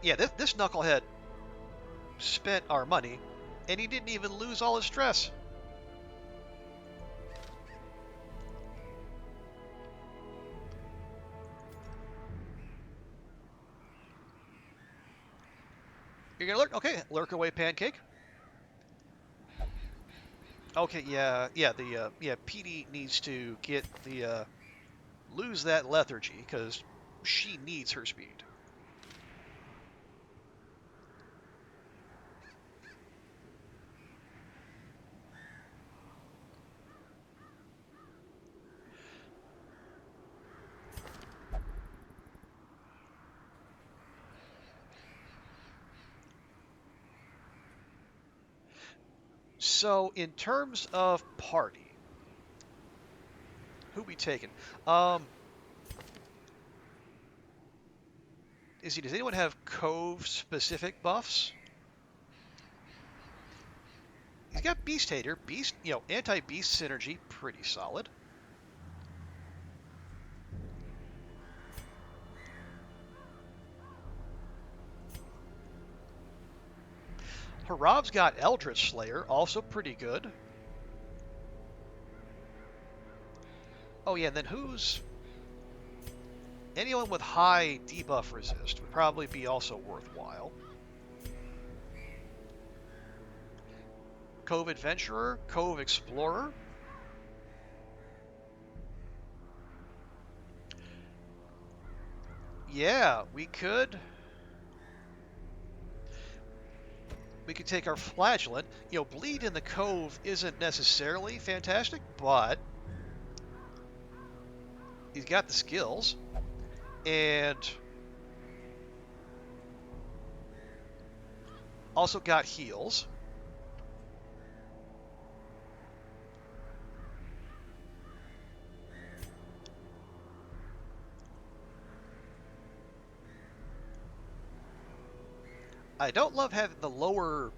Yeah, this knucklehead spent our money, and he didn't even lose all his stress. You're gonna lurk? Okay, lurk away, pancake. Okay, yeah, PD needs to get the lose that lethargy because she needs her speed. So in terms of party, who we taking? Does anyone have Cove specific buffs? He's got Beast Hater, anti-beast synergy, pretty solid. Harab's got Eldritch Slayer, also pretty good. Oh yeah, and then who's... Anyone with high debuff resist would probably be also worthwhile. Cove Adventurer, Cove Explorer. Yeah, we could. we could take our flagellant. You know, bleed in the cove isn't necessarily fantastic, but he's got the skills. And also got heals. I don't love having the lower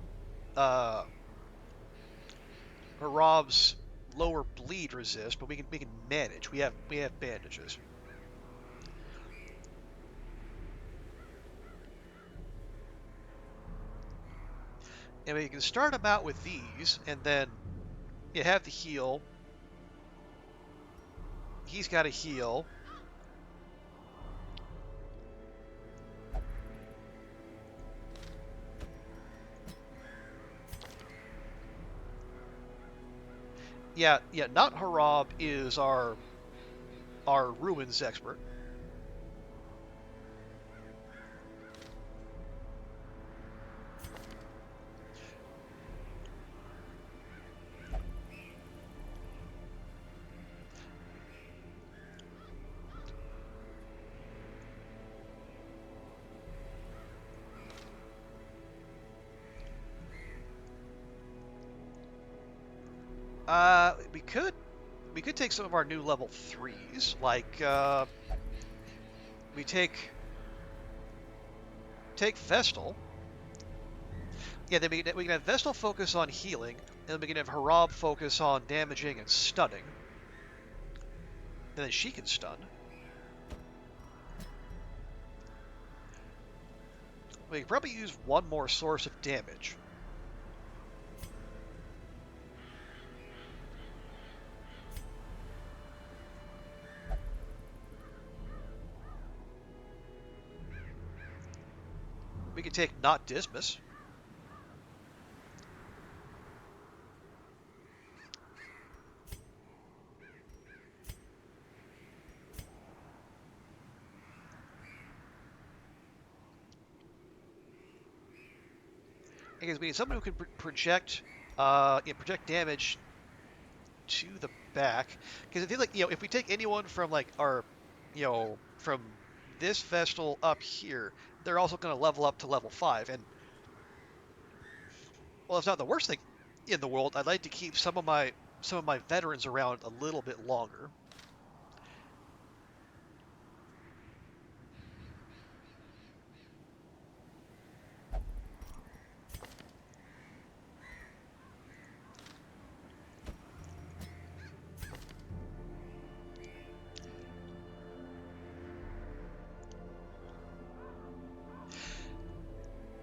Harab's lower bleed resist, but we can manage. We have bandages. And we can start him out with these, and then you have the heal. He's got a heal. Yeah, not Harab is our ruins expert. We could take some of our new level 3s, like we take Vestal. Yeah, then we can have Vestal focus on healing, and then we can have Harab focus on damaging and stunning. And then she can stun. We can probably use one more source of damage. We could take not Dismas. Because we need someone who can project damage to the back. Because I feel like, if we take anyone from like our, from this Vestal up here, they're also going to level up to level 5. And well, it's not the worst thing in the world. I'd like to keep some of my veterans around a little bit longer.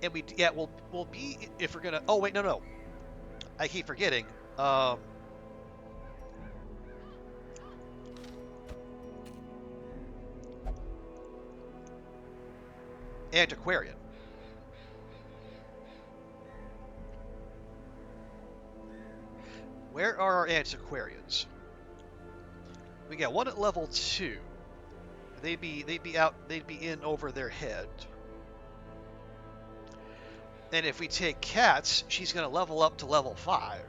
And we'll be, if we're gonna. Oh wait, no. I keep forgetting. Antiquarian. Where are our antiquarians? We got one at level 2. They'd be in over their head. And if we take Cats, she's going to level up to level 5.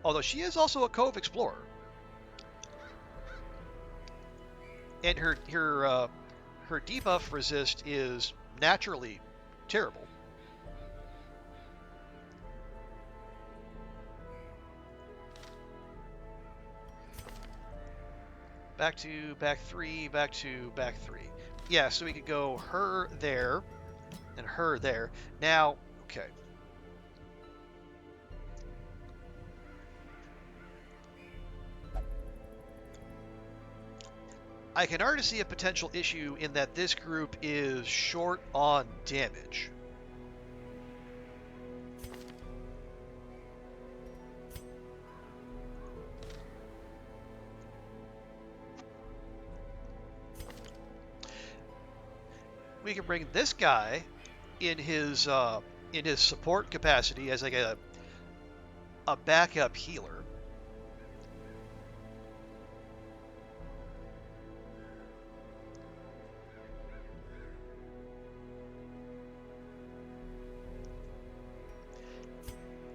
Although she is also a Cove Explorer. And her debuff resist is naturally terrible. Back to back 3, back to back 3. Yeah, so we could go her there and her there. Now, okay. I can already see a potential issue in that this group is short on damage. We can bring this guy in his support capacity as like a backup healer.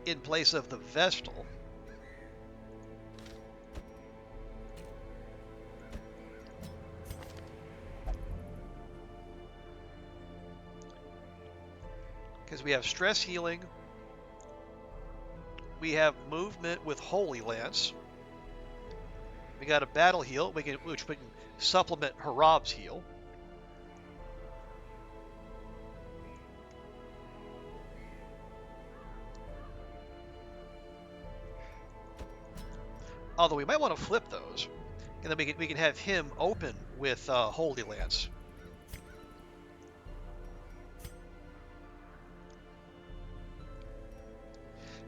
In place of the Vestal. Because we have stress healing, we have movement with Holy Lance, we got a battle heal, which we can supplement Harab's heal. Although we might want to flip those, and then we can have him open with Holy Lance.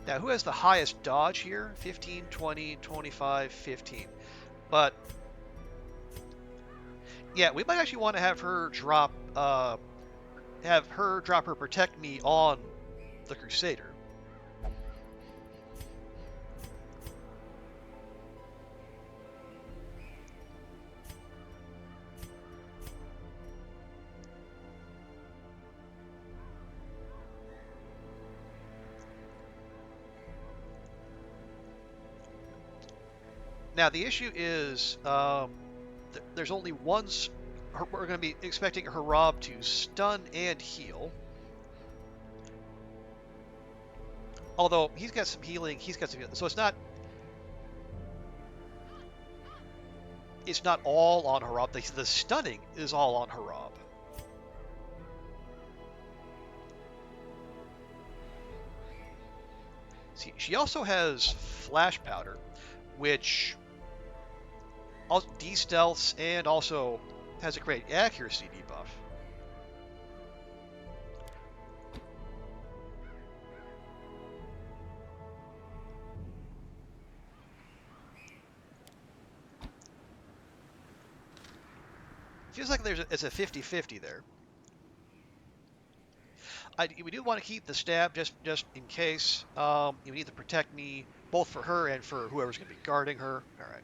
Now, who has the highest dodge here? 15, 20, 25, 15. But, yeah, we might actually want to have her drop her Protect Me on the Crusader. Now, the issue is there's only one. We're going to be expecting Harab to stun and heal. Although he's got some healing, so it's not all on Harab. The stunning is all on Harab. See, she also has Flash Powder, which de-stealths and also has a great accuracy debuff. Feels like it's a 50-50 there. We do want to keep the stab just in case. You need to protect me both for her and for whoever's going to be guarding her. All right.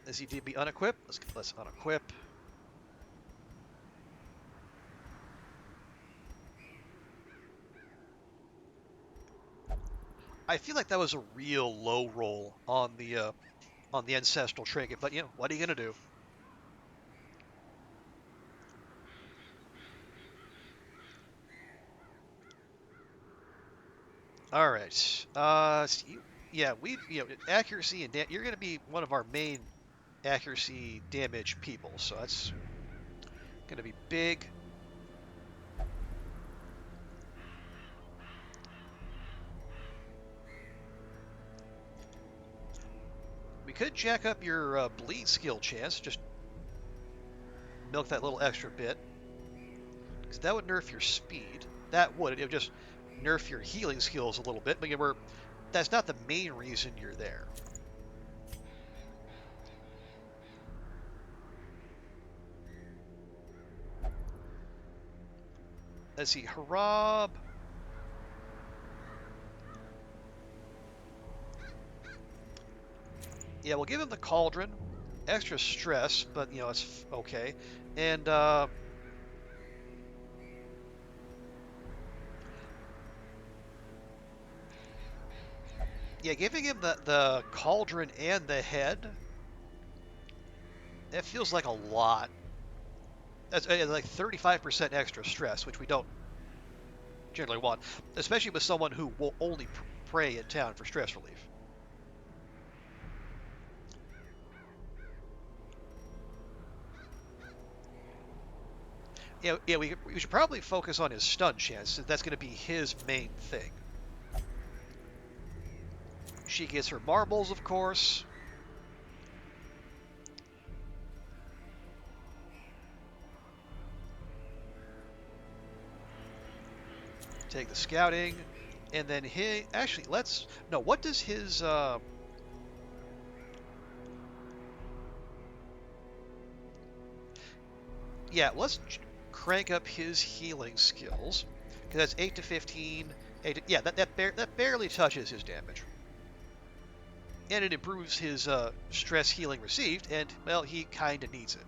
Does he need to be unequipped? Let's unequip. I feel like that was a real low roll on the ancestral trinket, but you know, what are you gonna do? All right. Yeah, accuracy and you're gonna be one of our main accuracy damage people, so that's gonna be big. We could jack up your bleed skill chance, just milk that little extra bit, because that would nerf your speed. That would. It would just nerf your healing skills a little bit, but that's not the main reason you're there. Let's see, Harab. Yeah, we'll give him the Cauldron. Extra stress, but, you know, it's okay. And, yeah, giving him the Cauldron and the head, that feels like a lot. That's like 35% extra stress, which we don't generally want, especially with someone who will only pray in town for stress relief. Yeah, we should probably focus on his stun chance. That's going to be his main thing. She gets her marbles, of course. Take the scouting, and then what does his Yeah, let's crank up his healing skills. Because that's 8 to 15. 8 to, yeah, that barely touches his damage. And it improves his stress healing received, and, well, he kind of needs it.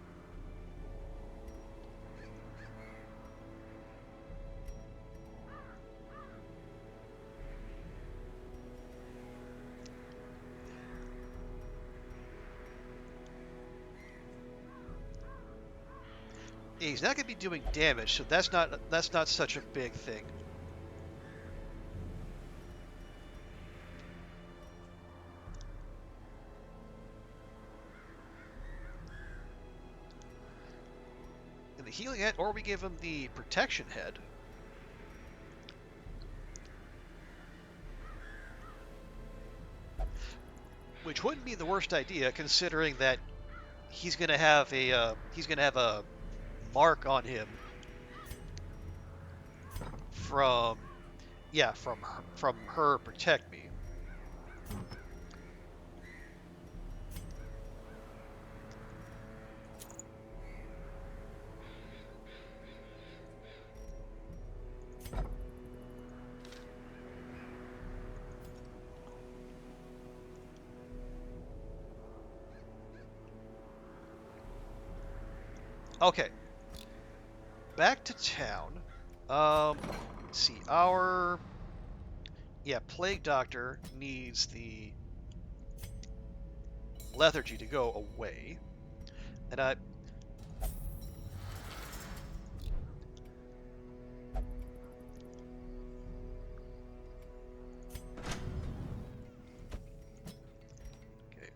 He's not going to be doing damage, so that's not such a big thing. And the healing head, or we give him the protection head. Which wouldn't be the worst idea, considering that he's going to have a mark on him from from her protect me. Okay, back to town. Let's see. Plague Doctor needs the lethargy to go away, and okay,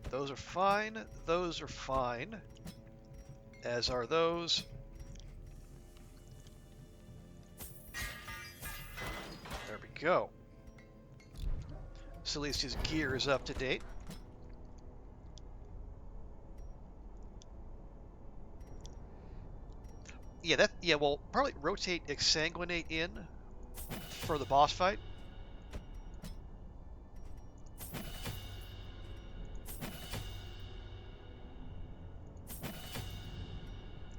those are fine. Those are fine. As are those. There we go. So at least his gear is up to date. We'll probably rotate Exsanguinate in for the boss fight.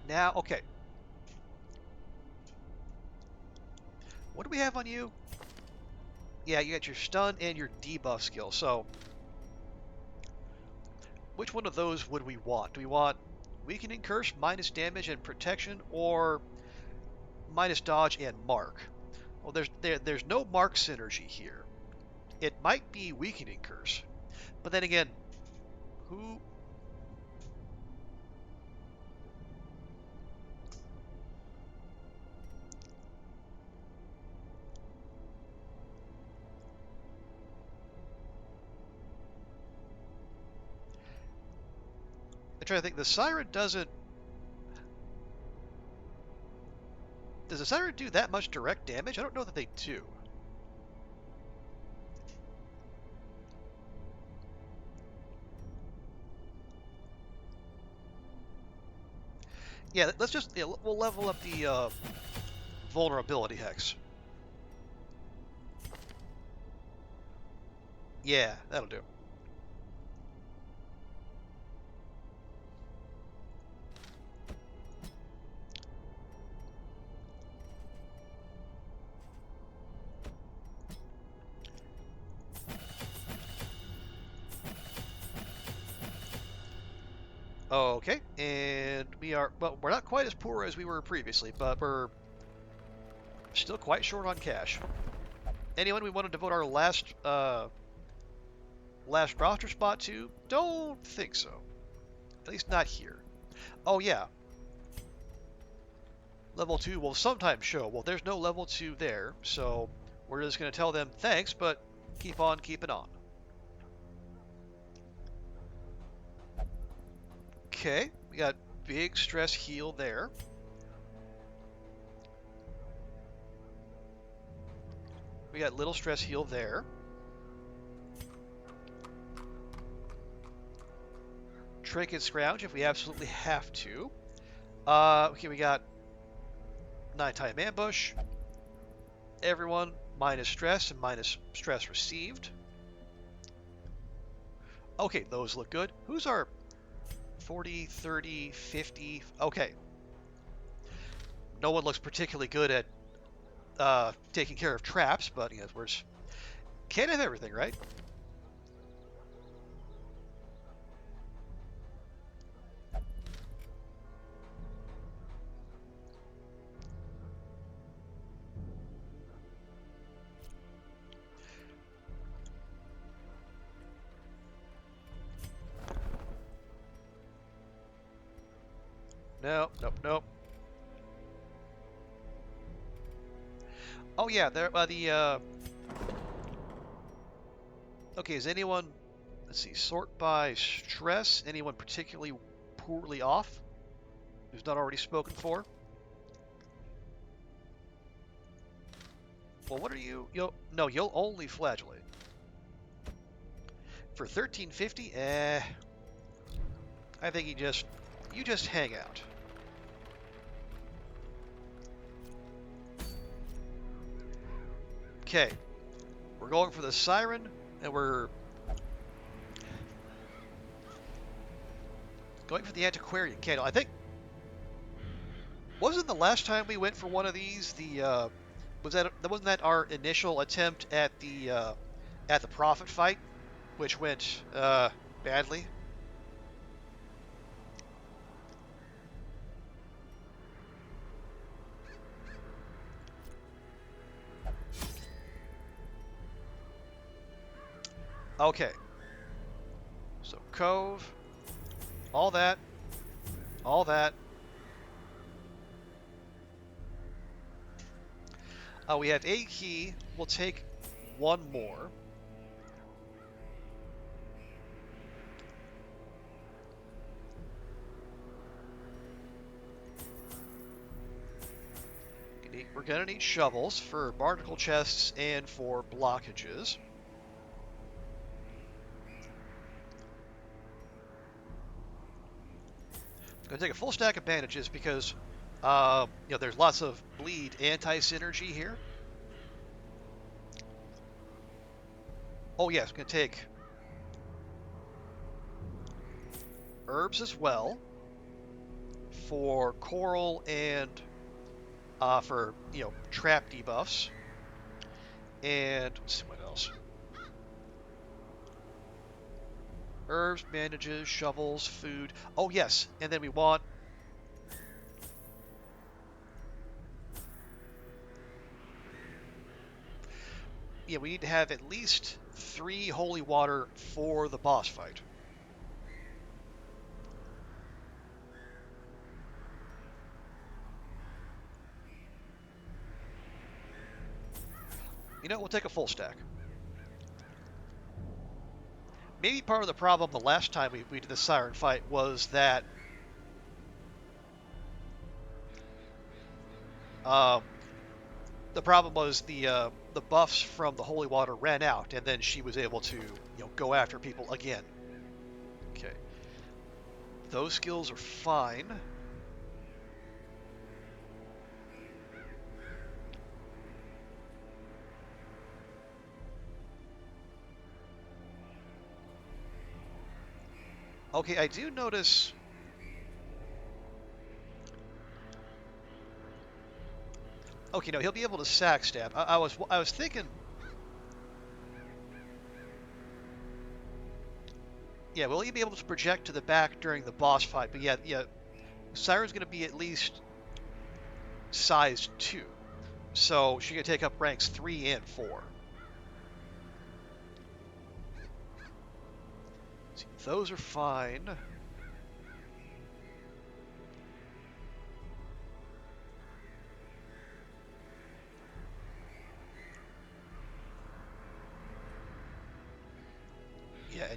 Now, okay. What do we have on you? Yeah, you got your stun and your debuff skill. So, which one of those would we want? Do we want Weakening Curse, minus damage and protection, or minus dodge and mark? Well, there's no mark synergy here. It might be Weakening Curse, but then again, who? I'm trying to think. The Siren doesn't. Does the Siren do that much direct damage? I don't know that they do. Yeah, let's just we'll level up the vulnerability hex. Yeah, that'll do. Okay, and we're not quite as poor as we were previously, but we're still quite short on cash. Anyone we want to devote our last roster spot to? Don't think so. At least not here. Oh yeah. Level 2 will sometimes show. Well, there's no level 2 there, so we're just going to tell them thanks, but keep on keeping on. Okay, we got big stress heal there. We got little stress heal there. Trinket Scrounge if we absolutely have to. Okay, we got Nighttime Ambush. Everyone minus stress and minus stress received. Okay, those look good. Who's our 40, 30, 50? Okay. no one looks particularly good at taking care of traps, but we're just, can't have everything, right? No, nope, nope. Oh yeah, there. Okay, is anyone? Let's see. Sort by stress. Anyone particularly poorly off? Who's not already spoken for? Well, what are you? No, you'll only flagellate. For 1350, I think you just hang out. Okay, we're going for the siren, and we're going for the antiquarian candle. I think wasn't the last time we went for one of these wasn't that our initial attempt at the prophet fight, which went badly. Okay. So cove, all that, all that. We have a key. We'll take one more. We're gonna need shovels for barnacle chests and for blockages. Gonna take a full stack of bandages because there's lots of bleed anti-synergy here. Oh yes, gonna take herbs as well for coral and for trap debuffs. And let's see what else. Herbs, bandages, shovels, food. Oh yes, and then we want we need to have at least 3 holy water for the boss fight. We'll take a full stack. Maybe part of the problem the last time we did the siren fight was that the problem was the buffs from the holy water ran out, and then she was able to go after people again. Okay, those skills are fine. Okay, I do notice. Okay, no, he'll be able to sack stab. I was thinking. Yeah, will he be able to project to the back during the boss fight? But yeah, Siren's going to be at least size 2, so she can take up ranks 3 and 4. See, those are fine.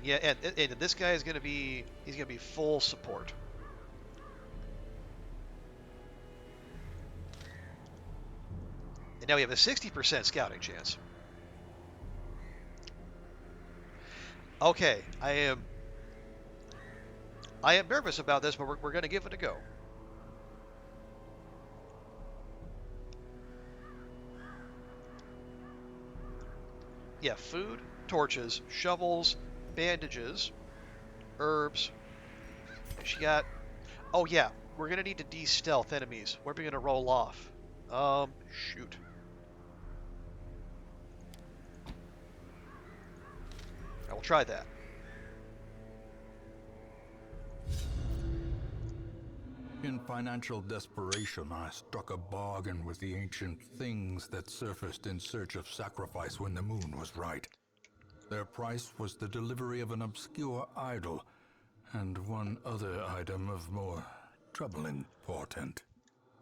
And this guy is going to be full support. And now we have a 60% scouting chance. Okay, I am nervous about this, but we're going to give it a go. Yeah, food, torches, shovels, bandages, herbs. She got. Oh yeah, we're gonna need to de-stealth enemies. Where are we gonna roll off? Shoot. I will try that. In financial desperation, I struck a bargain with the ancient things that surfaced in search of sacrifice when the moon was right. Their price was the delivery of an obscure idol, and one other item of more troubling portent.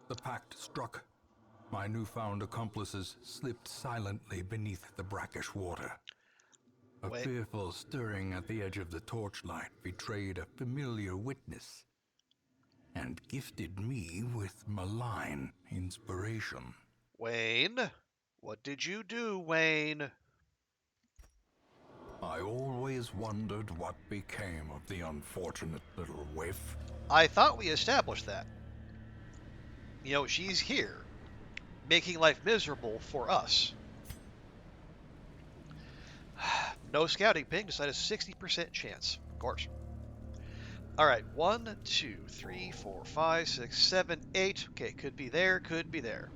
The pact struck. My newfound accomplices slipped silently beneath the brackish water. A fearful stirring at the edge of the torchlight betrayed a familiar witness, and gifted me with malign inspiration. Wayne, what did you do, Wayne? I always wondered what became of the unfortunate little waif. I thought we established that. You know, she's here, making life miserable for us. No scouting ping, just at a 60% chance, of course. All right, 1, 2, 3, 4, 5, 6, 7, 8. Okay, could be there, could be there.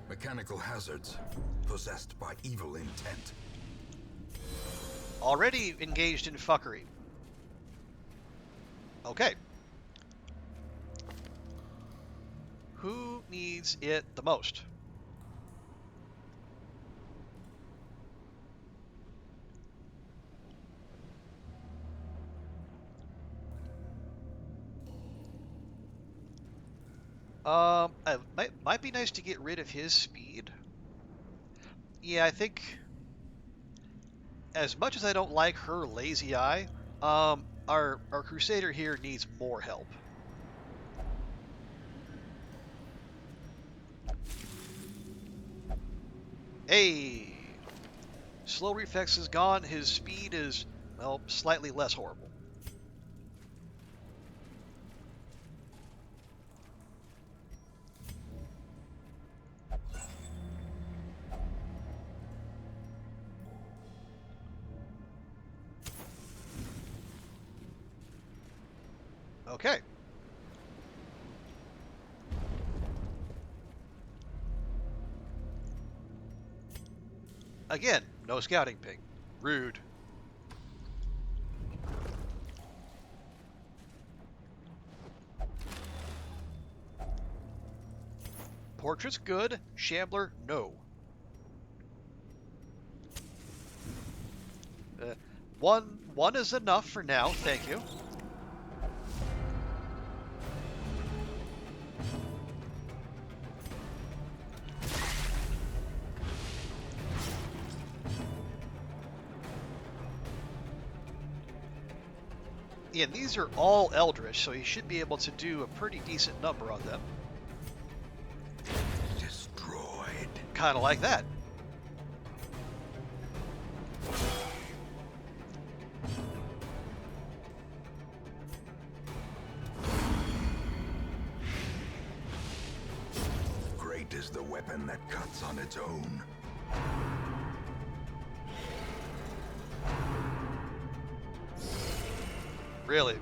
Mechanical hazards, possessed by evil intent. Already engaged in fuckery. Okay. Who needs it the most? It might be nice to get rid of his speed. Yeah, I think as much as I don't like her lazy eye, our Crusader here needs more help. Hey! Slow reflex is gone. His speed is, well, slightly less horrible. Okay. Again, no scouting ping. Rude. Portrait's good. Shambler, no. One is enough for now, thank you. Yeah, these are all Eldritch, so he should be able to do a pretty decent number on them. Destroyed. Kind of like that. Great is the weapon that cuts on its own. Really?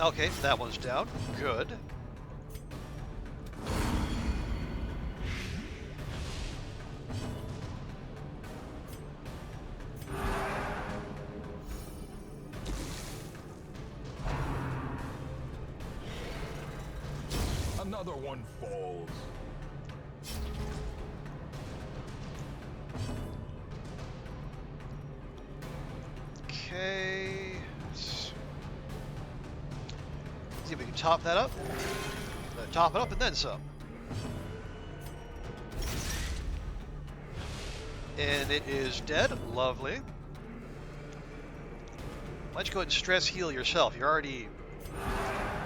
Okay, that one's down. Good. Another one falls. Okay. Let's see if we can top that up. Top it up and then some. And it is dead. Lovely. Why don't you go ahead and stress heal yourself? You're already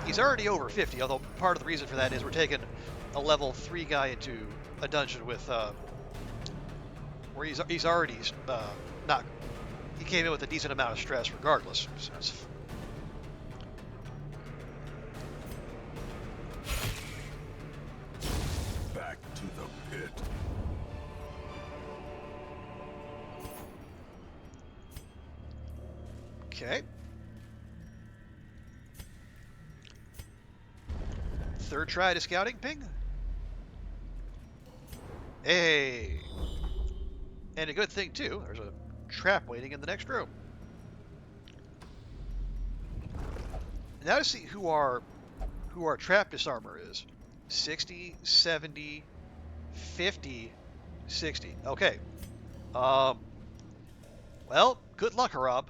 He's already over 50, although part of the reason for that is we're taking a level 3 guy into a dungeon with where he's already not. He came in with a decent amount of stress, regardless. So Back to the pit. okay. Third try to scouting ping. Hey. And a good thing too, there's a trap waiting in the next room. Now to see who our trap disarmer is. 60, 70, 50, 60. Okay. Well, good luck, Rob.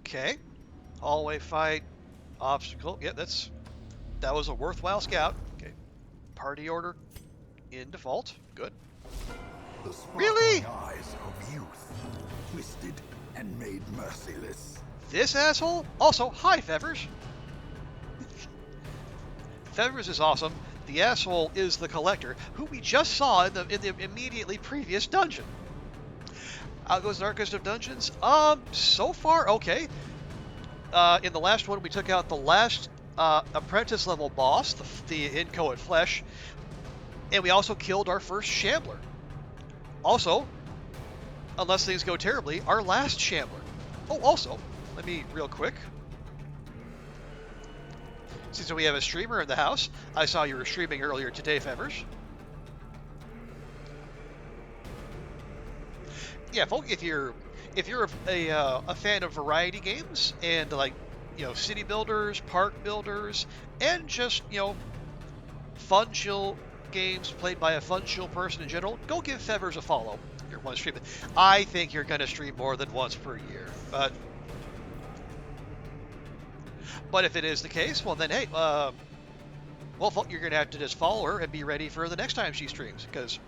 Okay. Hallway fight. Obstacle. Yeah, that was a worthwhile scout. Okay. Party order in default. Good. The sparkling Really? eyes of youth, twisted and made merciless. This asshole? Also, hi, Fevers. Fevers is awesome. The asshole is the collector, who we just saw in the immediately previous dungeon. Out goes Darkest of Dungeons. So far, okay. In the last one, we took out the last apprentice level boss, the inchoate flesh, and we also killed our first shambler. Also, unless things go terribly, our last shambler. Oh, also, let me real quick. Since we have a streamer in the house, I saw you were streaming earlier today, Fevers. Yeah, folk, if you're a fan of variety games and like, city builders, park builders, and just, fun chill games played by a fun chill person in general, go give Fevers a follow. You're one streaming. I think you're gonna stream more than once per year, but if it is the case, well then hey, well folk, you're gonna have to just follow her and be ready for the next time she streams, because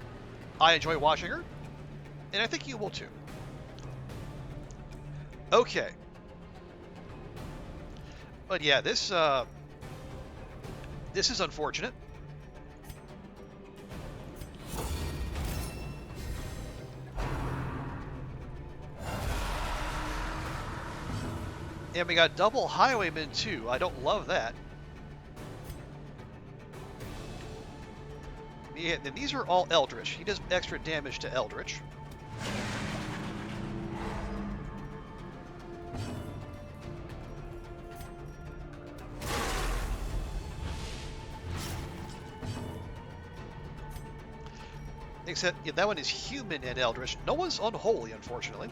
I enjoy watching her. And I think you will too. Okay. But yeah, this is unfortunate. And we got double highwaymen too. I don't love that. Yeah, and these are all Eldritch. He does extra damage to Eldritch. Except, yeah, that one is human and Eldritch. No one's unholy, unfortunately.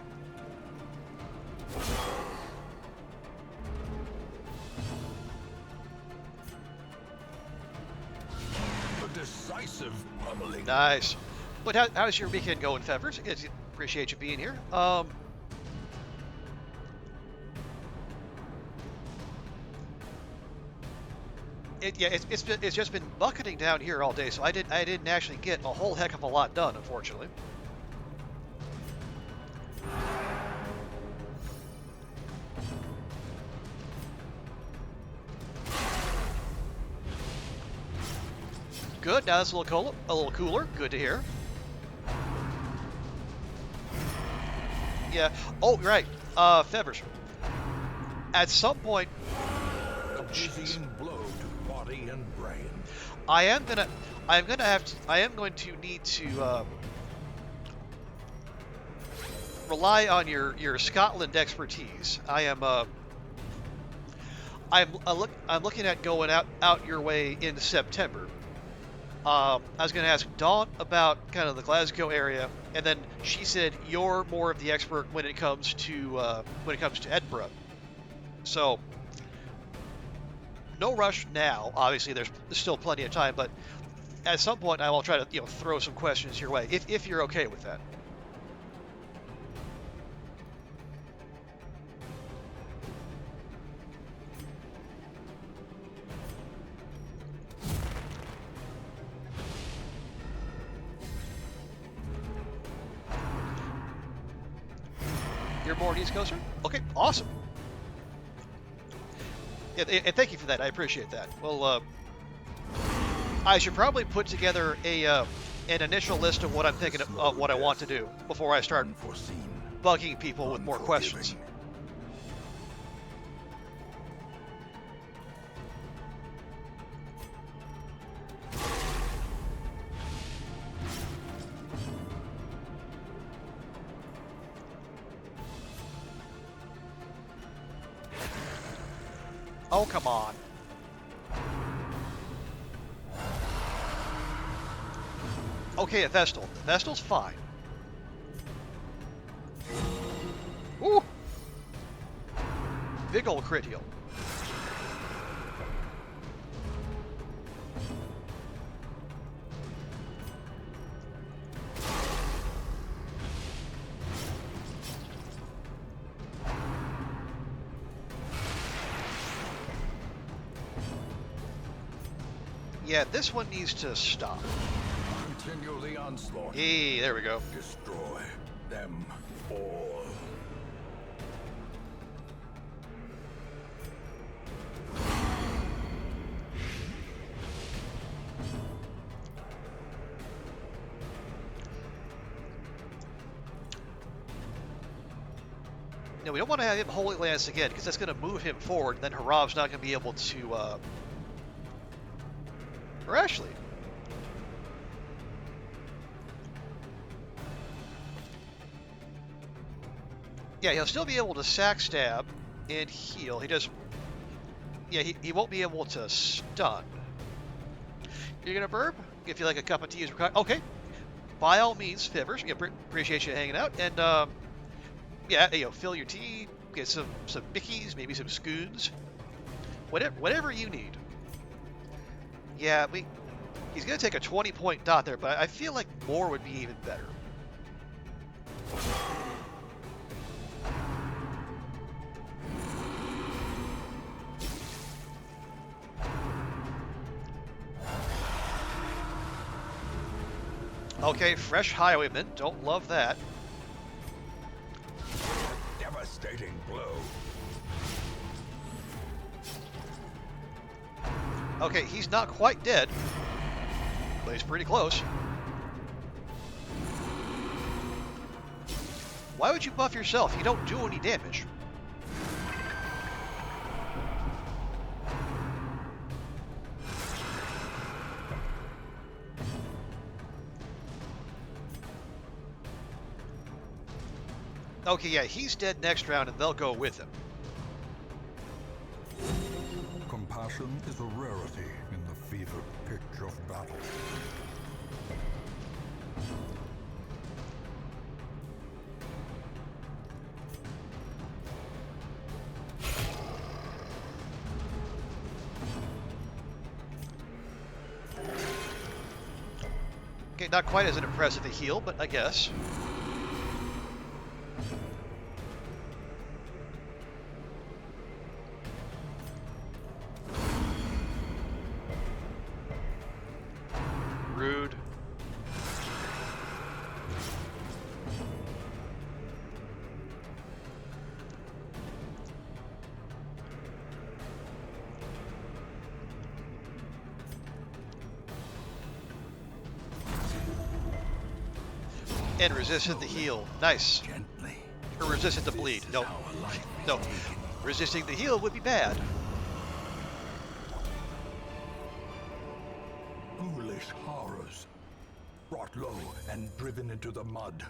A decisive pummeling. Nice. But how's your weekend going, Fevers? Appreciate you being here. It's just been bucketing down here all day, so I didn't actually get a whole heck of a lot done, unfortunately. Good. Now that's a little cooler. Good to hear. Yeah. Oh, right. Fevers. At some point. A dizzying blow to body and brain. I am going to need to rely on your Scotland expertise. I'm looking at going out your way in September. I was going to ask Dawn about kind of the Glasgow area, and then she said you're more of the expert when it comes to Edinburgh. So no rush now. Obviously, there's still plenty of time, but at some point I will try to throw some questions your way if you're okay with that. You're more an East Coaster? Okay, awesome. Yeah, and thank you for that. I appreciate that. Well, I should probably put together an initial list of what I'm thinking of what I want to do before I start bugging people with more questions. Oh, come on. Okay, a Vestal. The Vestal's fine. Ooh! Big ol' crit heal. Yeah, this one needs to stop. Continue the onslaught. Hey, there we go. Destroy them all. No, we don't want to have him Holy Lance again, because that's going to move him forward, and then Harav's not going to be able to, or actually... Yeah, he'll still be able to sack stab and heal. He just... Yeah, he won't be able to stun. You're going to burb? If you like a cup of tea is required. Okay. By all means, Fivers. Yeah, appreciate you hanging out. And, yeah, you know, fill your tea, get some Mickeys, maybe some scoons. Whatever you need. Yeah, he's going to take a 20-point dot there, but I feel like more would be even better. Okay, fresh highwayman. Don't love that. Devastating blow. Okay, he's not quite dead, but he's pretty close. Why would you buff yourself? You don't do any damage. Okay, yeah, he's dead next round, and they'll go with him. Compassion is a rarity in the fever pitch of battle. Okay, not quite as an impressive a heal, but I guess. Rude. And resisted the heal. Nice. Gently. Or resisted the bleed. No. No. Resisting the heal would be bad. Foolish horrors. Brought low and driven into the mud.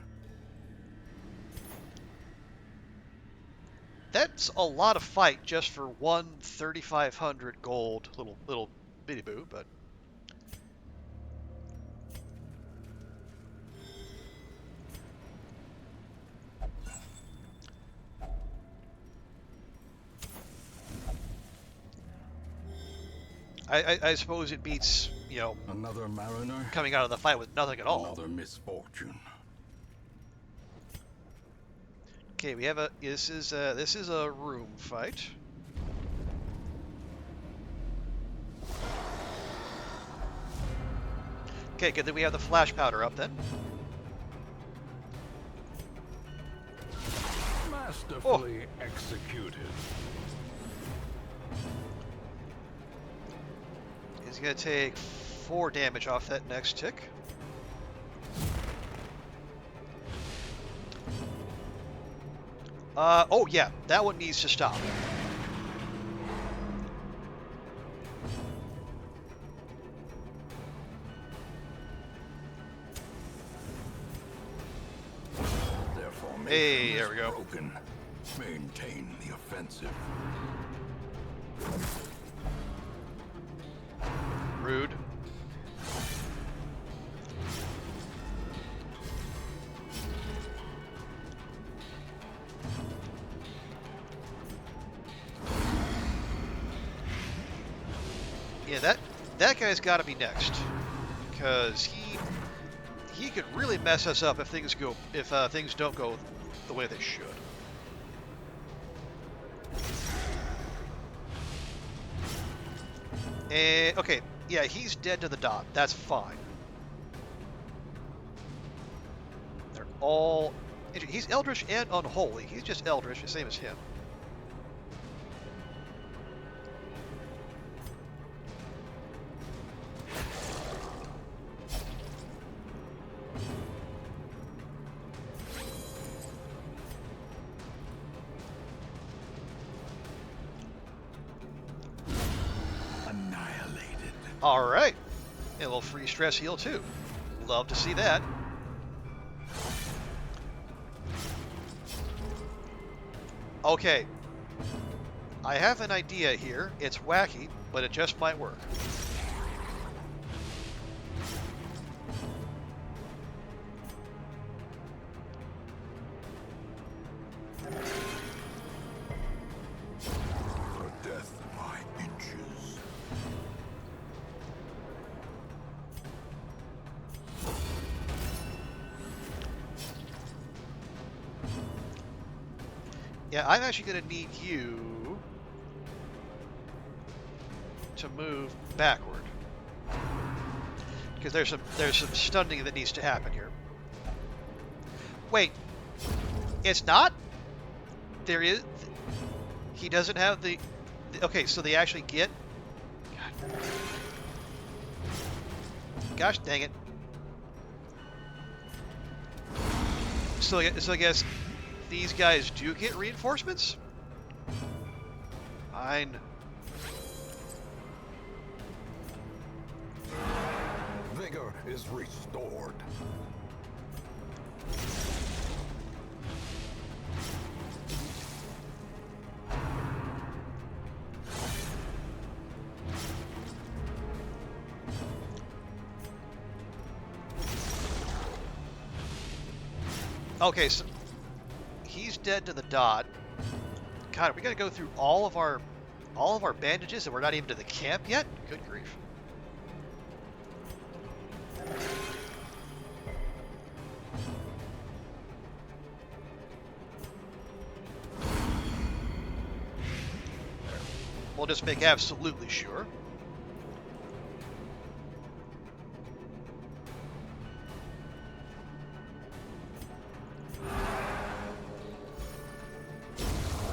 That's a lot of fight just for one 3,500 gold little bitty boo, but I suppose it beats, you know, Another mariner. coming out of the fight with nothing at all. Another misfortune. Okay, we have this is a room fight. Okay, good. Then we have the flash powder up then. Carefully executed. He's going to take 4 damage off that next tick. Oh yeah, that one needs to stop. Their formation Hey, there is we go. broken. Maintain the offensive. Rude. Yeah, that guy's got to be next, because he could really mess us up if things don't go the way they should. And okay, yeah, he's dead to the dot. That's fine. They're all. He's Eldritch and Unholy. He's just Eldritch, the same as him. Annihilated. All right, and a little free stress heal too. Love to see that. Okay, I have an idea here. It's wacky, but it just might work. For death by inches. Yeah, I'm actually going to need you to move backward, because there's some stunning that needs to happen here. Wait, it's not? There is. He doesn't have the. Okay, so they actually get. God. Gosh dang it. So I guess these guys do get reinforcements? Fine. Vigor is restored. Okay, so he's dead to the dot. God, we gotta go through all of our bandages and we're not even to the camp yet? Good grief. We'll just make absolutely sure.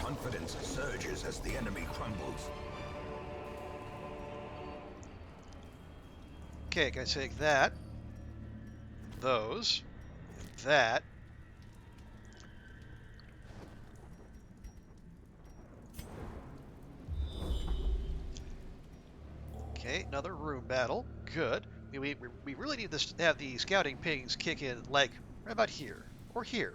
Confidence surges as the enemy crumbles. Okay, gotta take that. Those. That. Okay, another room battle. Good. We really need to have the scouting pings kick in, like, right about here. Or here.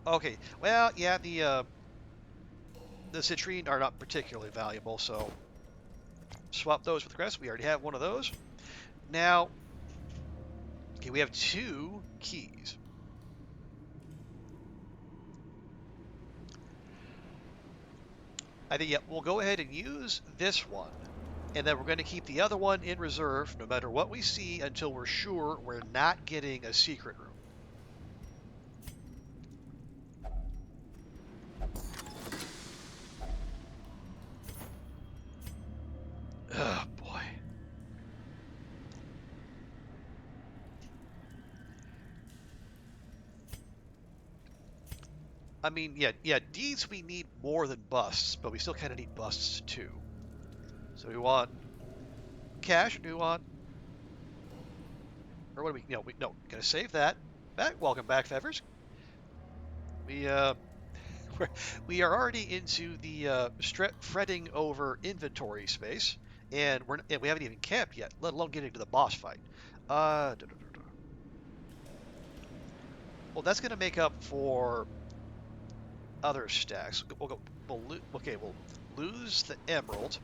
Okay, well, yeah, the citrine are not particularly valuable, so swap those with the rest. We already have one of those. Now, okay, we have 2 keys. I think, yeah, we'll go ahead and use this one, and then we're going to keep the other one in reserve no matter what we see until we're sure we're not getting a secret room. Oh, boy. I mean, yeah, deeds we need more than busts, but we still kind of need busts too. So we want cash, or do we want, or what do we, no, gonna save that. Welcome back, Fevers. We, we are already into the fretting over inventory space, and we haven't even camped yet, let alone getting to the boss fight. Well, that's gonna make up for other stacks. We'll lose the emerald,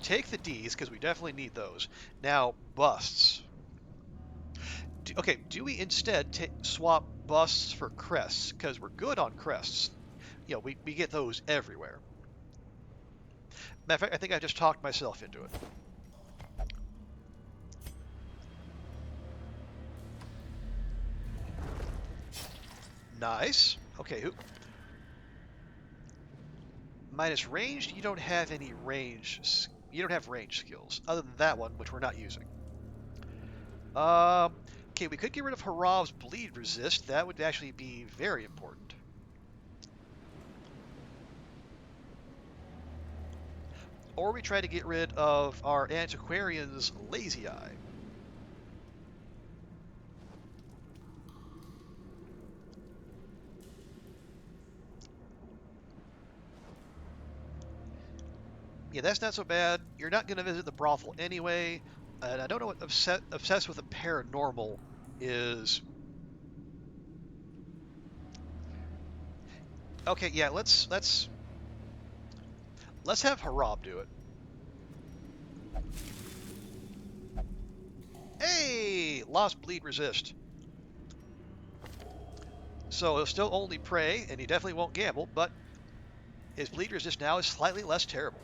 take the D's because we definitely need those. Now busts. Do we instead swap busts for crests because we're good on crests? We get those everywhere. Matter of fact, I think I just talked myself into it. Nice. Okay, who? Minus ranged, you don't have any range. You don't have range skills other than that one, which we're not using. Okay, we could get rid of Harab's bleed resist. That would actually be very important. Or we try to get rid of our antiquarian's lazy eye. Yeah, that's not so bad. You're not going to visit the brothel anyway. And I don't know what obsessed with the paranormal is. Okay, yeah, let's have Harab do it. Hey, lost bleed resist. So he'll still only pray, and he definitely won't gamble, but his bleed resist now is slightly less terrible.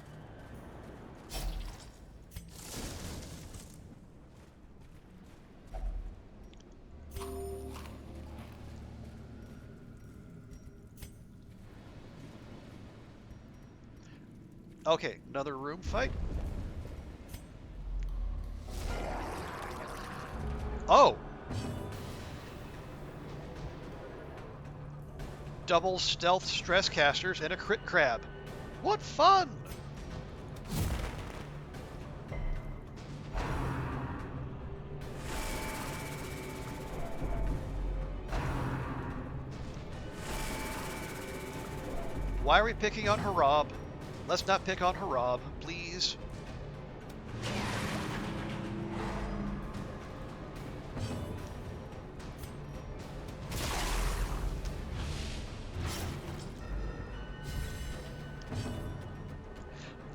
Okay, another room fight. Oh! Double stealth stress casters and a crit crab. What fun! Why are we picking on Harab? Let's not pick on Harab, please.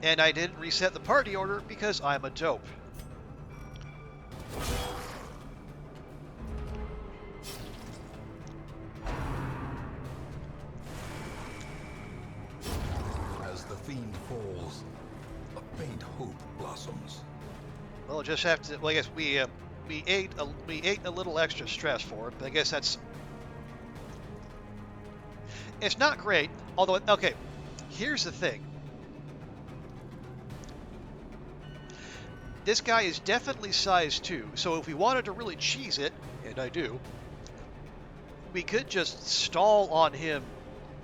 And I didn't reset the party order because I'm a dope. As the fiend falls, a faint hope blossoms. Well, we'll just have to. Well, I guess we ate a little extra stress for it, but I guess that's. It's not great, although okay. Here's the thing. This guy is definitely size 2, so if we wanted to really cheese it, and I do, we could just stall on him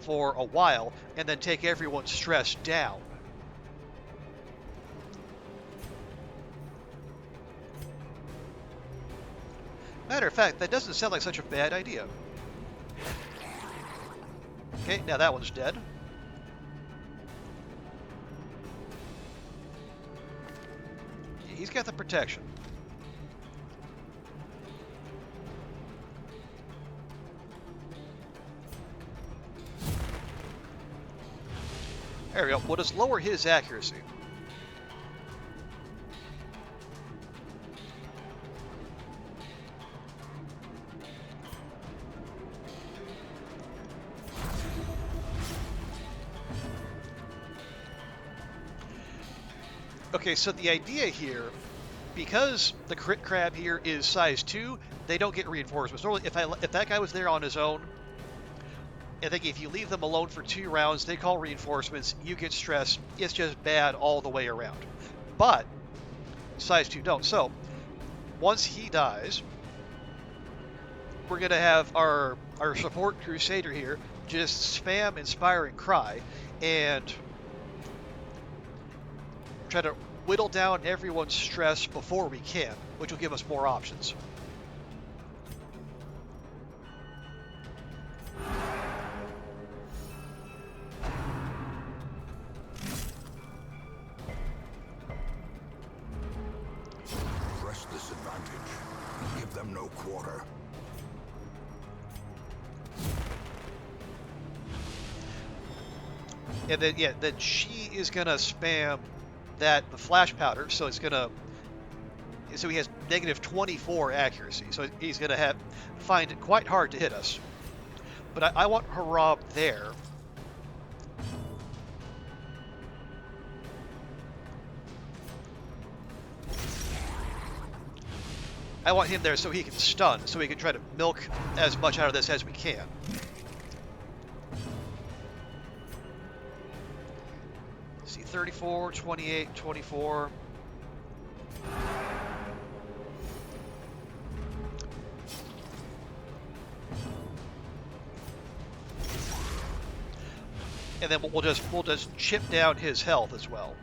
for a while and then take everyone's stress down. Matter of fact, that doesn't sound like such a bad idea. Okay, now that one's dead. He's got the protection. There we go. We'll just lower his accuracy. Okay, so the idea here, because the crit crab here is size 2, they don't get reinforcements. Normally, if that guy was there on his own, I think if you leave them alone for 2 rounds, they call reinforcements, you get stress, it's just bad all the way around. But size 2 don't. So once he dies, we're going to have our support crusader here just spam Inspiring Cry and try to whittle down everyone's stress before we can, which will give us more options. Press this advantage. Give them no quarter. And then, yeah, then she is gonna spam the flash powder, so it's gonna, so he has negative 24 accuracy, so he's gonna find it quite hard to hit us. But I want Harab there. I want him there so he can stun, so we can try to milk as much out of this as we can. Let's see, 34, 28, 24. And then we'll just chip down his health as well.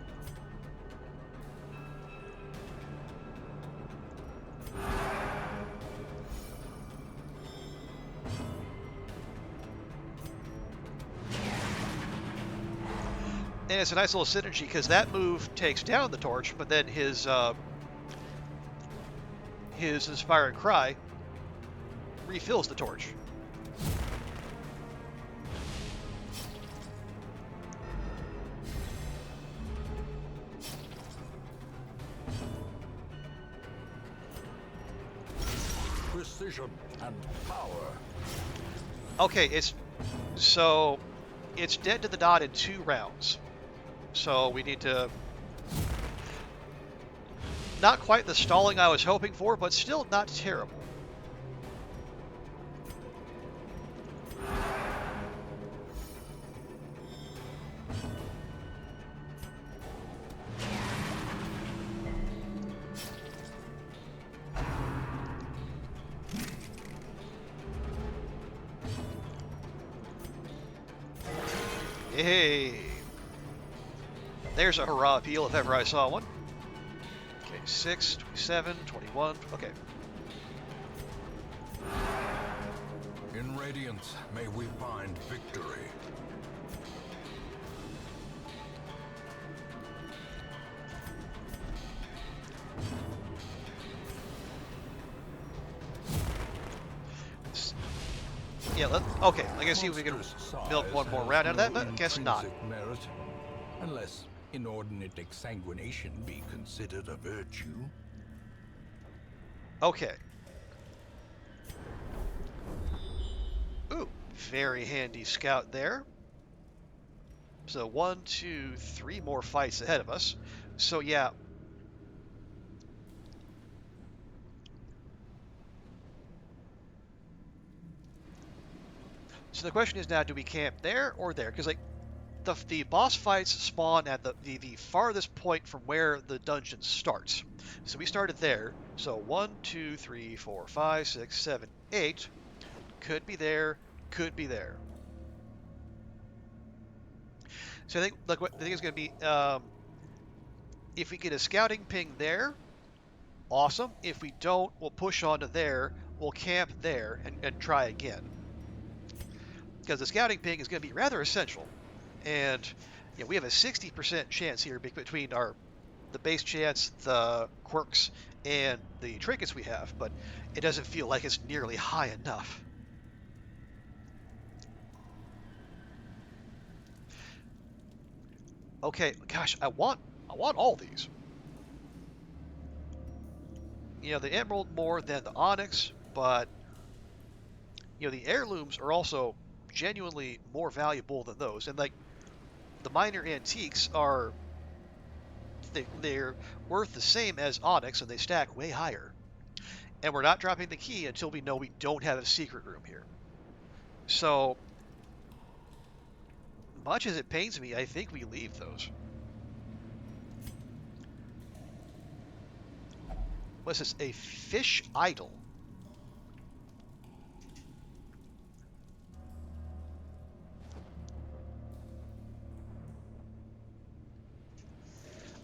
And it's a nice little synergy because that move takes down the torch, but then his Inspiring Cry refills the torch. Precision and power. Okay, it's dead to the dot in 2 rounds. So we need to, not quite the stalling I was hoping for, but still not terrible. Hey, there's a hurrah appeal if ever I saw one. Okay, 6, 27, 21, okay. In Radiance, may we find victory. Yeah, okay, I guess see if we can milk one more round out of that, but I guess not. Merit, unless inordinate exsanguination be considered a virtue. Okay. Ooh, very handy scout there. So 1, 2, 3 more fights ahead of us. So yeah. So the question is now, do we camp there or there? Because like the boss fights spawn at the farthest point from where the dungeon starts. So we started there. So 1, 2, 3, 4, 5, 6, 7, 8. Could be there, could be there. So I think, look, what I think is going to be, if we get a scouting ping there, awesome. If we don't, we'll push on to there, we'll camp there, and try again. Because the scouting ping is going to be rather essential. And we have a 60% chance here between the base chance, the quirks, and the trinkets we have, but it doesn't feel like it's nearly high enough. Okay, gosh, I want all these. The emerald more than the onyx, but the heirlooms are also genuinely more valuable than those. And like the minor antiques are, they're worth the same as onyx, and they stack way higher. And we're not dropping the key until we know we don't have a secret room here. So, much as it pains me, I think we leave those. What's this? A fish idol.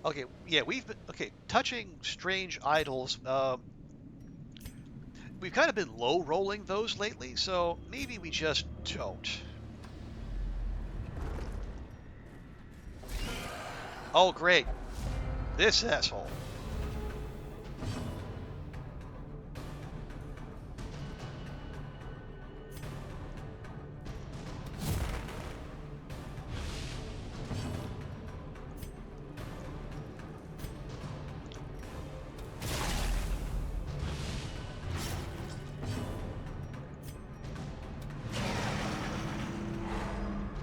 Okay, yeah, we've been okay touching strange idols. We've kind of been low rolling those lately, so maybe we just don't. Oh, great, this asshole.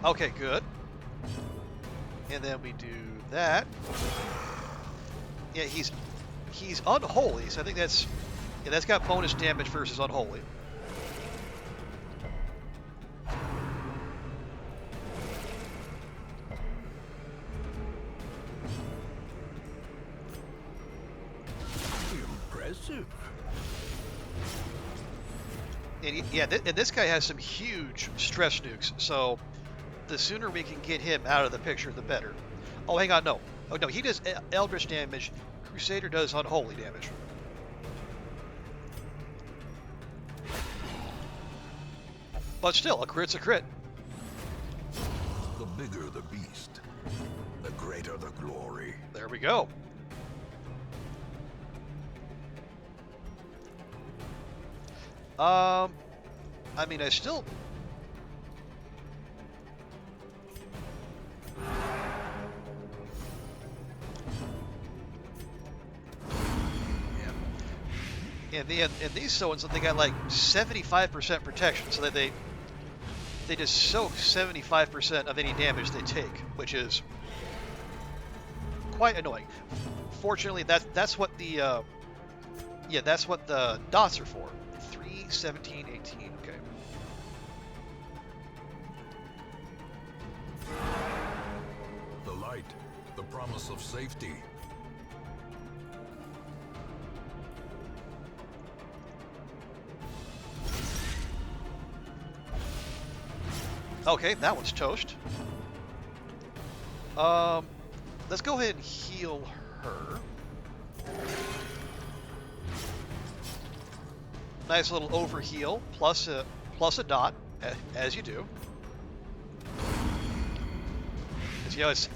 Okay, good. And then we do that. Yeah, he's unholy, so I think that's yeah, that's got bonus damage versus unholy. Impressive. And yeah, and this guy has some huge stress nukes, so the sooner we can get him out of the picture, the better. Oh, hang on, no. Oh, no, he does Eldritch damage. Crusader does unholy damage. But still, a crit's a crit. The bigger the beast, the greater the glory. There we go. I mean, I still... And these stones, they got like 75% protection, so that they just soak 75% of any damage they take, which is quite annoying. Fortunately, that's what the yeah, that's what the dots are for. 3, 17, 18. Okay. The light, the promise of safety. Okay, that one's toast. Let's go ahead and heal her. Nice little overheal, plus a dot, as you do. Because, you know, it's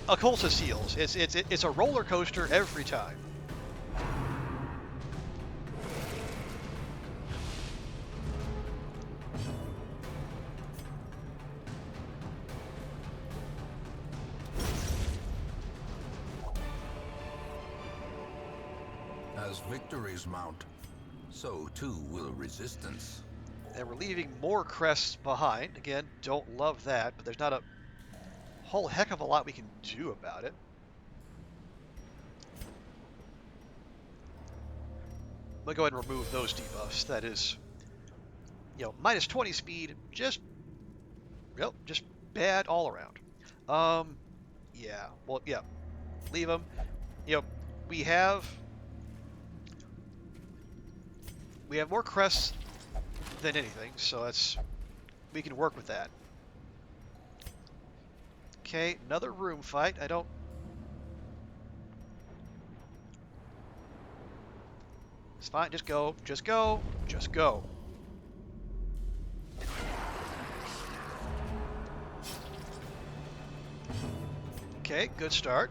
occultist heals. It's a roller coaster every time. As victories mount, so too will resistance. And we're leaving more crests behind. Again, don't love that, but there's not a whole heck of a lot we can do about it. We'll go ahead and remove those debuffs. That is, you know, minus 20 speed, just bad all around. Yeah, well, yeah, leave them. You know, we have more crests than anything, so we can work with that. Okay, another room fight. It's fine, just go, just go, just go. Okay, good start.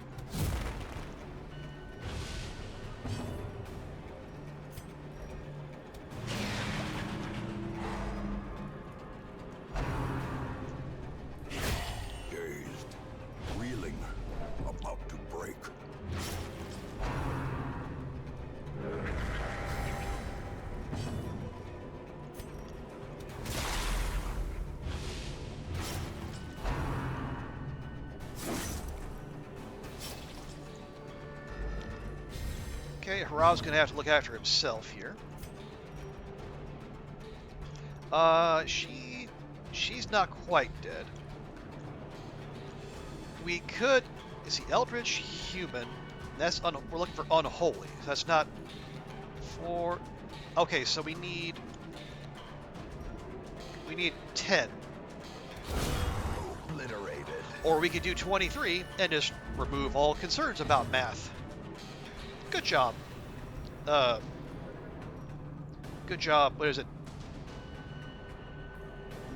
Okay, Hara's gonna have to look after himself here. She's not quite dead. We could. Is the Eldritch human? That's we're looking for unholy. That's not for. Okay, so we need 10. Obliterated. Or we could do 23 and just remove all concerns about math. Good job. Good job. What is it?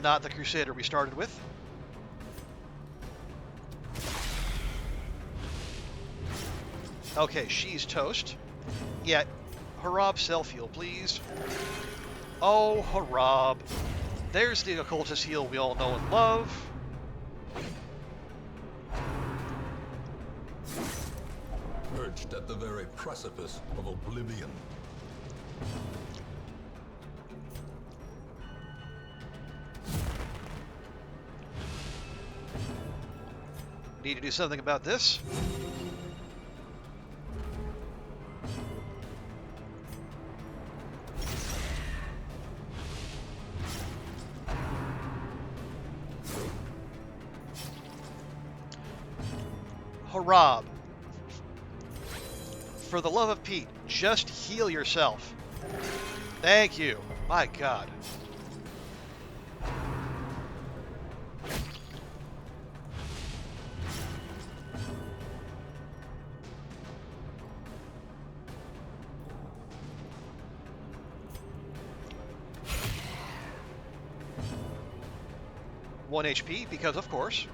Not the Crusader we started with. Okay, she's toast. Yeah, Harab self-heal, please. Oh, Harab. There's the occultist heal we all know and love. Perched at the very precipice of oblivion. Need to do something about this. Harab. For the love of Pete, just heal yourself. Thank you. My God. One HP, because of course.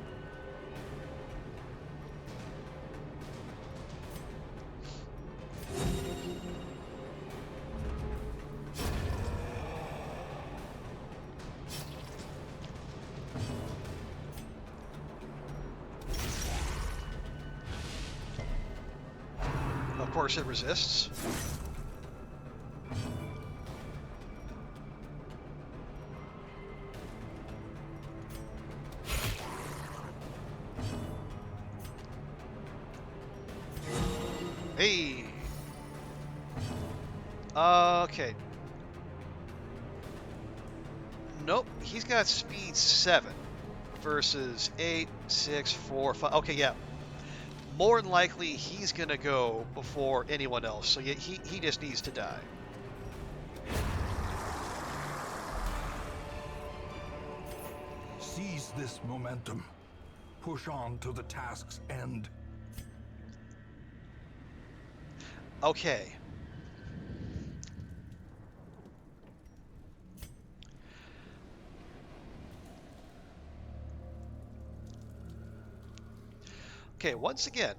Of course it resists. Hey. Okay. Nope, he's got speed 7 versus 8, 6, 4, 5. Okay, yeah. More than likely, he's going to go before anyone else. So yeah, he just needs to die. Seize this momentum. Push on to the task's end. Okay. Okay, once again,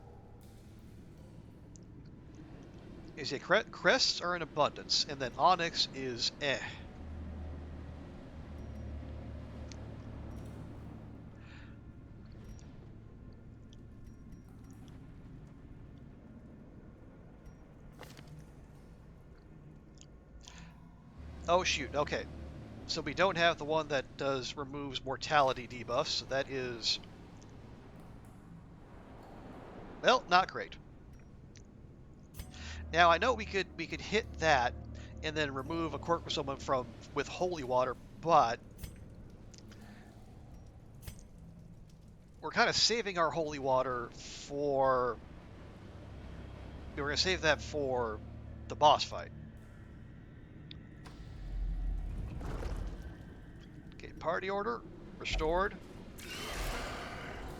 is it crests are in abundance, and then onyx is eh. Oh shoot, okay. So we don't have the one that removes mortality debuffs, so that is, well, not great. Now I know we could hit that and then remove a quirk for someone with holy water, but we're kind of saving our holy water for, we're going to save that for the boss fight. Okay, party order restored.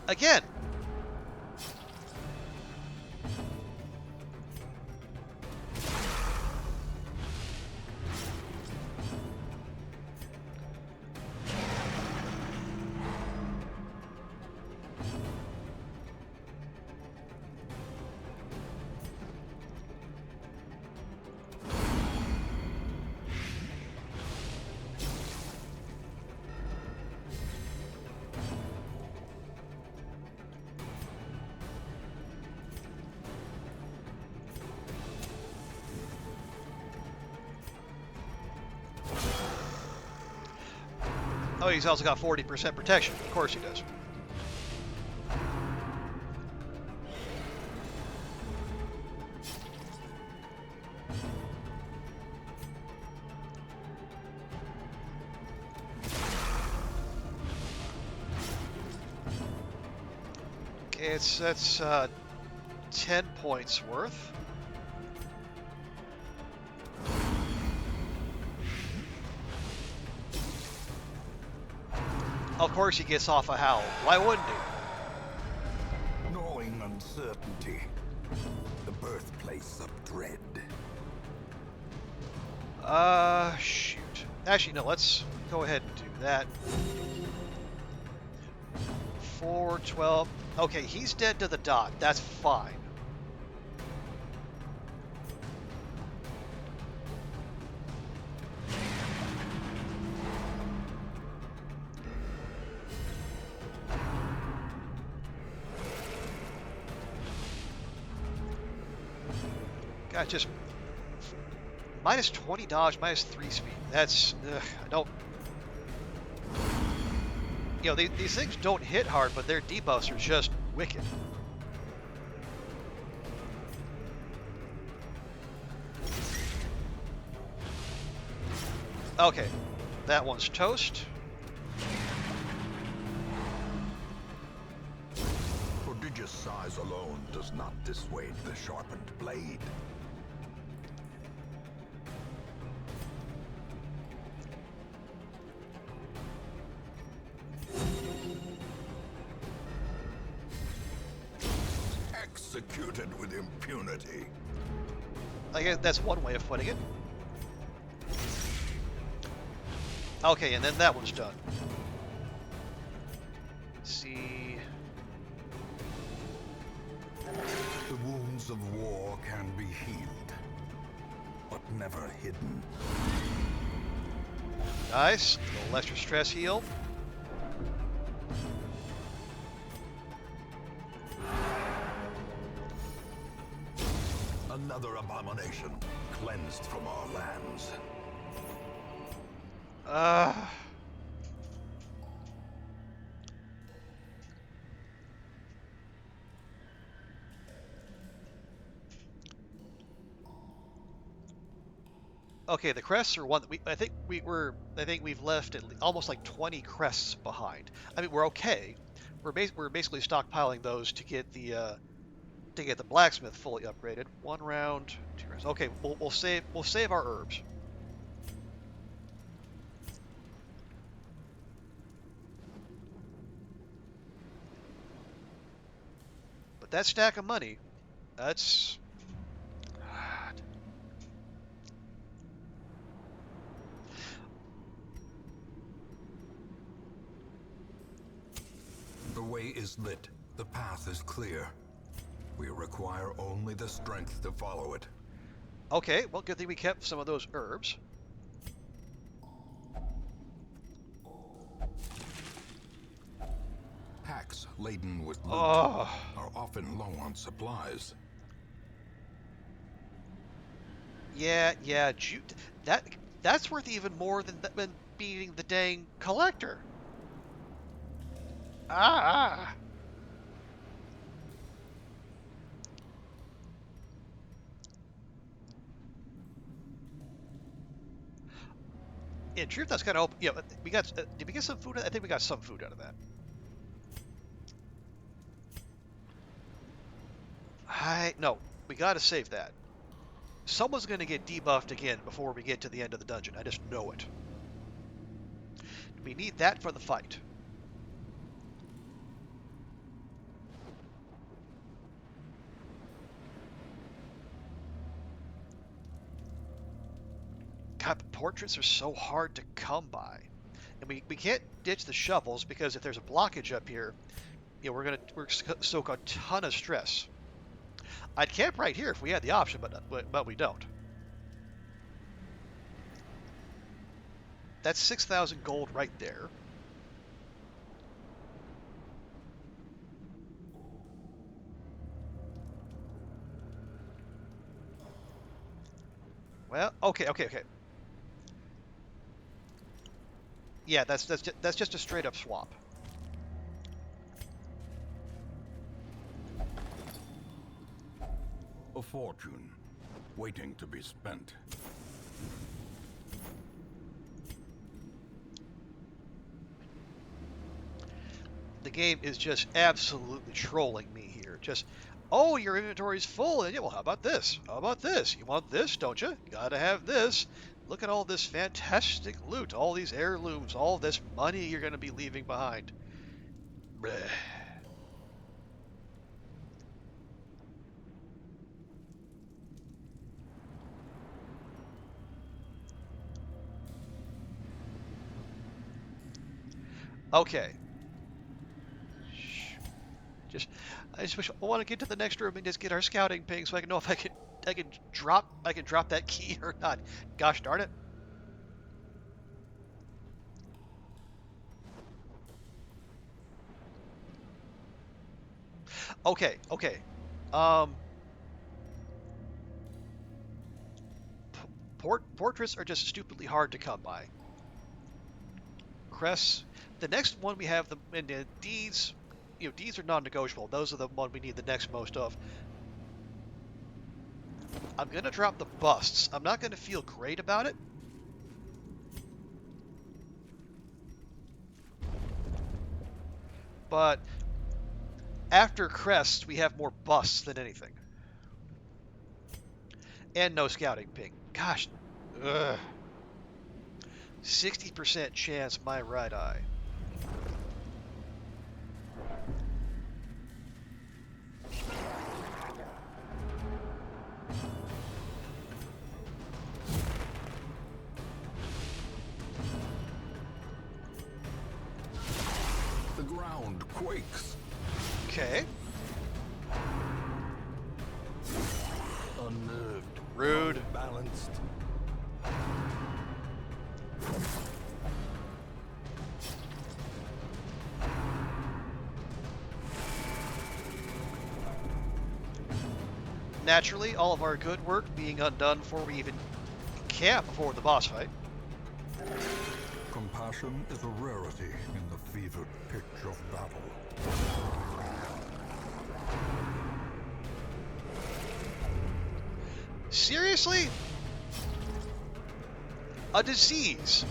Again. Oh, he's also got 40% protection. Of course he does. Okay, that's 10 points worth. Of course he gets off a howl. Why wouldn't he? Shoot. Actually, no, let's go ahead and do that. 412. Okay, he's dead to the dot. That's fine. God, just minus 20 dodge, minus 3 speed. That's, I don't, you know, these things don't hit hard, but their debuffs are just wicked. Okay, that one's toast. Prodigious size alone does not dissuade the sharpened blade. Executed with impunity. I guess that's one way of putting it. Okay, and then that one's done. Let's see. The wounds of war can be healed, but never hidden. Nice. A little extra stress heal. Another abomination cleansed from our lands. Okay, the crests are one that I think we've left almost like 20 crests behind. I mean, we're okay. We're basically stockpiling those to get the blacksmith fully upgraded. 1 round, 2 rounds. Okay, we'll save our herbs. But that stack of money, that's The way is lit. The path is clear. We require only the strength to follow it. okay. Well, good thing we kept some of those herbs. Packs laden with loot Oh, are often low on supplies. yeah. That's worth even more than beating the dang collector. Ah. In truth, that's kind of open. Yeah, we got. Did we get some food? I think we got some food out of that. No, we got to save that. Someone's going to get debuffed again before we get to the end of the dungeon. I just know it. We need that for the fight. God, portraits are so hard to come by. And we can't ditch the shovels because if there's a blockage up here, you know, we're soak a ton of stress. I'd camp right here if we had the option, but we don't. That's 6,000 gold right there. Well, okay. Yeah, that's just a straight up swap. A fortune, waiting to be spent. The game is just absolutely trolling me here. Just, oh, your inventory's full. And yeah, well, how about this? How about this? You want this, don't you? Gotta have this. Look at all this fantastic loot, all these heirlooms, all this money you're going to be leaving behind. Bleh. Okay. Just, I just wish I want to get to the next room and just get our scouting ping so I can know if I can drop that key or not. Gosh darn it. Okay, okay. Um, portraits are just stupidly hard to come by. Crests. The next one we have and deeds. Deeds are non-negotiable. Those are the one we need the next most of. I'm gonna drop the busts. I'm not gonna feel great about it. But after crests, we have more busts than anything. And no scouting ping. Gosh. Ugh. 60% chance my right eye. The ground quakes. Okay. Unnerved. Rude. Balanced. Naturally, all of our good work being undone before we even camp before the boss fight. Compassion is a rarity in the fevered pitch of battle. Seriously? A disease?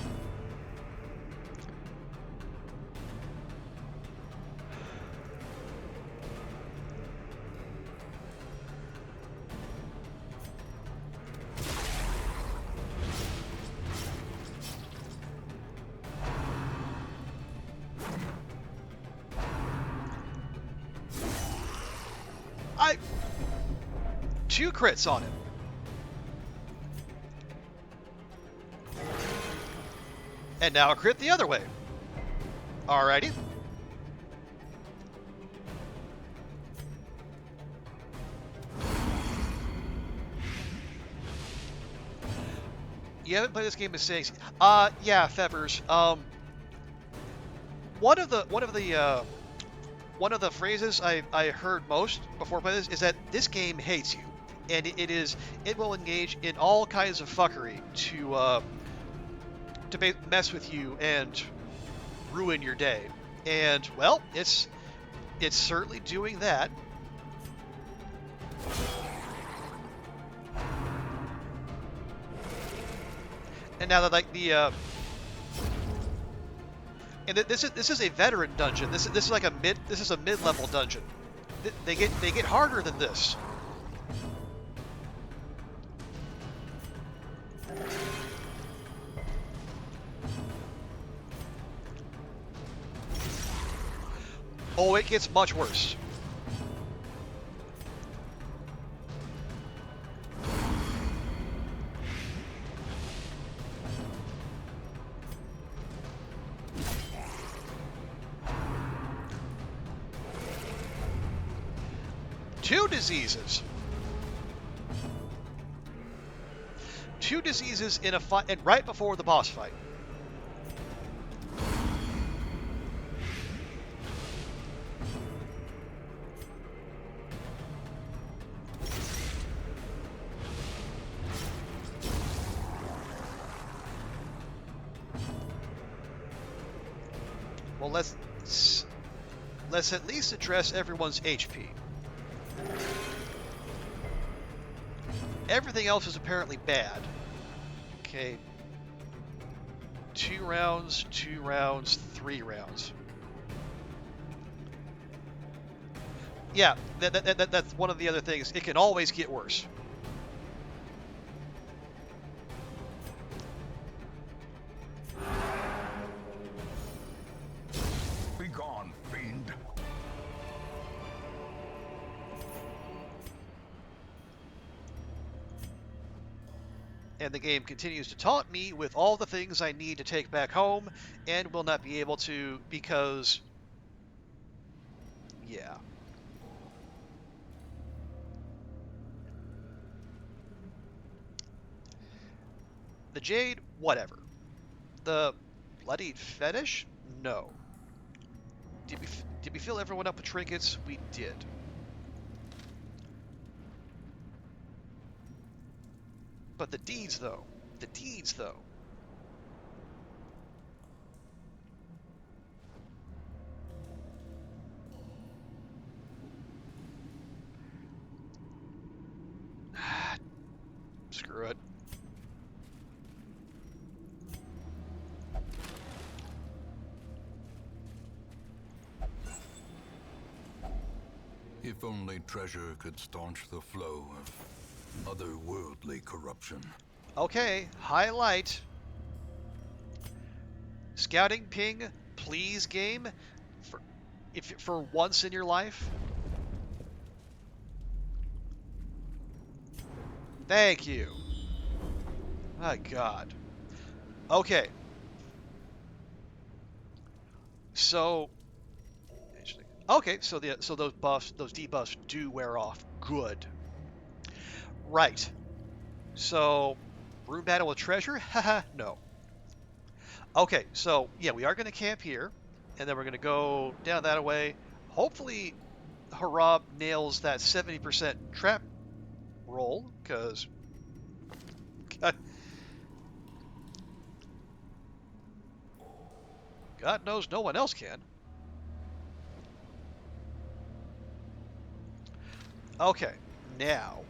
Two crits on him. And now a crit the other way. Alrighty. You haven't played this game in 6. Yeah, Fevers. One of the phrases I heard most before playing this is that this game hates you, and it will engage in all kinds of fuckery to mess with you and ruin your day. And well, it's certainly doing that. And now that and this is a veteran dungeon. This is like a mid-level dungeon. They get harder than this. Oh, it gets much worse. Two diseases. Two diseases in a fight, and right before the boss fight. Well, let's at least address everyone's HP. Everything else is apparently bad. Okay. 2 rounds, 2 rounds, 3 rounds. Yeah, that's one of the other things. It can always get worse. Be gone, fiend. And the game continues to taunt me with all the things I need to take back home and will not be able to because, yeah. The Jade, whatever. The Bloodied Fetish? No. Did we fill everyone up with trinkets? We did. But the deeds, though. The deeds, though. Screw it. If only treasure could staunch the flow of otherworldly corruption. Okay, highlight. Scouting ping, please, game. For once in your life. Thank you. My God. Okay. So. Okay, so those buffs, those debuffs do wear off. Good. Right. So, room battle with treasure? Haha, no. Okay, so yeah, we are going to camp here, and then we're going to go down that way. Hopefully, Harab nails that 70% trap roll, because God knows no one else can. Okay, now.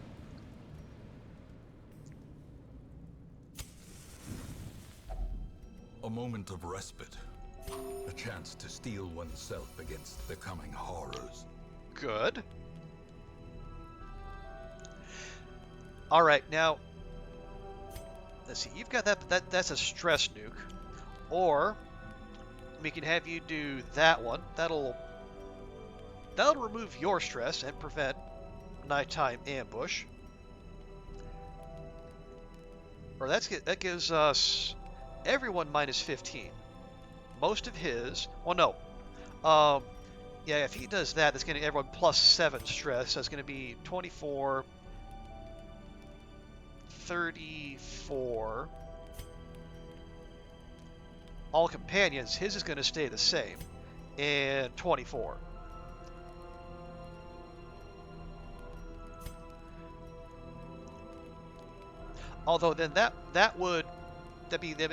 A moment of respite. A chance to steel oneself against the coming horrors. Good. All right, now. Let's see. You've got that's a stress nuke, or we can have you do that one. That'll remove your stress and prevent nighttime ambush. Or that gives us everyone minus 15. Most of his. Well, no. Yeah, if he does that, that's going to give everyone plus 7 stress. So it's going to be 24, 34. All companions, his is going to stay the same. And 24. Although then that'd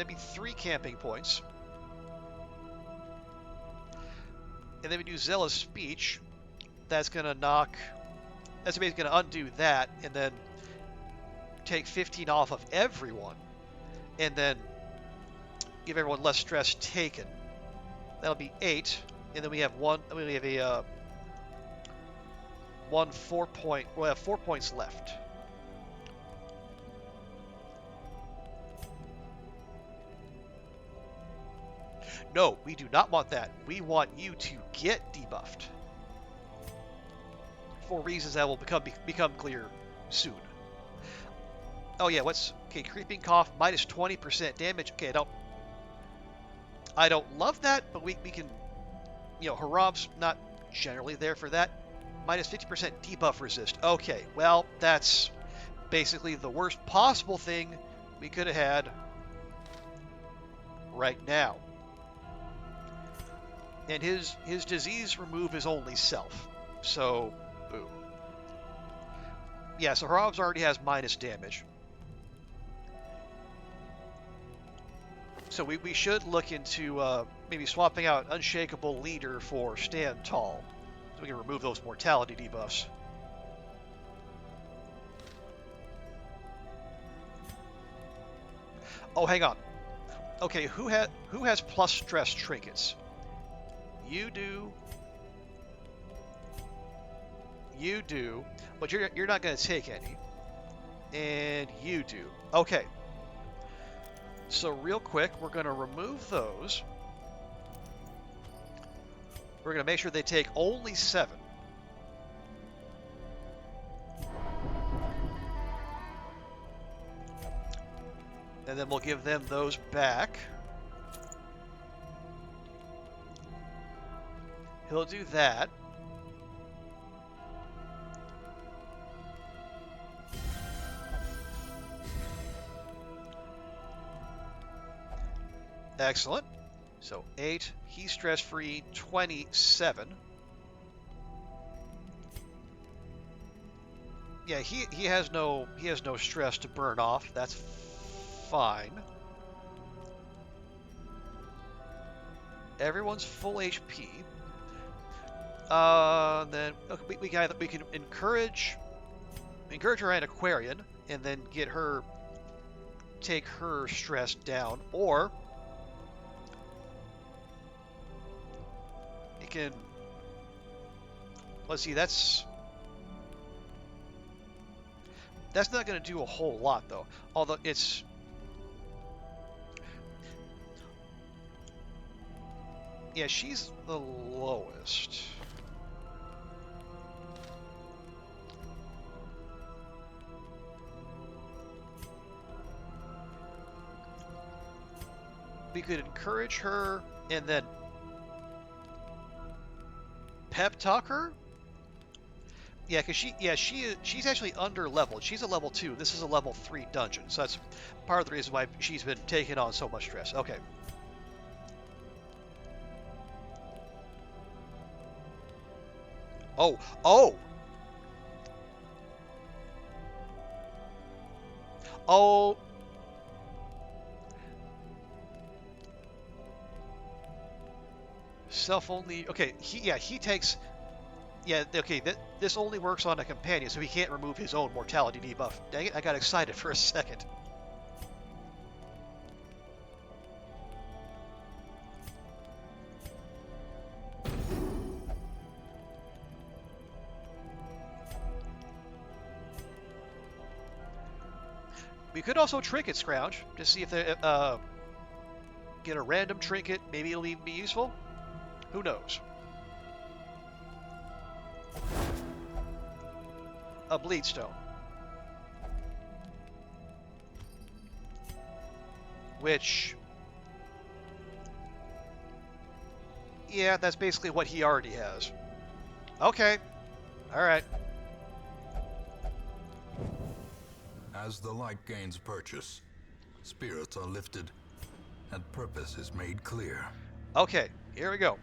be 3 camping points. And then we do Zealous Speech. That's basically going to undo that, and then take 15 off of everyone, and then give everyone less stress taken. That'll be 8, and then we have one. We have a 4 point. We'll have 4 points left. No, we do not want that. We want you to get debuffed. For reasons that will become clear soon. Oh yeah, okay, Creeping Cough, minus 20% damage. Okay, I don't love that, but we can, Harab's not generally there for that. Minus 50% debuff resist. Okay, well, that's basically the worst possible thing we could have had right now. And his disease remove is only self. So, boom. Yeah, so Harab's already has minus damage. So we should look into maybe swapping out Unshakable Leader for Stand Tall. So we can remove those mortality debuffs. Oh, hang on. Okay, who has plus stress trinkets? You do. You do, but you're not going to take any. And you do. Okay. So real quick, we're going to remove those. We're going to make sure they take only 7. And then we'll give them those back. He'll do that. Excellent. So 8. He's stress-free. 27. Yeah, he has no stress to burn off. That's fine. Everyone's full HP. Then okay, we can encourage her and Aquarian, and then get her, take her stress down, or you can. Let's see. That's not going to do a whole lot though. Although it's. Yeah, she's the lowest. We could encourage her and then pep talk her. Yeah, because she's actually under leveled. She's a level 2. This is a level 3 dungeon, so that's part of the reason why she's been taking on so much stress. Okay. Oh, oh, oh. Self-only. Okay, he takes. Yeah, okay, this only works on a companion, so he can't remove his own mortality debuff. Dang it, I got excited for a second. We could also trinket scrounge to see if they get a random trinket. Maybe it'll even be useful. Who knows? A bleedstone, which, yeah, that's basically what he already has. Okay, all right. As the light gains purchase, spirits are lifted, and purpose is made clear. Okay, here we go.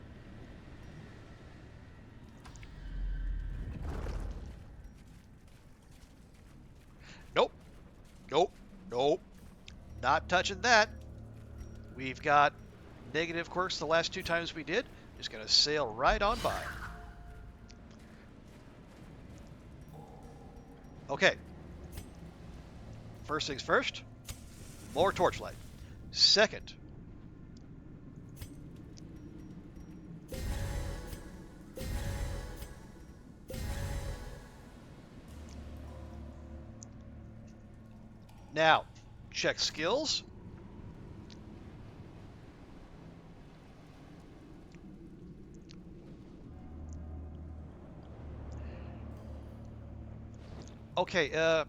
Nope, nope, nope. Not touching that. We've got negative quirks the last 2 times we did. Just gonna sail right on by. Okay. First things first, more torchlight. Second, now check skills. Okay, oh,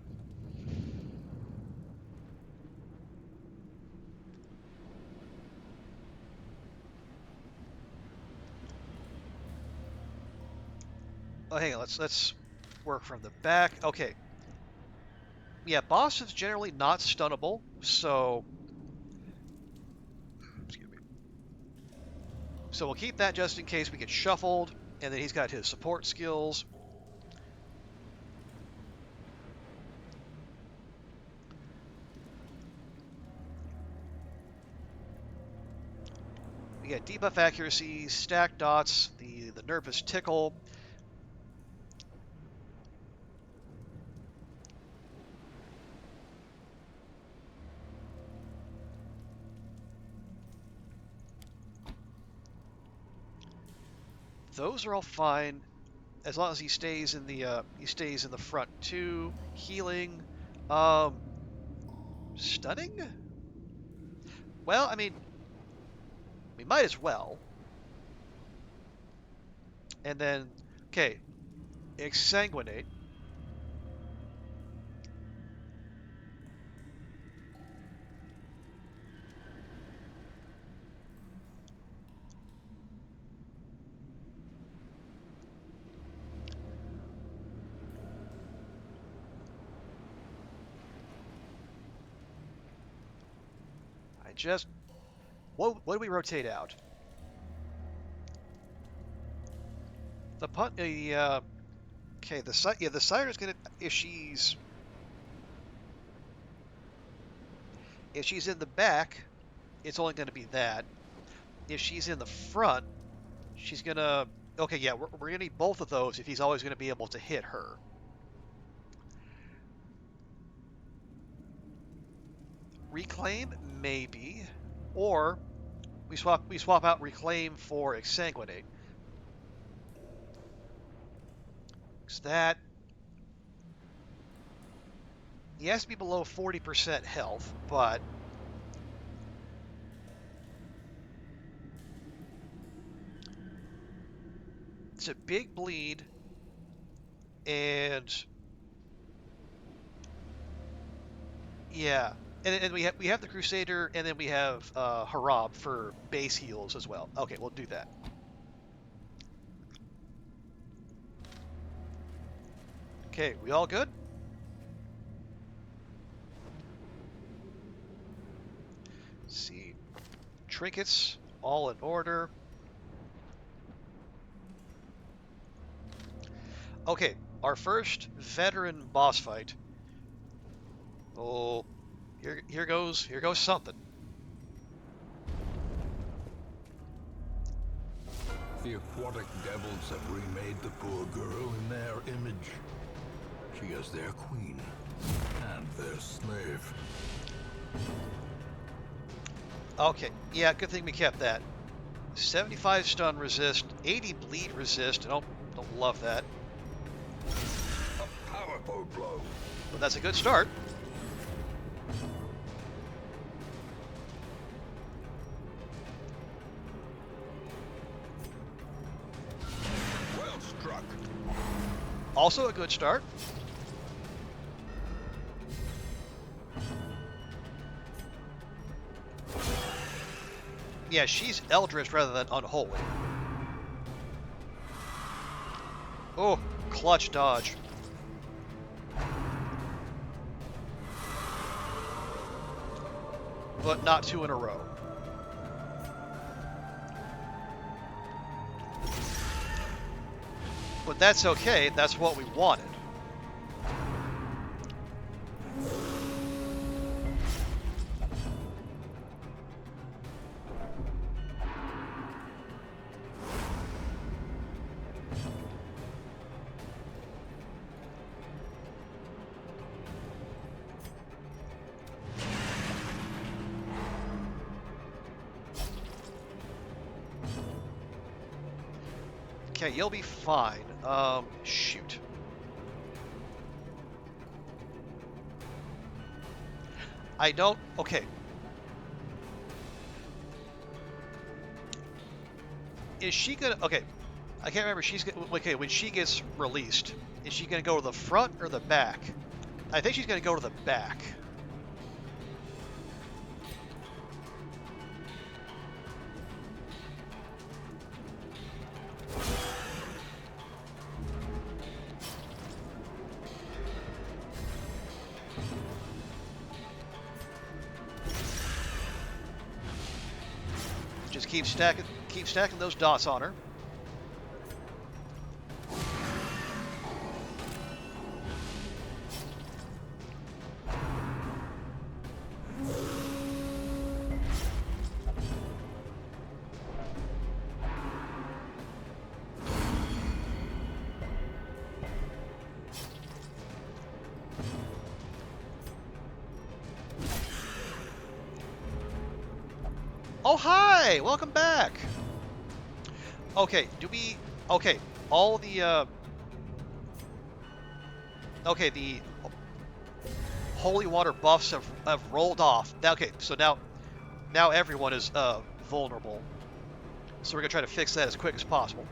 hang on, let's work from the back. Okay. Yeah, boss is generally not stunnable, so excuse me. So we'll keep that just in case we get shuffled, and then he's got his support skills. We got debuff accuracy, stack dots, the nervous tickle. Those are all fine as long as he stays in the front too. Healing, stunning. Well, I mean, we might as well. And then, okay, exsanguinate. What do we rotate out? The punt. Okay. The siren's gonna if she's in the back, it's only gonna be that. If she's in the front, she's gonna. Okay, yeah, we're gonna need both of those if he's always gonna be able to hit her. Reclaim, maybe, or we swap out reclaim for exsanguinate. Because that he has to be below 40% health, but it's a big bleed, and yeah, and we have the Crusader, and then we have Harab for base heals as well. Okay, we'll do that. Okay, we all good? Let's see, trinkets all in order. Okay, our first veteran boss fight. Oh, here goes something. The aquatic devils have remade the poor girl in their image. She is their queen and their slave. Okay, yeah, good thing we kept that. 75 stun resist, 80 bleed resist. Don't love that, A powerful blow. but that's a good start. Well struck. Also a good start. Yeah, she's Eldritch rather than Unholy. Oh, clutch dodge. But not two in a row. But that's okay, that's what we wanted. Okay, you'll be fine. Shoot. I don't. Okay. Is she gonna? Okay, I can't remember. Okay. When she gets released, is she gonna go to the front or the back? I think she's gonna go to the back. Just keep stacking those dots on her. Oh, hi! Welcome back! Okay, okay, all the, okay, the holy water buffs have rolled off. Okay, so now everyone is, vulnerable. So we're gonna try to fix that as quick as possible.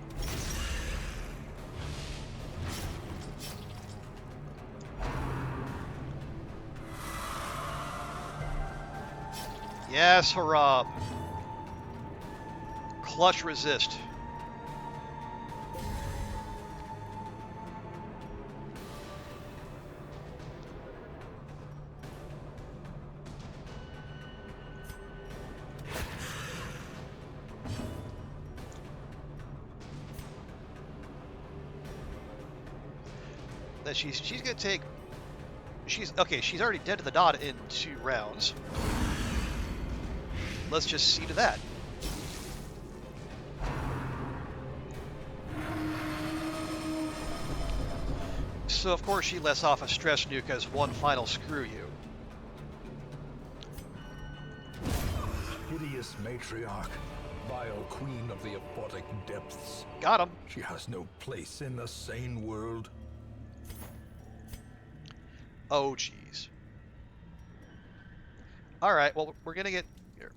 Yes, Harab. Clutch resist. that she's gonna take. She's okay. She's already dead to the dot in 2 rounds. Let's just see to that. So of course she lets off a stress nuke as one final screw you. Hideous matriarch, vile queen of the aquatic depths. Got him. She has no place in the sane world. Oh jeez. All right. Well, we're gonna get here.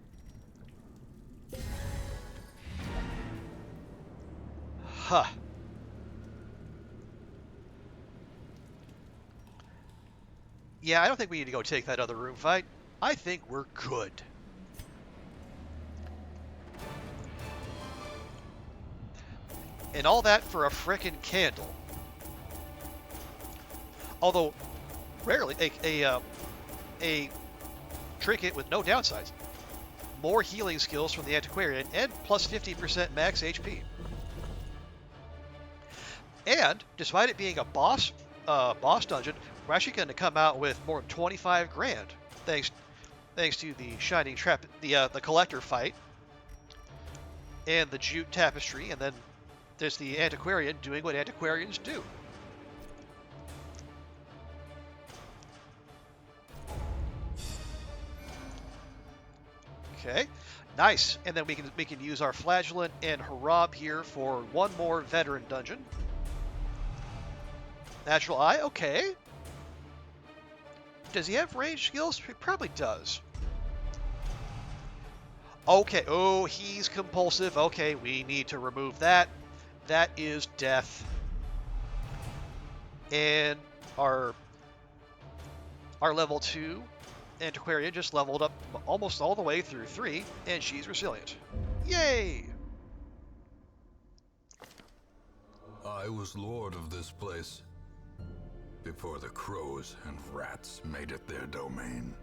Huh. Yeah, I don't think we need to go take that other room fight. I think we're good. And all that for a frickin' candle. Although, rarely a trinket with no downsides. More healing skills from the antiquarian and plus 50% max HP. And despite it being a boss dungeon, we're actually going to come out with more than 25 grand, thanks to the Shining Trap, the collector fight, and the jute tapestry, and then there's the antiquarian doing what antiquarians do. Okay, nice. And then we can use our flagellant and Harab here for one more veteran dungeon. Natural Eye, okay. Does he have range skills? He probably does. Okay, oh, he's compulsive. Okay, we need to remove that. That is death. And our level 2 antiquarian just leveled up almost all the way through 3, and she's resilient. Yay! I was lord of this place before the crows and rats made it their domain.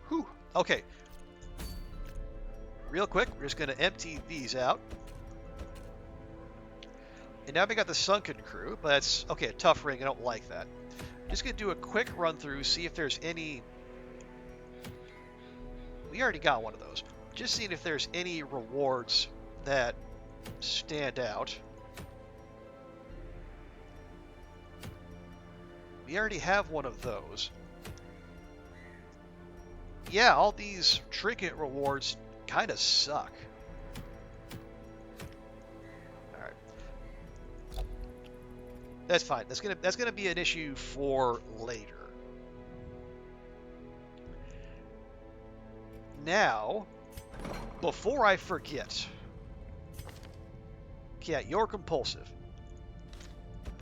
Whew. Okay. Real quick, we're just going to empty these out. And now we got the sunken crew, but that's, okay, a tough ring. I don't like that. Just going to do a quick run through, see if there's any... We already got one of those. Just seeing if there's any rewards that stand out. We already have one of those. Yeah, all these trinket rewards kind of suck. All right, that's fine. That's gonna be an issue for later. Now, before I forget, yeah, you're compulsive.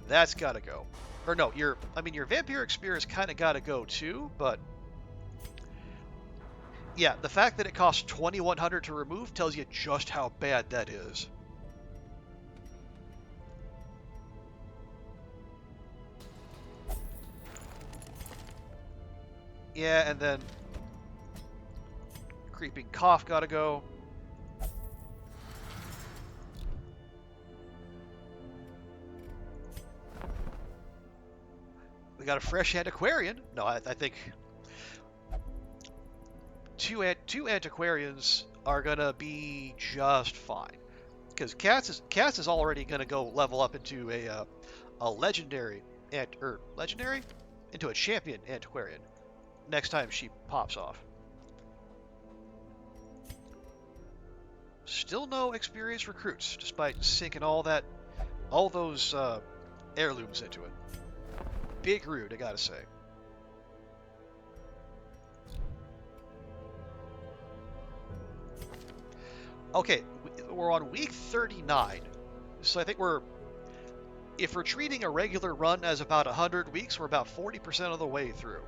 That's gotta go. Or no, your vampiric spear kind of gotta go too, but yeah, the fact that it costs 2,100 to remove tells you just how bad that is. Yeah, and then creeping cough gotta go. We got a fresh antiquarian. No, I think two antiquarians are gonna be just fine, because Cass is already gonna go level up into a legendary into a champion antiquarian next time she pops off. Still no experienced recruits, despite sinking all those heirlooms into it. Big rude, I gotta say. Okay, we're on week 39, so I think if we're treating a regular run as about 100 weeks, we're about 40% of the way through.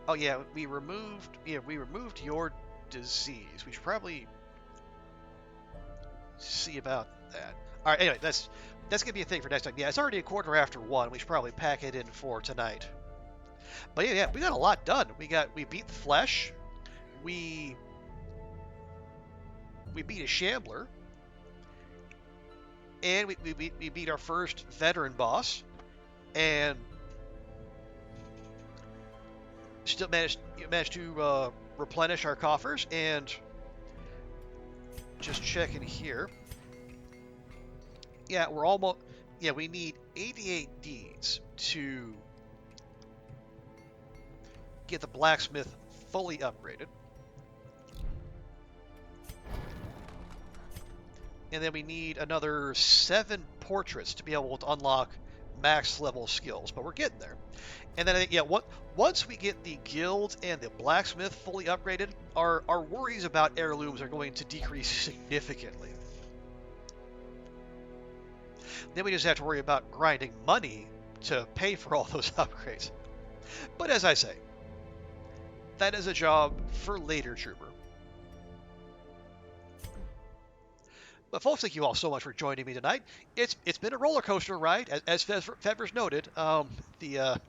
Oh yeah, we removed your disease. We should probably see about that. All right, anyway, that's gonna be a thing for next time. Yeah, it's already a quarter after 1. We should probably pack it in for tonight. But yeah, we got a lot done. We beat the Flesh. We beat a Shambler, and we beat our first veteran boss, and still managed to replenish our coffers. And just checking here, yeah, we're almost. Yeah, we need 88 deeds to get the blacksmith fully upgraded. And then we need another 7 portraits to be able to unlock max level skills, but we're getting there. And then, yeah, once we get the guild and the blacksmith fully upgraded, our worries about heirlooms are going to decrease significantly. Then we just have to worry about grinding money to pay for all those upgrades. But as I say, that is a job for later, Trooper. But folks, thank you all so much for joining me tonight. It's been a roller coaster ride, as Fevers noted. The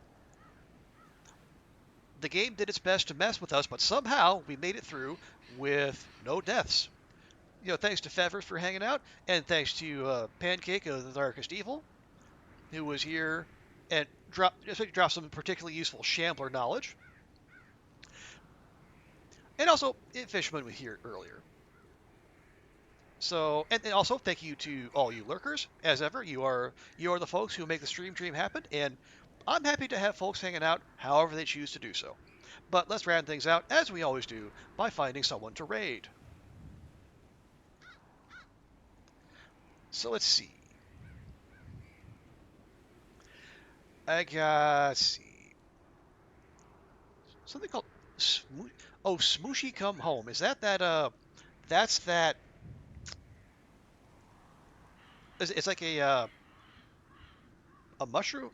game did its best to mess with us, but somehow we made it through with no deaths. Thanks to Fevers for hanging out, and thanks to Pancake of the Darkest Evil, who was here and dropped some particularly useful Shambler knowledge. And also, Fishman was here earlier. So, and also thank you to all you lurkers. As ever, you are the folks who make the stream dream happen, and I'm happy to have folks hanging out however they choose to do so. But let's round things out, as we always do, by finding someone to raid. So let's see. Let's see. Something called Smooshy Come Home. Is that's that. It's like a mushroom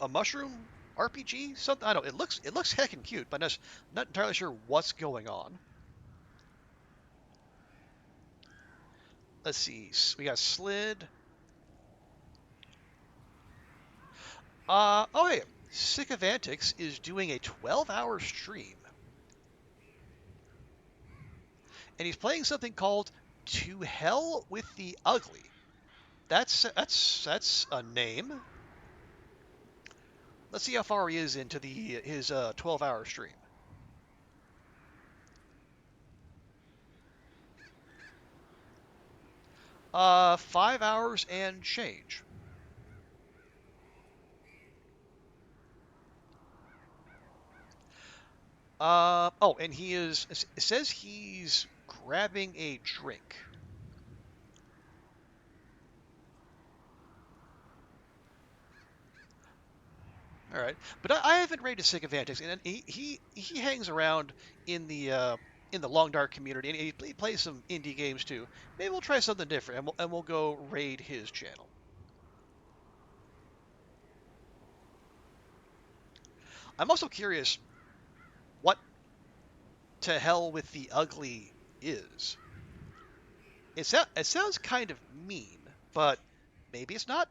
RPG. Something, I don't know. It looks heckin' cute, but I'm not entirely sure what's going on. Let's see. We got Slid. Oh hey, Sick of Antics is doing a 12-hour stream, and he's playing something called To Hell with the Ugly. That's a name. Let's see how far he is into his 12-hour stream. Uh, 5 hours and change. Oh, and it says he's grabbing a drink. All right, but I haven't raided Sick of Antics, and he hangs around in the Long Dark community, and he plays some indie games too. Maybe we'll try something different, and we'll go raid his channel. I'm also curious what To Hell with the Ugly is. It sounds kind of mean, but maybe it's not.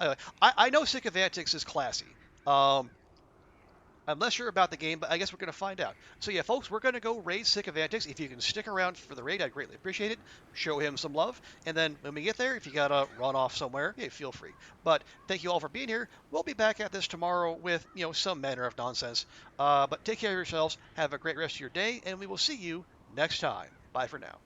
Anyway, I know Sick of Antics is classy. I'm less sure about the game, but I guess we're going to find out. So yeah, folks, we're going to go raid Sick of Antics. If you can stick around for the raid, I'd greatly appreciate it. Show him some love. And then when we get there, if you got to run off somewhere, hey, feel free. But thank you all for being here. We'll be back at this tomorrow with, some manner of nonsense. But take care of yourselves. Have a great rest of your day, and we will see you next time. Bye for now.